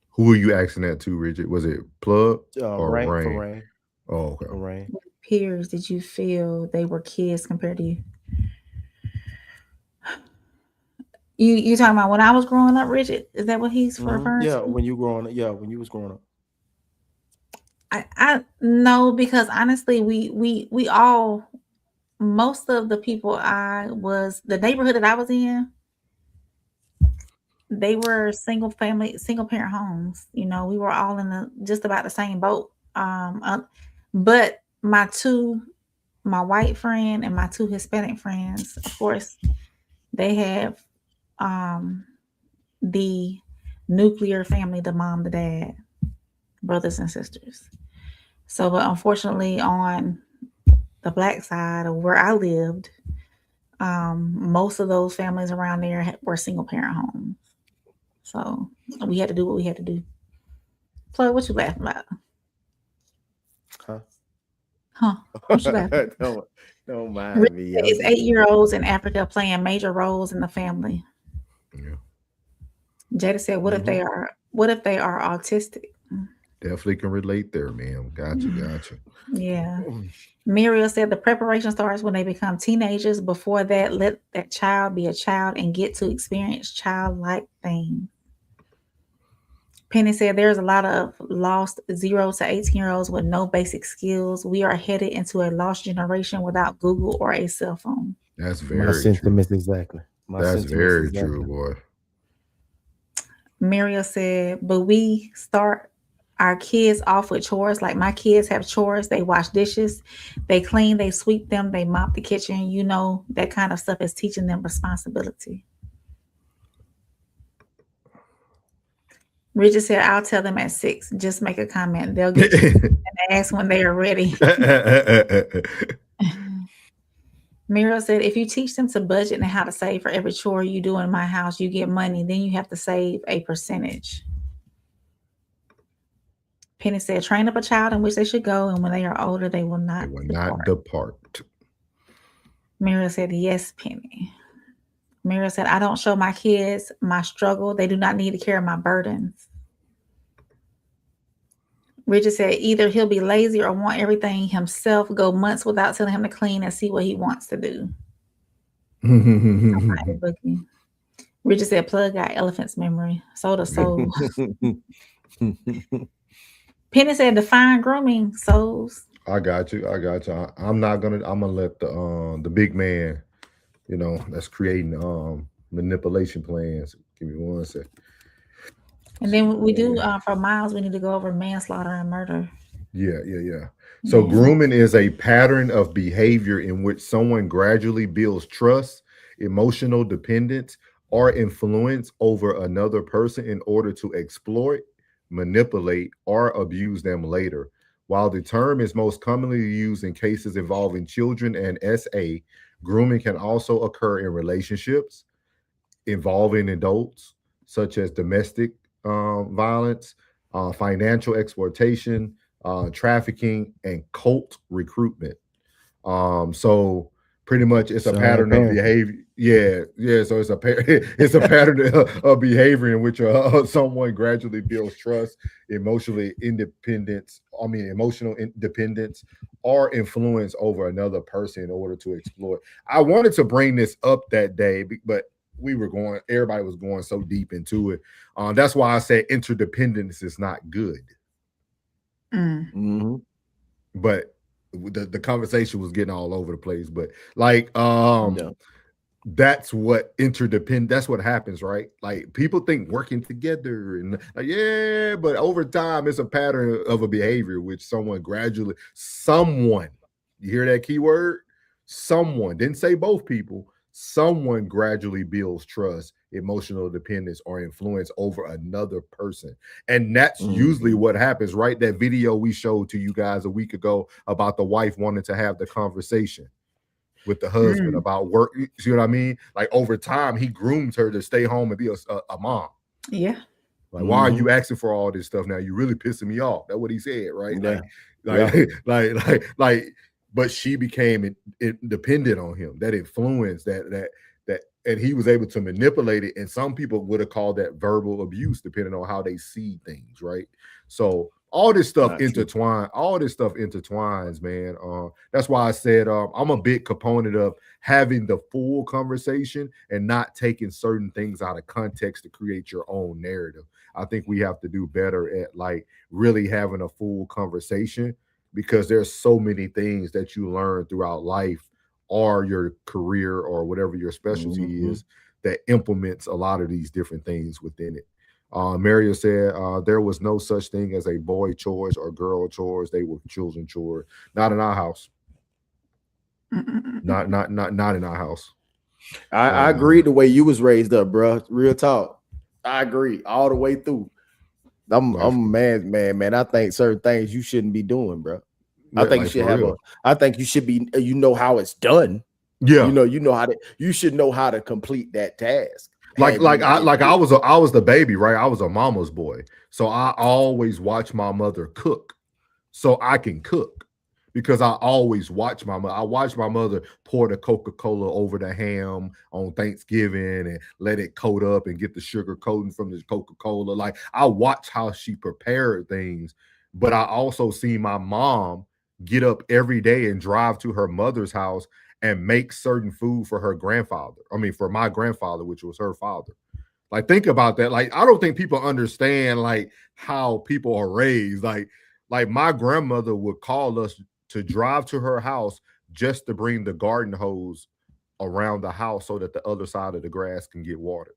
Who are you asking that to, Richard? Was it Plug or Rain? Rain? For Rain. Oh, okay. For Rain. With peers, did you feel they were kids compared to you? You talking about when I was growing up, Richard? Is that what he's referring to? Yeah, when you growing up. Yeah, when you was growing up. I no, because honestly, we all, most of the people the neighborhood that I was in, they were single parent homes. You know, we were all in just about the same boat. But my white friend and my two Hispanic friends, of course, they have the nuclear family, the mom, the dad, brothers and sisters. So, but unfortunately, on the black side of where I lived, most of those families around there were single parent homes. So we had to do what we had to do. Plug, what you laughing about? Huh? What you laughing about? Don't mind me. It's 8-year-olds in Africa playing major roles in the family. Yeah. Jada said, what if they are autistic? Definitely can relate there, ma'am. Gotcha. Yeah. Muriel said the preparation starts when they become teenagers. Before that, let that child be a child and get to experience childlike things. Penny said there's a lot of lost 0 to 18-year-olds with no basic skills. We are headed into a lost generation without Google or a cell phone. That's very My sentiments true. exactly. That's very true, boy. Muriel said, but we start our kids off with chores. Like my kids have chores. They wash dishes, they clean, they sweep them, they mop the kitchen. You know, that kind of stuff is teaching them responsibility. Richard said, I'll tell them at 6. Just make a comment. They'll get you and ask when they are ready. Muriel said, if you teach them to budget and how to save for every chore you do in my house, you get money. Then you have to save a percentage. Penny said, train up a child in which they should go, and when they are older, they will not depart. Muriel said, yes, Penny. Muriel said, I don't show my kids my struggle. They do not need to carry my burdens. Richard said, either he'll be lazy or want everything himself, go months without telling him to clean and see what he wants to do. Richard said, plug got elephant's memory. So does soul. Penny said, define grooming, souls. I got you. I'm gonna let the big man, that's creating manipulation plans. Give me 1 second. And then we do for Miles, we need to go over manslaughter and murder. Yeah. So grooming is a pattern of behavior in which someone gradually builds trust, emotional dependence, or influence over another person in order to exploit, manipulate, or abuse them later. While the term is most commonly used in cases involving children and SA, grooming can also occur in relationships involving adults, such as domestic violence, financial exploitation, trafficking, and cult recruitment. So pretty much it's a pattern of behavior. Yeah. So it's a pattern of behavior in which someone gradually builds trust, emotional independence, or influence over another person in order to exploit. I wanted to bring this up that day, but everybody was going so deep into it. That's why I said interdependence is not good. Mm-hmm. But the conversation was getting all over the place. But that's what that's what happens, right? Like people think working together and but over time it's a pattern of a behavior which someone, you hear that key word? Someone, didn't say both people. Someone gradually builds trust, emotional dependence, or influence over another person. And that's usually what happens, right? That video we showed to you guys a week ago about the wife wanting to have the conversation with the husband about work. You see what I mean? Like over time, he groomed her to stay home and be a mom. Yeah. Like, why are you asking for all this stuff now? You're really pissing me off. That's what he said, right? Yeah. But she became dependent on him. That influence, that, and he was able to manipulate it. And some people would have called that verbal abuse, depending on how they see things, right? So all this stuff intertwines. All this stuff intertwines, man. That's why I said I'm a big component of having the full conversation and not taking certain things out of context to create your own narrative. I think we have to do better at like really having a full conversation, because there's so many things that you learn throughout life or your career or whatever your specialty is that implements a lot of these different things within it. Mario said there was no such thing as a boy chores or girl chores. They were children chores. Not in our house. Not in our house. I agree the way you was raised up, bro. Real talk. I agree all the way through. I'm man. I think certain things you shouldn't be doing, bro. I think you should have I think you should be. You know how it's done. Yeah. You know how to. You should know how to complete that task. I was the baby, right? I was a mama's boy, so I always watch my mother cook, so I can cook, because I always watch my mother. I watch my mother pour the Coca-Cola over the ham on Thanksgiving and let it coat up and get the sugar coating from the Coca-Cola. Like, I watch how she prepared things, but I also see my mom get up every day and drive to her mother's house and make certain food for her grandfather. I mean, for my grandfather, which was her father. Like, think about that. Like, I don't think people understand like how people are raised. Like my grandmother would call us to drive to her house just to bring the garden hose around the house so that the other side of the grass can get watered.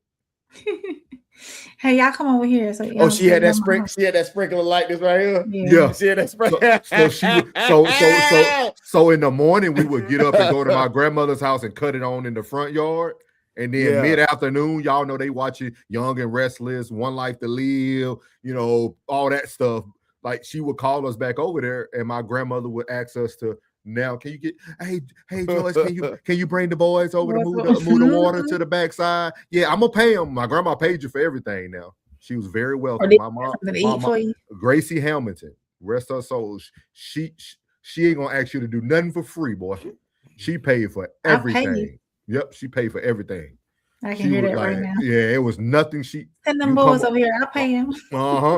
Hey, y'all come over here. So Oh, y'all she had see that my sprinkle. house. She had that sprinkler light this right here. Yeah. She had that sprinkle. So she would so in the morning we would get up and go to my grandmother's house and cut it on in the front yard. And then Yeah. mid-afternoon, y'all know they watching Young and Restless, One Life to Live, you know, all that stuff. Like she would call us back over there, and my grandmother would ask us to, now can you get, hey Joyce, can you bring the boys over to move the water to the backside? Yeah, I'm gonna pay them. My grandma paid you for everything now. She was very welcome. My mom, Gracie Hamilton, rest her soul. She ain't gonna ask you to do nothing for free, boy. She paid for everything. Yep, she paid for everything. I can hear that right now. Yeah, it was nothing. Send them boys over here. I'll pay him.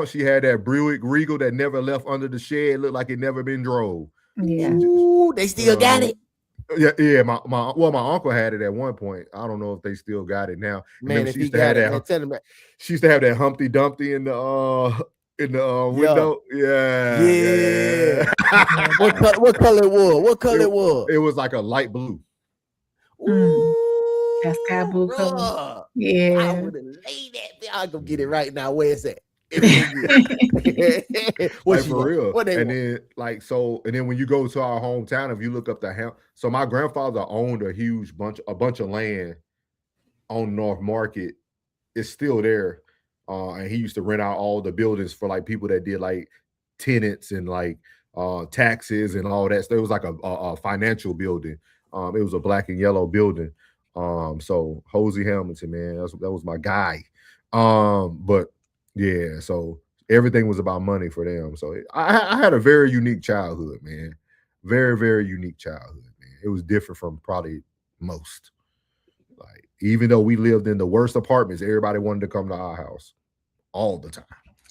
She had that Buick Regal that never left under the shed. Looked like it never been drove. Yeah. Ooh, they still got it. Yeah. My uncle had it at one point. I don't know if they still got it now. Man, if he got it, man, tell him that. She used to have that Humpty Dumpty in the window. Yeah. What color it was? What color it was? It was like a light blue. Ooh, that sky blue color. Yeah. I would have laid that. I'll go get it right now. Where is that? Like for real. And then when you go to our hometown, if you look up so my grandfather owned a bunch of land on North Market. It's still there. And he used to rent out all the buildings for like people that did like tenants and like taxes and all that. So it was like a financial building. It was a black and yellow building. So Hosey Hamilton, man, that was my guy. But yeah, so everything was about money for them. So I had a very unique childhood, man. Very, very unique childhood, man. It was different from probably most. Like, even though we lived in the worst apartments, everybody wanted to come to our house all the time.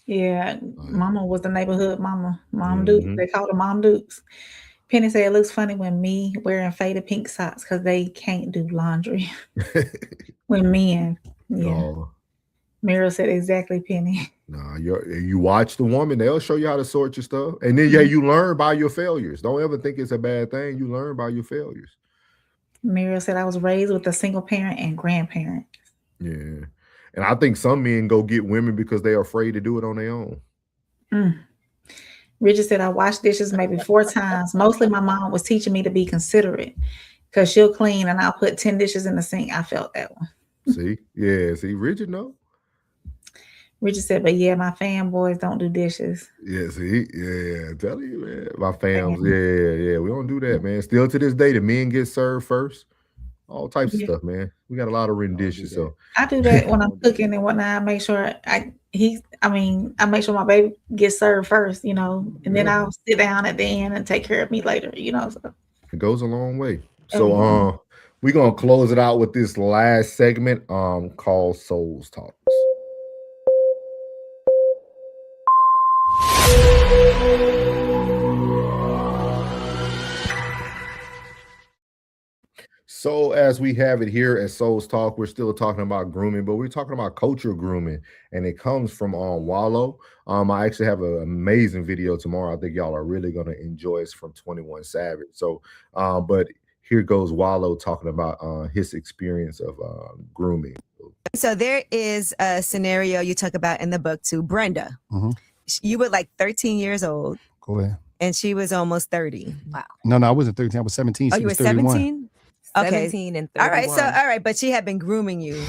Yeah, Mama was the neighborhood mama. Mom Dukes. They called her Mom Dukes. Penny said it looks funny when me wearing faded pink socks because they can't do laundry. When men, Mira said exactly, Penny. Nah, you watch the woman, they'll show you how to sort your stuff. And then you learn by your failures. Don't ever think it's a bad thing. You learn by your failures. Mira said I was raised with a single parent and grandparent. Yeah. And I think some men go get women because they're afraid to do it on their own. Richard said I washed dishes maybe 4 times. Mostly my mom was teaching me to be considerate because she'll clean and I'll put 10 dishes in the sink. I felt that one. See? Richard know. Richard said, but yeah, my fanboys don't do dishes. Yeah, see? Yeah, tell you, man. My fams, yeah. We don't do that, man. Still to this day, the men get served first. All types of stuff, man. We got a lot of written dishes. So I do that when I'm cooking and whatnot. I make sure I make sure my baby gets served first, and then I'll sit down at the end and take care of me later, So. It goes a long way. So we're gonna close it out with this last segment called Souls Talks. So as we have it here at Souls Talk, we're still talking about grooming, but we're talking about cultural grooming, and it comes from Wallow. I actually have an amazing video tomorrow. I think y'all are really going to enjoy it. It's from 21 Savage. So, but here goes Wallow talking about his experience of grooming. So there is a scenario you talk about in the book too, Brenda. Mm-hmm. You were like 13 years old. Go ahead. And she was almost 30. Wow. No, I wasn't 13. I was 17. Oh, She you were was 31. 17? Okay. 17 and 31. All right, but she had been grooming you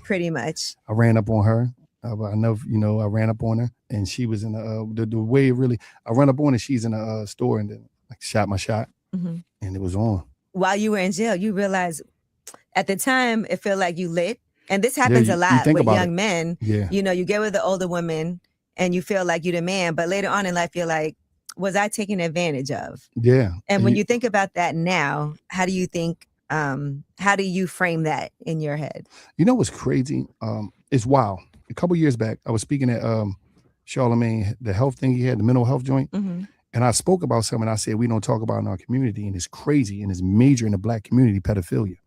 pretty much. I ran up on her. I ran up on her, and she was in the way it really. I ran up on her. She's in a store, and then shot my shot, and it was on. While you were in jail, you realized at the time it felt like you lit, and this happens a lot with young men. Yeah, you get with the older woman, and you feel like you're the man, but later on in life, you're like, was I taken advantage of? Yeah. And when you think about that now, how do you think? How do you frame that in your head? You know what's crazy? It's wild. A couple years back, I was speaking at Charlemagne, the health thing he had, the mental health joint. Mm-hmm. And I spoke about something I said we don't talk about in our community, and it's crazy, and it's major in the Black community, pedophilia,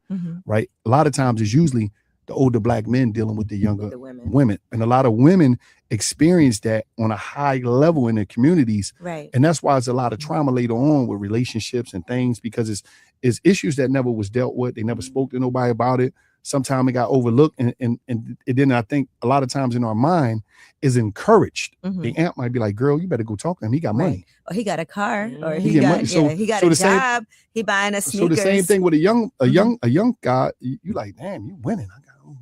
right? A lot of times it's usually the older Black men dealing with the younger women. And a lot of women experience that on a high level in their communities. Right. And that's why there's a lot of trauma later on with relationships and things, because it's issues that never was dealt with. They never spoke to nobody about it. sometimes it got overlooked, and then I think a lot of times in our mind is encouraged. The aunt might be like, girl, you better go talk to him. He got money. Or he got a car, or He he get got money. So- he got so a the same- job. He buying a So sneakers. the same thing with a young guy, you like, damn, you winning.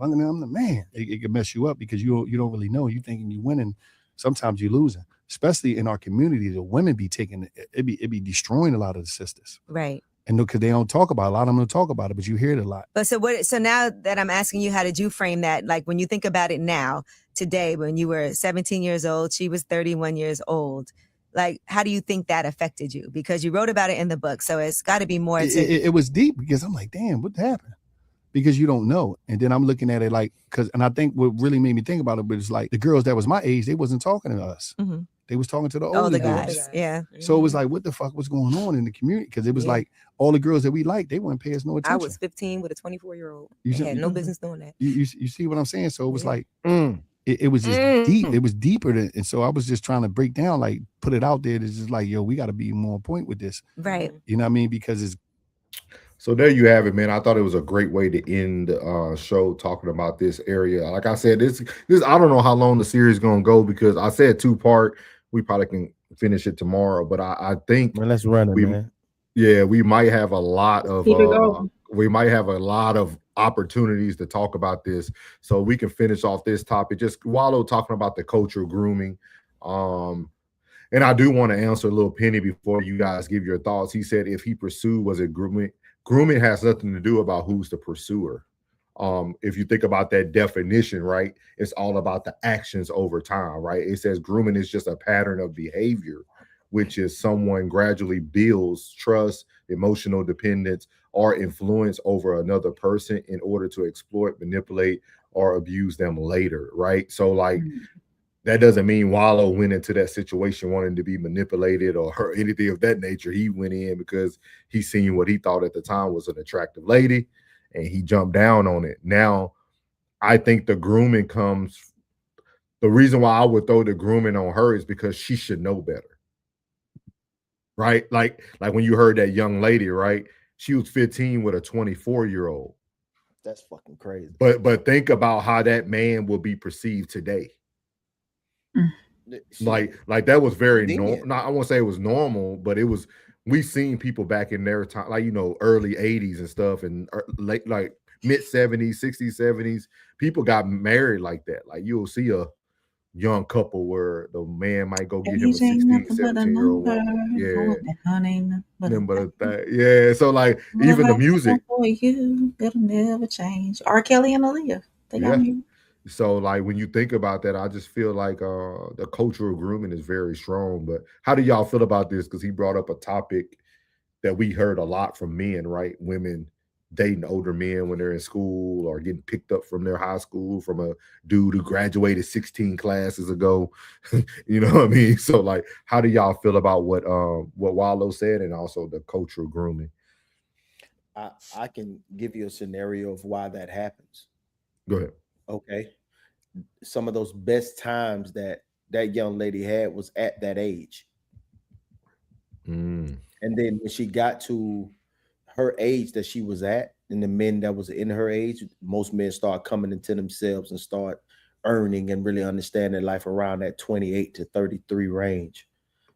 I'm the man. It can mess you up because you don't really know. You thinking you winning, sometimes you losing. Especially in our community, the women be taking it be destroying a lot of the sisters. Right. And because they don't talk about it. A lot of them don't talk about it, but you hear it a lot. But so now that I'm asking you, how did you frame that? Like when you think about it now, today, when you were 17 years old, she was 31 years old. Like, how do you think that affected you? Because you wrote about it in the book, so it's got to be more to It was deep because I'm like, damn, what happened? Because you don't know. And then I'm looking at it like, and I think what really made me think about it, but it's like the girls that was my age, they wasn't talking to us. They was talking to the older guys. girls. Yeah. So it was like, what the fuck was going on in the community? Because it was like all the girls that we liked, they wouldn't pay us no attention. I was 15 with a 24-year-old. You They had no business doing that. You see what I'm saying? So it was like, it was just deep. It was deeper than, and so I was just trying to break down, like put it out there. It's just like, yo, we got to be more on point with this. Right. You know what I mean? Because it's. So there you have it, man. I thought it was a great way to end the show talking about this area. Like I said, this I don't know how long the series is gonna go because I said 2-part. We probably can finish it tomorrow, but I think let's run it, man. Yeah, we might have a lot of Keep it going. Opportunities to talk about this, so we can finish off this topic. Just Wallow talking about the cultural grooming. And I do want to answer a little Penny before you guys give your thoughts. He said if he pursued, was it grooming? Grooming has nothing to do about who's the pursuer. If you think about that definition, right, it's all about the actions over time, right? It says grooming is just a pattern of behavior, which is someone gradually builds trust, emotional dependence, or influence over another person in order to exploit, manipulate, or abuse them later, right? So like, that doesn't mean Wallow went into that situation wanting to be manipulated or anything of that nature. He went in because he seen what he thought at the time was an attractive lady, and he jumped down on it. Now, I think the grooming comes. The reason why I would throw the grooming on her is because she should know better, right? Like when you heard that young lady, right? She was 15 with a 24-year-old. That's fucking crazy. But think about how that man will be perceived today. Like that was very normal. I won't say it was normal, but it was. We've seen people back in their time, like early 80s and stuff, and late like mid 70s, 60s, 70s. People got married like that. Like you'll see a young couple where the man might go get him a 16, 17-year-old woman. Yeah. So like even the music for you, it'll never change. R. Kelly and Aaliyah, they got me. So like when you think about that, I just feel like the cultural grooming is very strong. But how do y'all feel about this? Because he brought up a topic that we heard a lot from men, right? Women dating older men when they're in school or getting picked up from their high school from a dude who graduated 16 classes ago. You know what I mean? So like, how do y'all feel about what Wallow said and also the cultural grooming? I can give you a scenario of why that happens. Go ahead. Okay. Some of those best times that young lady had was at that age. And then when she got to her age that she was at, and the men that was in her age, most men start coming into themselves and start earning and really understanding life around that 28 to 33 range.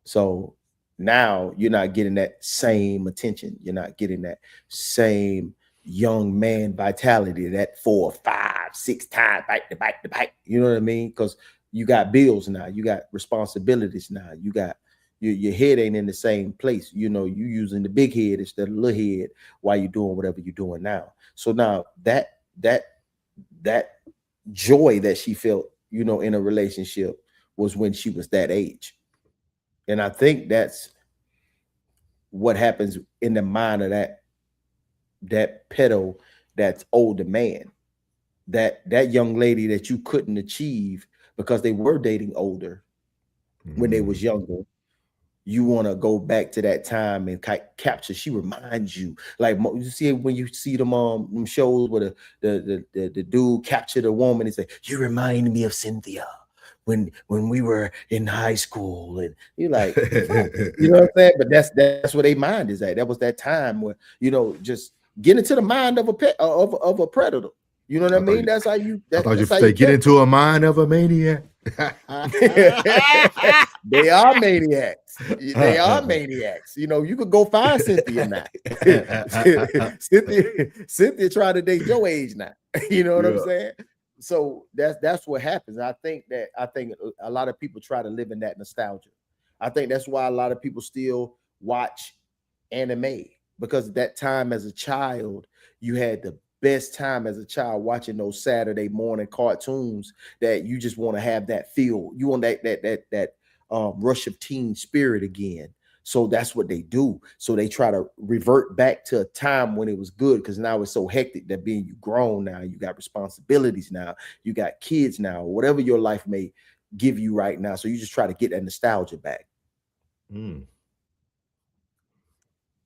So now you're not getting that same attention. You're not getting that same young man vitality, that 4, 5, 6 times bite. You know what I mean? Because you got bills now, you got responsibilities now, you got your head ain't in the same place. You using the big head instead of the little head while you're doing whatever you're doing now. So now that joy that she felt, in a relationship was when she was that age. And I think that's what happens in the mind of that pedo, that's older man, that young lady that you couldn't achieve because they were dating older when they was younger. You want to go back to that time and capture. She reminds you, like you see when you see them shows where the dude captured a woman and say, "You remind me of Cynthia when we were in high school," and you're like, you know what I'm saying? But that's where their mind is at. That was that time where just get into the mind of a pet of a predator. You know what I mean? That's how you. I thought you that's how say you get catch into a mind of a maniac. They are maniacs. They are maniacs. You know, you could go find Cynthia now. Cynthia trying to date your age now. You know what I'm saying? So that's what happens. I think a lot of people try to live in that nostalgia. I think that's why a lot of people still watch anime, because at that time as a child, you had the best time as a child watching those Saturday morning cartoons that you just want to have that feel. You want that rush of teen spirit again. So that's what they do. So they try to revert back to a time when it was good, because now it's so hectic that being you grown now, you got responsibilities now, you got kids now, whatever your life may give you right now. So you just try to get that nostalgia back.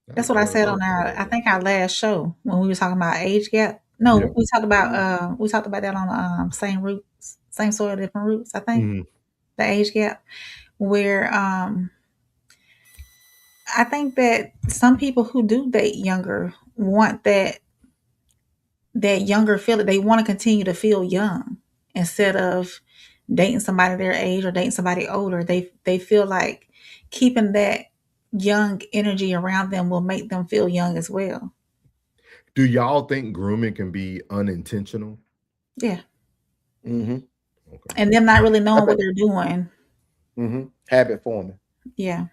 That's what I said on our last show when we were talking about age gap. No, we talked about that on the same roots, same soil, different roots. I think the age gap, where I think that some people who do date younger want that younger feeling. They want to continue to feel young instead of dating somebody their age or dating somebody older. They feel like keeping that young energy around them will make them feel young as well. Do y'all think grooming can be unintentional? Yeah. Okay. And them not really knowing what they're doing. Habit forming. Yeah.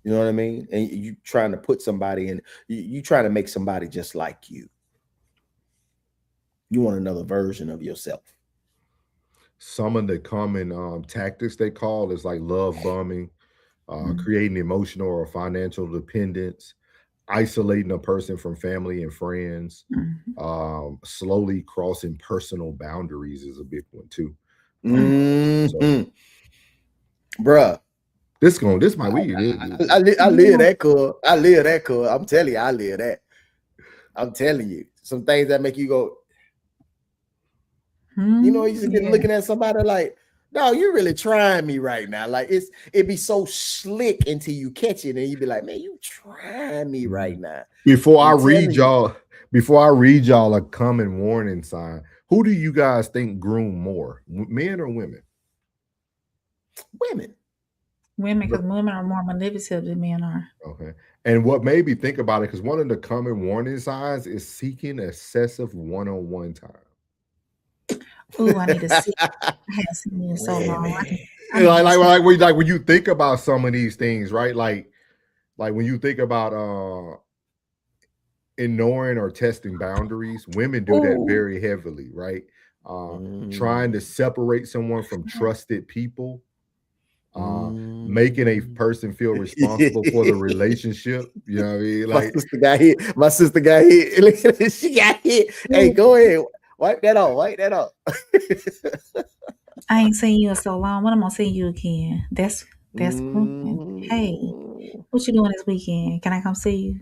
You know what I mean? And you trying to put somebody in, you trying to make somebody just like you. You want another version of yourself. Some of the common tactics they call is like love bombing, creating emotional or financial dependence, isolating a person from family and friends, slowly crossing personal boundaries is a big one too. So, bruh, this might be. I live that, cuz. I live that, cuz. I'm telling you, I live that. I'm telling you, some things that make you go, you know, you just get looking at somebody like, no, you're really trying me right now. Like it be so slick until you catch it, and you be like, man, you trying me right now. Before I read y'all a common warning sign, who do you guys think groom more, men or women? Women. Women, because women are more manipulative than men are. Okay. And what made me think about it, because one of the common warning signs is seeking excessive one-on-one time. Ooh, I need to see. I haven't seen you in so long. Like when you think about some of these things, right? Like when you think about ignoring or testing boundaries, women do that very heavily, right? Trying to separate someone from trusted people, making a person feel responsible for the relationship. You know what I mean? Like my sister got hit. Look at this, she got hit. Hey, go ahead. Wipe that off. I ain't seen you in so long. When am I gonna see you again? That's grooming. Hey, what you doing this weekend? Can I come see you?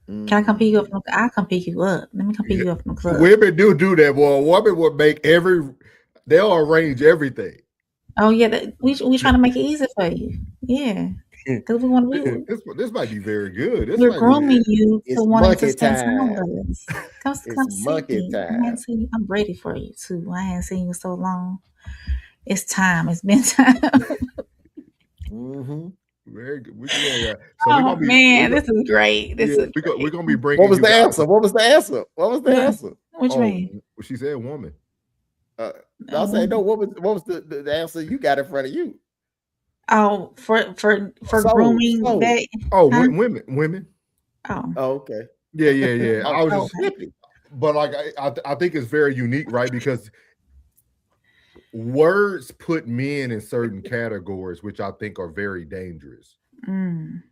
Can I come pick you up? I'll come pick you up. Let me come pick you up from the club. Women do that, boy. A woman would make they'll arrange everything. Oh yeah, we trying to make it easy for you. Yeah, because we want to. This might be very good. We're grooming you to want to spend time time. with us. Come see monkey me. time. I'm ready for you too. I ain't seen you so long. It's time. It's been time. Very good. So this is great. We're gonna be bringing. What was the answer? What was the answer? What you mean? She said woman. I'll say no. What was the answer you got in front of you? Oh, for grooming that. Women. Oh, okay. Yeah. I was just, but like I think it's very unique, right? Because words put men in certain categories, which I think are very dangerous.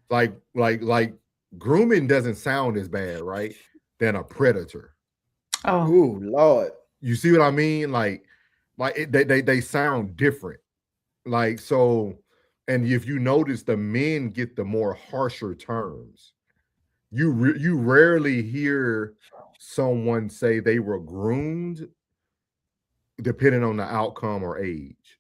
Like grooming doesn't sound as bad, right, than a predator. Oh Lord. You see what I mean? They sound different. Like, so, and if you notice, the men get the more harsher terms. You rarely hear someone say they were groomed depending on the outcome or age.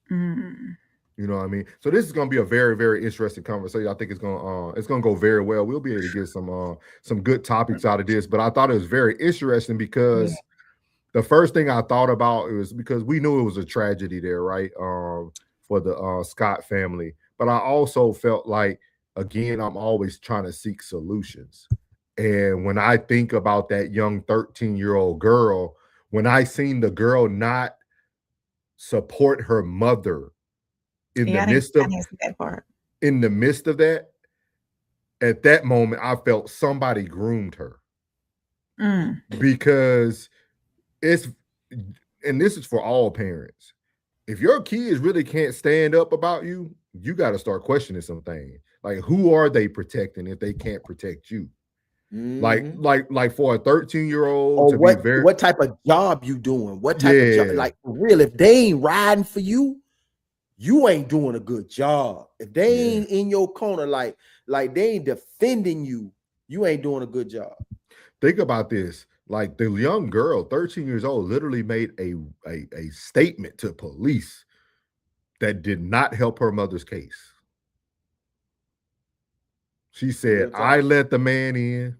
You know what I mean? So this is going to be a very, very interesting conversation. I think it's going to go very well. We'll be able to get some good topics out of this. But I thought it was very interesting because the first thing I thought about was because we knew it was a tragedy there, right? For the Scott family. But I also felt like, again, I'm always trying to seek solutions. And when I think about that young 13-year-old girl, when I seen the girl not support her mother in the midst of that part. In the midst of that, at that moment, I felt somebody groomed her. Because it's, and this is for all parents. If your kids really can't stand up about you, you got to start questioning some things. Like, who are they protecting if they can't protect you? Like for a 13-year-old or to what be very, what type of job you doing? What type of job? Like, for real, if they ain't riding for you, you ain't doing a good job. If they ain't in your corner, like they ain't defending you, you ain't doing a good job. Think about this. Like, the young girl, 13 years old, literally made a statement to police that did not help her mother's case. She said, I let the man in.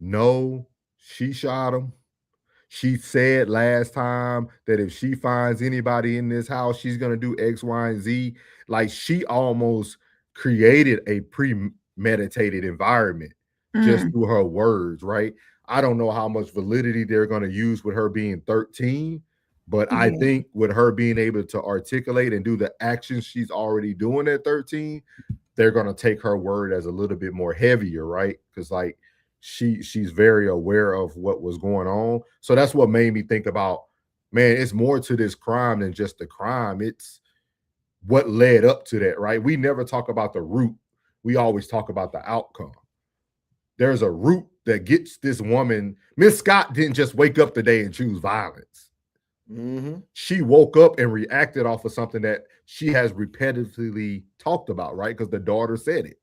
No, she shot him. She said last time that if she finds anybody in this house, she's going to do X, Y, and Z. Like, she almost created a premeditated environment just through her words, right? I don't know how much validity they're going to use with her being 13, but I think with her being able to articulate and do the actions she's already doing at 13, they're going to take her word as a little bit more heavier, right? Because, like, she's very aware of what was going on. So that's what made me think about, man, it's more to this crime than just the crime. It's what led up to that, right? We never talk about the root. We always talk about the outcome. There's a root that gets this woman. Miss Scott didn't just wake up today and choose violence. She woke up and reacted off of something that she has repetitively talked about, right? Because the daughter said it.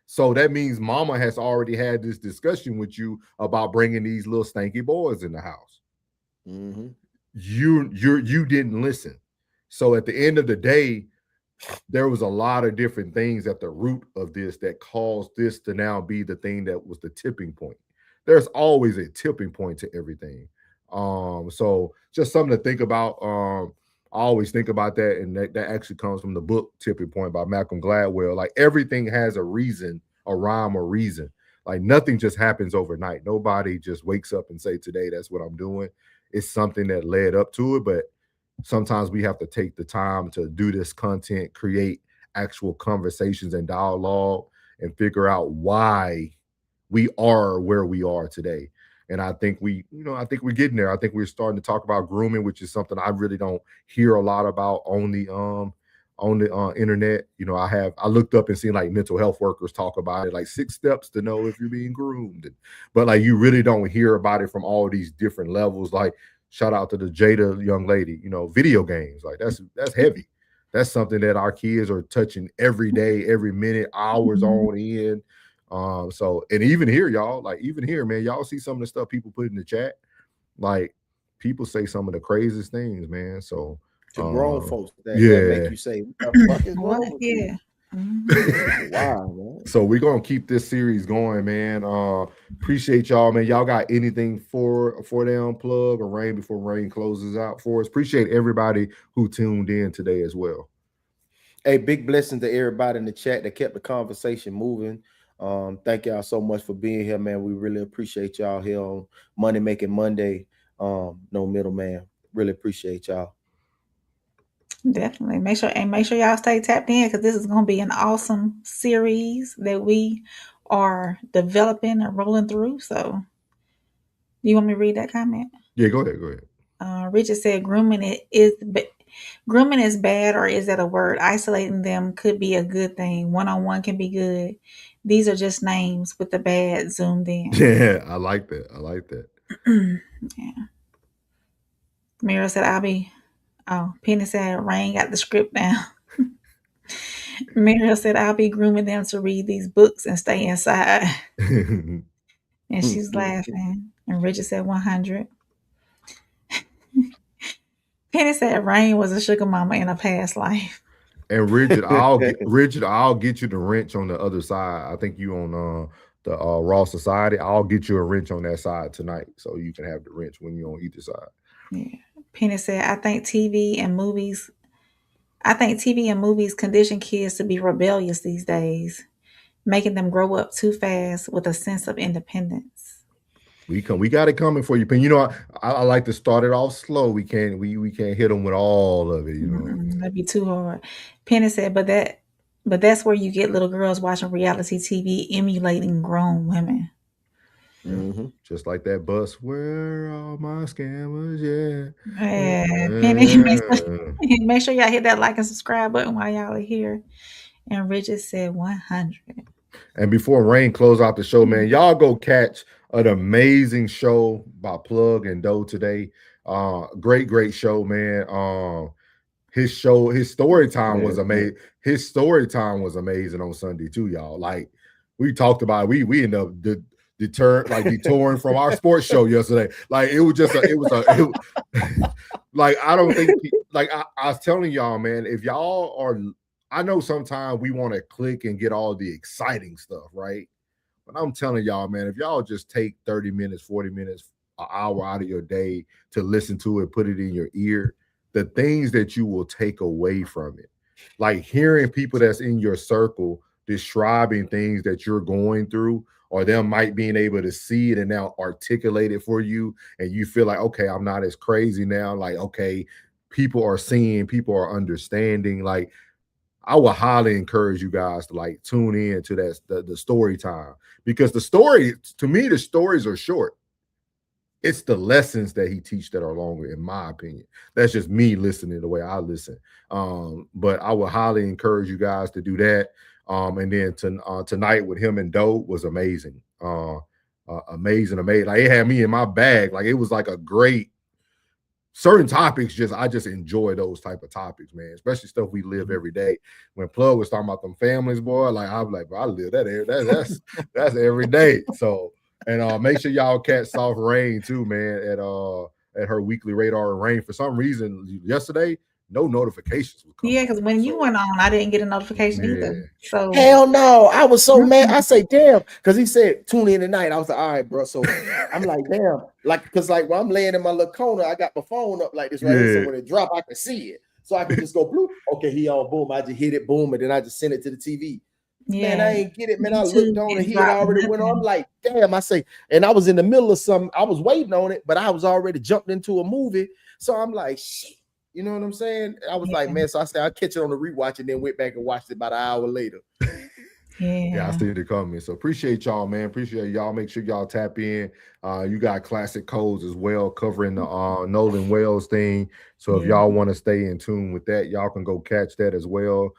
So that means mama has already had this discussion with you about bringing these little stanky boys in the house. You didn't listen. So at the end of the day, there was a lot of different things at the root of this that caused this to now be the thing that was the tipping point. There's always a tipping point to everything. So just something to think about. I always think about that, and that actually comes from the book Tipping Point by Malcolm Gladwell. Like, everything has a reason, a rhyme or reason. Like, nothing just happens overnight. Nobody just wakes up and say, today, that's what I'm doing. It's something that led up to it, but sometimes we have to take the time to do this content, create actual conversations and dialogue, and figure out why we are where we are today. And I think we're getting there. I think we're starting to talk about grooming, which is something I really don't hear a lot about on the internet. You know, I looked up and seen like mental health workers talk about it, like 6 steps to know if you're being groomed. But like, you really don't hear about it from all these different levels. Like, shout out to the Jada young lady, you know, video games. Like, that's heavy. That's something that our kids are touching every day, every minute, hours on end. So, and even here, y'all, like, even here, man, y'all see some of the stuff people put in the chat. Like, people say some of the craziest things, man. So to grown folks that make you say, what the fuck is wrong with you? Wow, man. So we're gonna keep this series going, man. Appreciate y'all, man. Y'all got anything for them, plug or Rain, before Rain closes out for us? Appreciate everybody who tuned in today as well. Hey, big blessing to everybody in the chat that kept the conversation moving. Thank y'all so much for being here, man. We really appreciate y'all here on Money Making Monday. No middleman. Really appreciate y'all. Definitely. Make sure y'all stay tapped in, because this is going to be an awesome series that we are developing and rolling through. So, do you want me to read that comment? Yeah, go ahead. Richard said, grooming is bad, or is that a word? Isolating them could be a good thing. One-on-one can be good. These are just names with the bad zoomed in. Yeah, I like that. Yeah. Mira said, Penny said, Rain got the script down. Muriel said, I'll be grooming them to read these books and stay inside. And she's laughing. And Richard said 100. Penny said Rain was a sugar mama in a past life. And Richard, I'll get you the wrench on the other side. I think you on the Raw Society, I'll get you a wrench on that side tonight, so you can have the wrench when you're on either side. Yeah. Penny said, I think TV and movies condition kids to be rebellious these days, making them grow up too fast with a sense of independence. We got it coming for you, Penny. You know, I like to start it off slow. We can't hit them with all of it. You know, that'd be too hard. Penny said, but that's where you get little girls watching reality TV emulating grown women. Yeah. Just like that bus. Where are my scammers? Yeah. Penny, make sure y'all hit that like and subscribe button while y'all are here. And Richard said 100. And before Rain close out the show, man, y'all go catch an amazing show by Plug and Doe today. Great show, man. His story time was amazing. His story time was amazing on Sunday too, y'all. Like we talked about, we ended up detouring from our sports show yesterday. Like it was like I don't think I was telling y'all, man, if y'all are, I know sometimes we want to click and get all the exciting stuff, right? But I'm telling y'all, man, if y'all just take 30 minutes, 40 minutes, an hour out of your day to listen to it, put it in your ear, the things that you will take away from it, like hearing people that's in your circle describing things that you're going through, or them might being able to see it and now articulate it for you, and you feel like, okay, I'm not as crazy now. Like, okay, people are seeing, people are understanding. Like, I would highly encourage you guys to like tune in to the story time, because the story, to me, the stories are short. It's the lessons that he teach that are longer, in my opinion. That's just me listening the way I listen. But I would highly encourage you guys to do that. And then tonight with him and Doe was amazing. Amazing. Like it had me in my bag. Like it was like a great, certain topics, I just enjoy those type of topics, man, especially stuff we live every day. When Plug was talking about them families, boy, like I was like, bro, I live that. That's every day. So, and make sure y'all catch Soft Rain too, man, at her weekly Radar and Rain. For some reason, yesterday, no notifications would come. Yeah, because when you went on, I didn't get a notification either. So hell no, I was so mad. I say, damn, because he said tune in tonight. I was like, all right, bro. So I'm like, damn, like, because like when I'm laying in my little corner, I got my phone up like this right here, so when it drop, I can see it. So I can just go bloop. Okay, he on, boom. I just hit it, boom, and then I just send it to the TV. Yeah. Man, I ain't get it, man. I looked on and he had already went on. I'm like, damn, I say, and I was in the middle of something. I was waiting on it, but I was already jumped into a movie. So I'm like, shit. You know what I'm saying? I was like, man, so I said I'll catch it on the rewatch, and then went back and watched it about an hour later. Yeah, I see the comments. So appreciate y'all, man. Appreciate y'all. Make sure y'all tap in. You got classic codes as well, covering the Nolan Wells thing. So if y'all want to stay in tune with that, y'all can go catch that as well.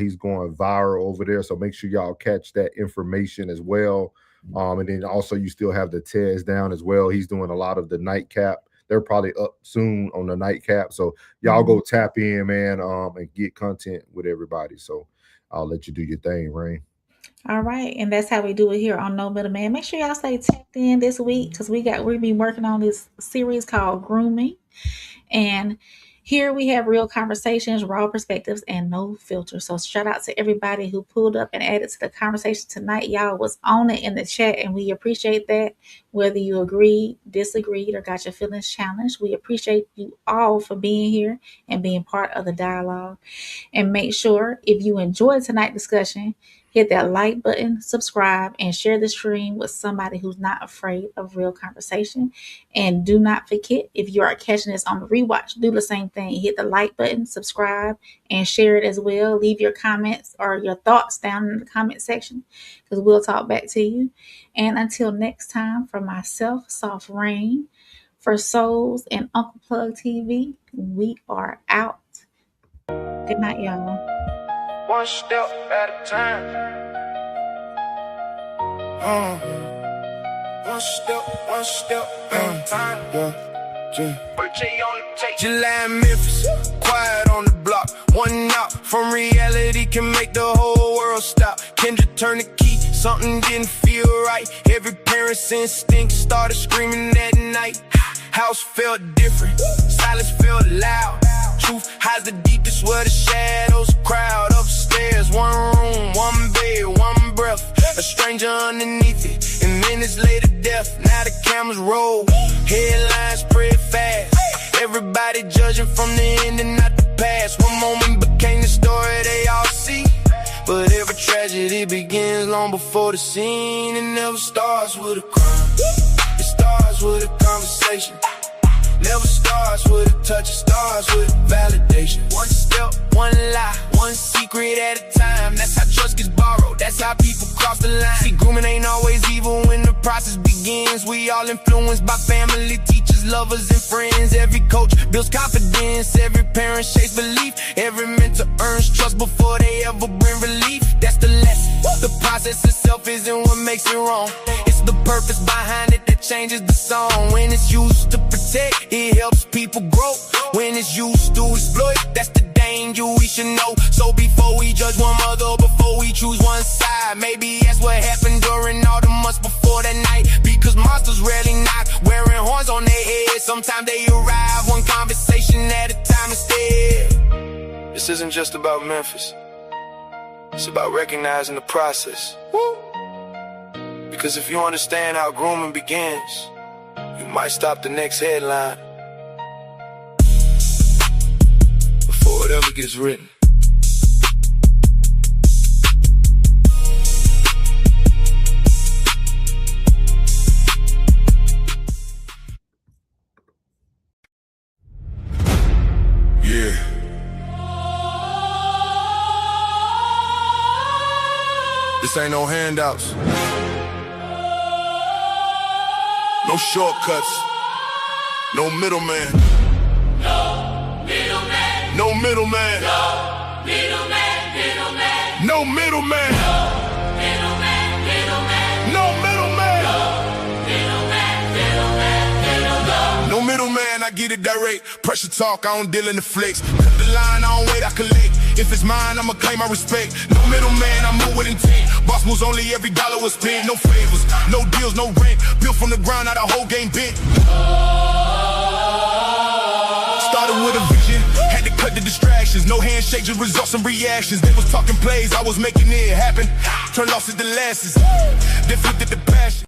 He's going viral over there. So make sure y'all catch that information as well. And then also you still have the Tez down as well. He's doing a lot of the nightcap. They're probably up soon on the nightcap. So y'all go tap in, man, and get content with everybody. So I'll let you do your thing, Rain. All right. And that's how we do it here on No Middleman. Make sure y'all stay tapped in this week, because we've been working on this series called Grooming. And here we have real conversations, raw perspectives, and no filter. So shout out to everybody who pulled up and added to the conversation tonight. Y'all was on it in the chat, and we appreciate that. Whether you agreed, disagreed, or got your feelings challenged, we appreciate you all for being here and being part of the dialogue. And make sure, if you enjoyed tonight's discussion, hit that like button, subscribe, and share the stream with somebody who's not afraid of real conversation. And do not forget, if you are catching this on the rewatch, do the same thing. Hit the like button, subscribe, and share it as well. Leave your comments or your thoughts down in the comment section, because we'll talk back to you. And until next time, for myself, Soft Rain, for Souls and Uncle Plug TV, we are out. Good night, y'all. One step at a time. One step at a time. July in Memphis, quiet on the block. One out from reality can make the whole world stop. Kendra turned the key, something didn't feel right. Every parent's instinct started screaming at night. House felt different, silence felt loud. Truth hides the deepest where the shadows crowd. Upstairs, one room, one bed, one breath. A stranger underneath it, and minutes later death. Now the cameras roll, headlines spread fast. Everybody judging from the end and not the past. One moment became the story they all see, but every tragedy begins long before the scene. It never starts with a crime, it starts with a conversation. Never starts with a touch, it starts with validation. One step, one lie, one secret at a time. That's how trust gets borrowed, that's how people cross the line. See, grooming ain't always evil when the process begins. We all influenced by family, teachers, lovers, and friends. Every coach builds confidence, every parent shapes belief. Every mentor earns trust before they ever bring relief. That's the lesson. The process itself isn't what makes it wrong, it's the purpose behind it that changes the song. When it's used to protect, it helps people grow. When it's used to exploit, that's the danger we should know. So before we judge one mother, before we choose one side, maybe that's what happened during all the months before that night. Because monsters rarely knock, wearing horns on their heads. Sometimes they arrive one conversation at a time instead. This isn't just about Memphis, it's about recognizing the process. Because if you understand how grooming begins, you might stop the next headline before it ever gets written. Yeah. This ain't no handouts, no shortcuts, no middleman. No middleman. No middleman. No middleman. Middleman. No middleman. Middleman. Middleman. No middleman. Middleman. Middleman. No middleman, I get it direct. Pressure talk, I don't deal in the flex. Cut the line, I don't wait, I collect. If it's mine, I'ma claim my respect. No middleman, I move with intent. Boss moves only, every dollar was spent. No favors, no deals, no rent. Built from the ground, now the whole game bent. Started with a vision, had to cut the distractions. No handshakes, just results and reactions. They was talking plays, I was making it happen. Turned losses to losses, then flipped it to passion.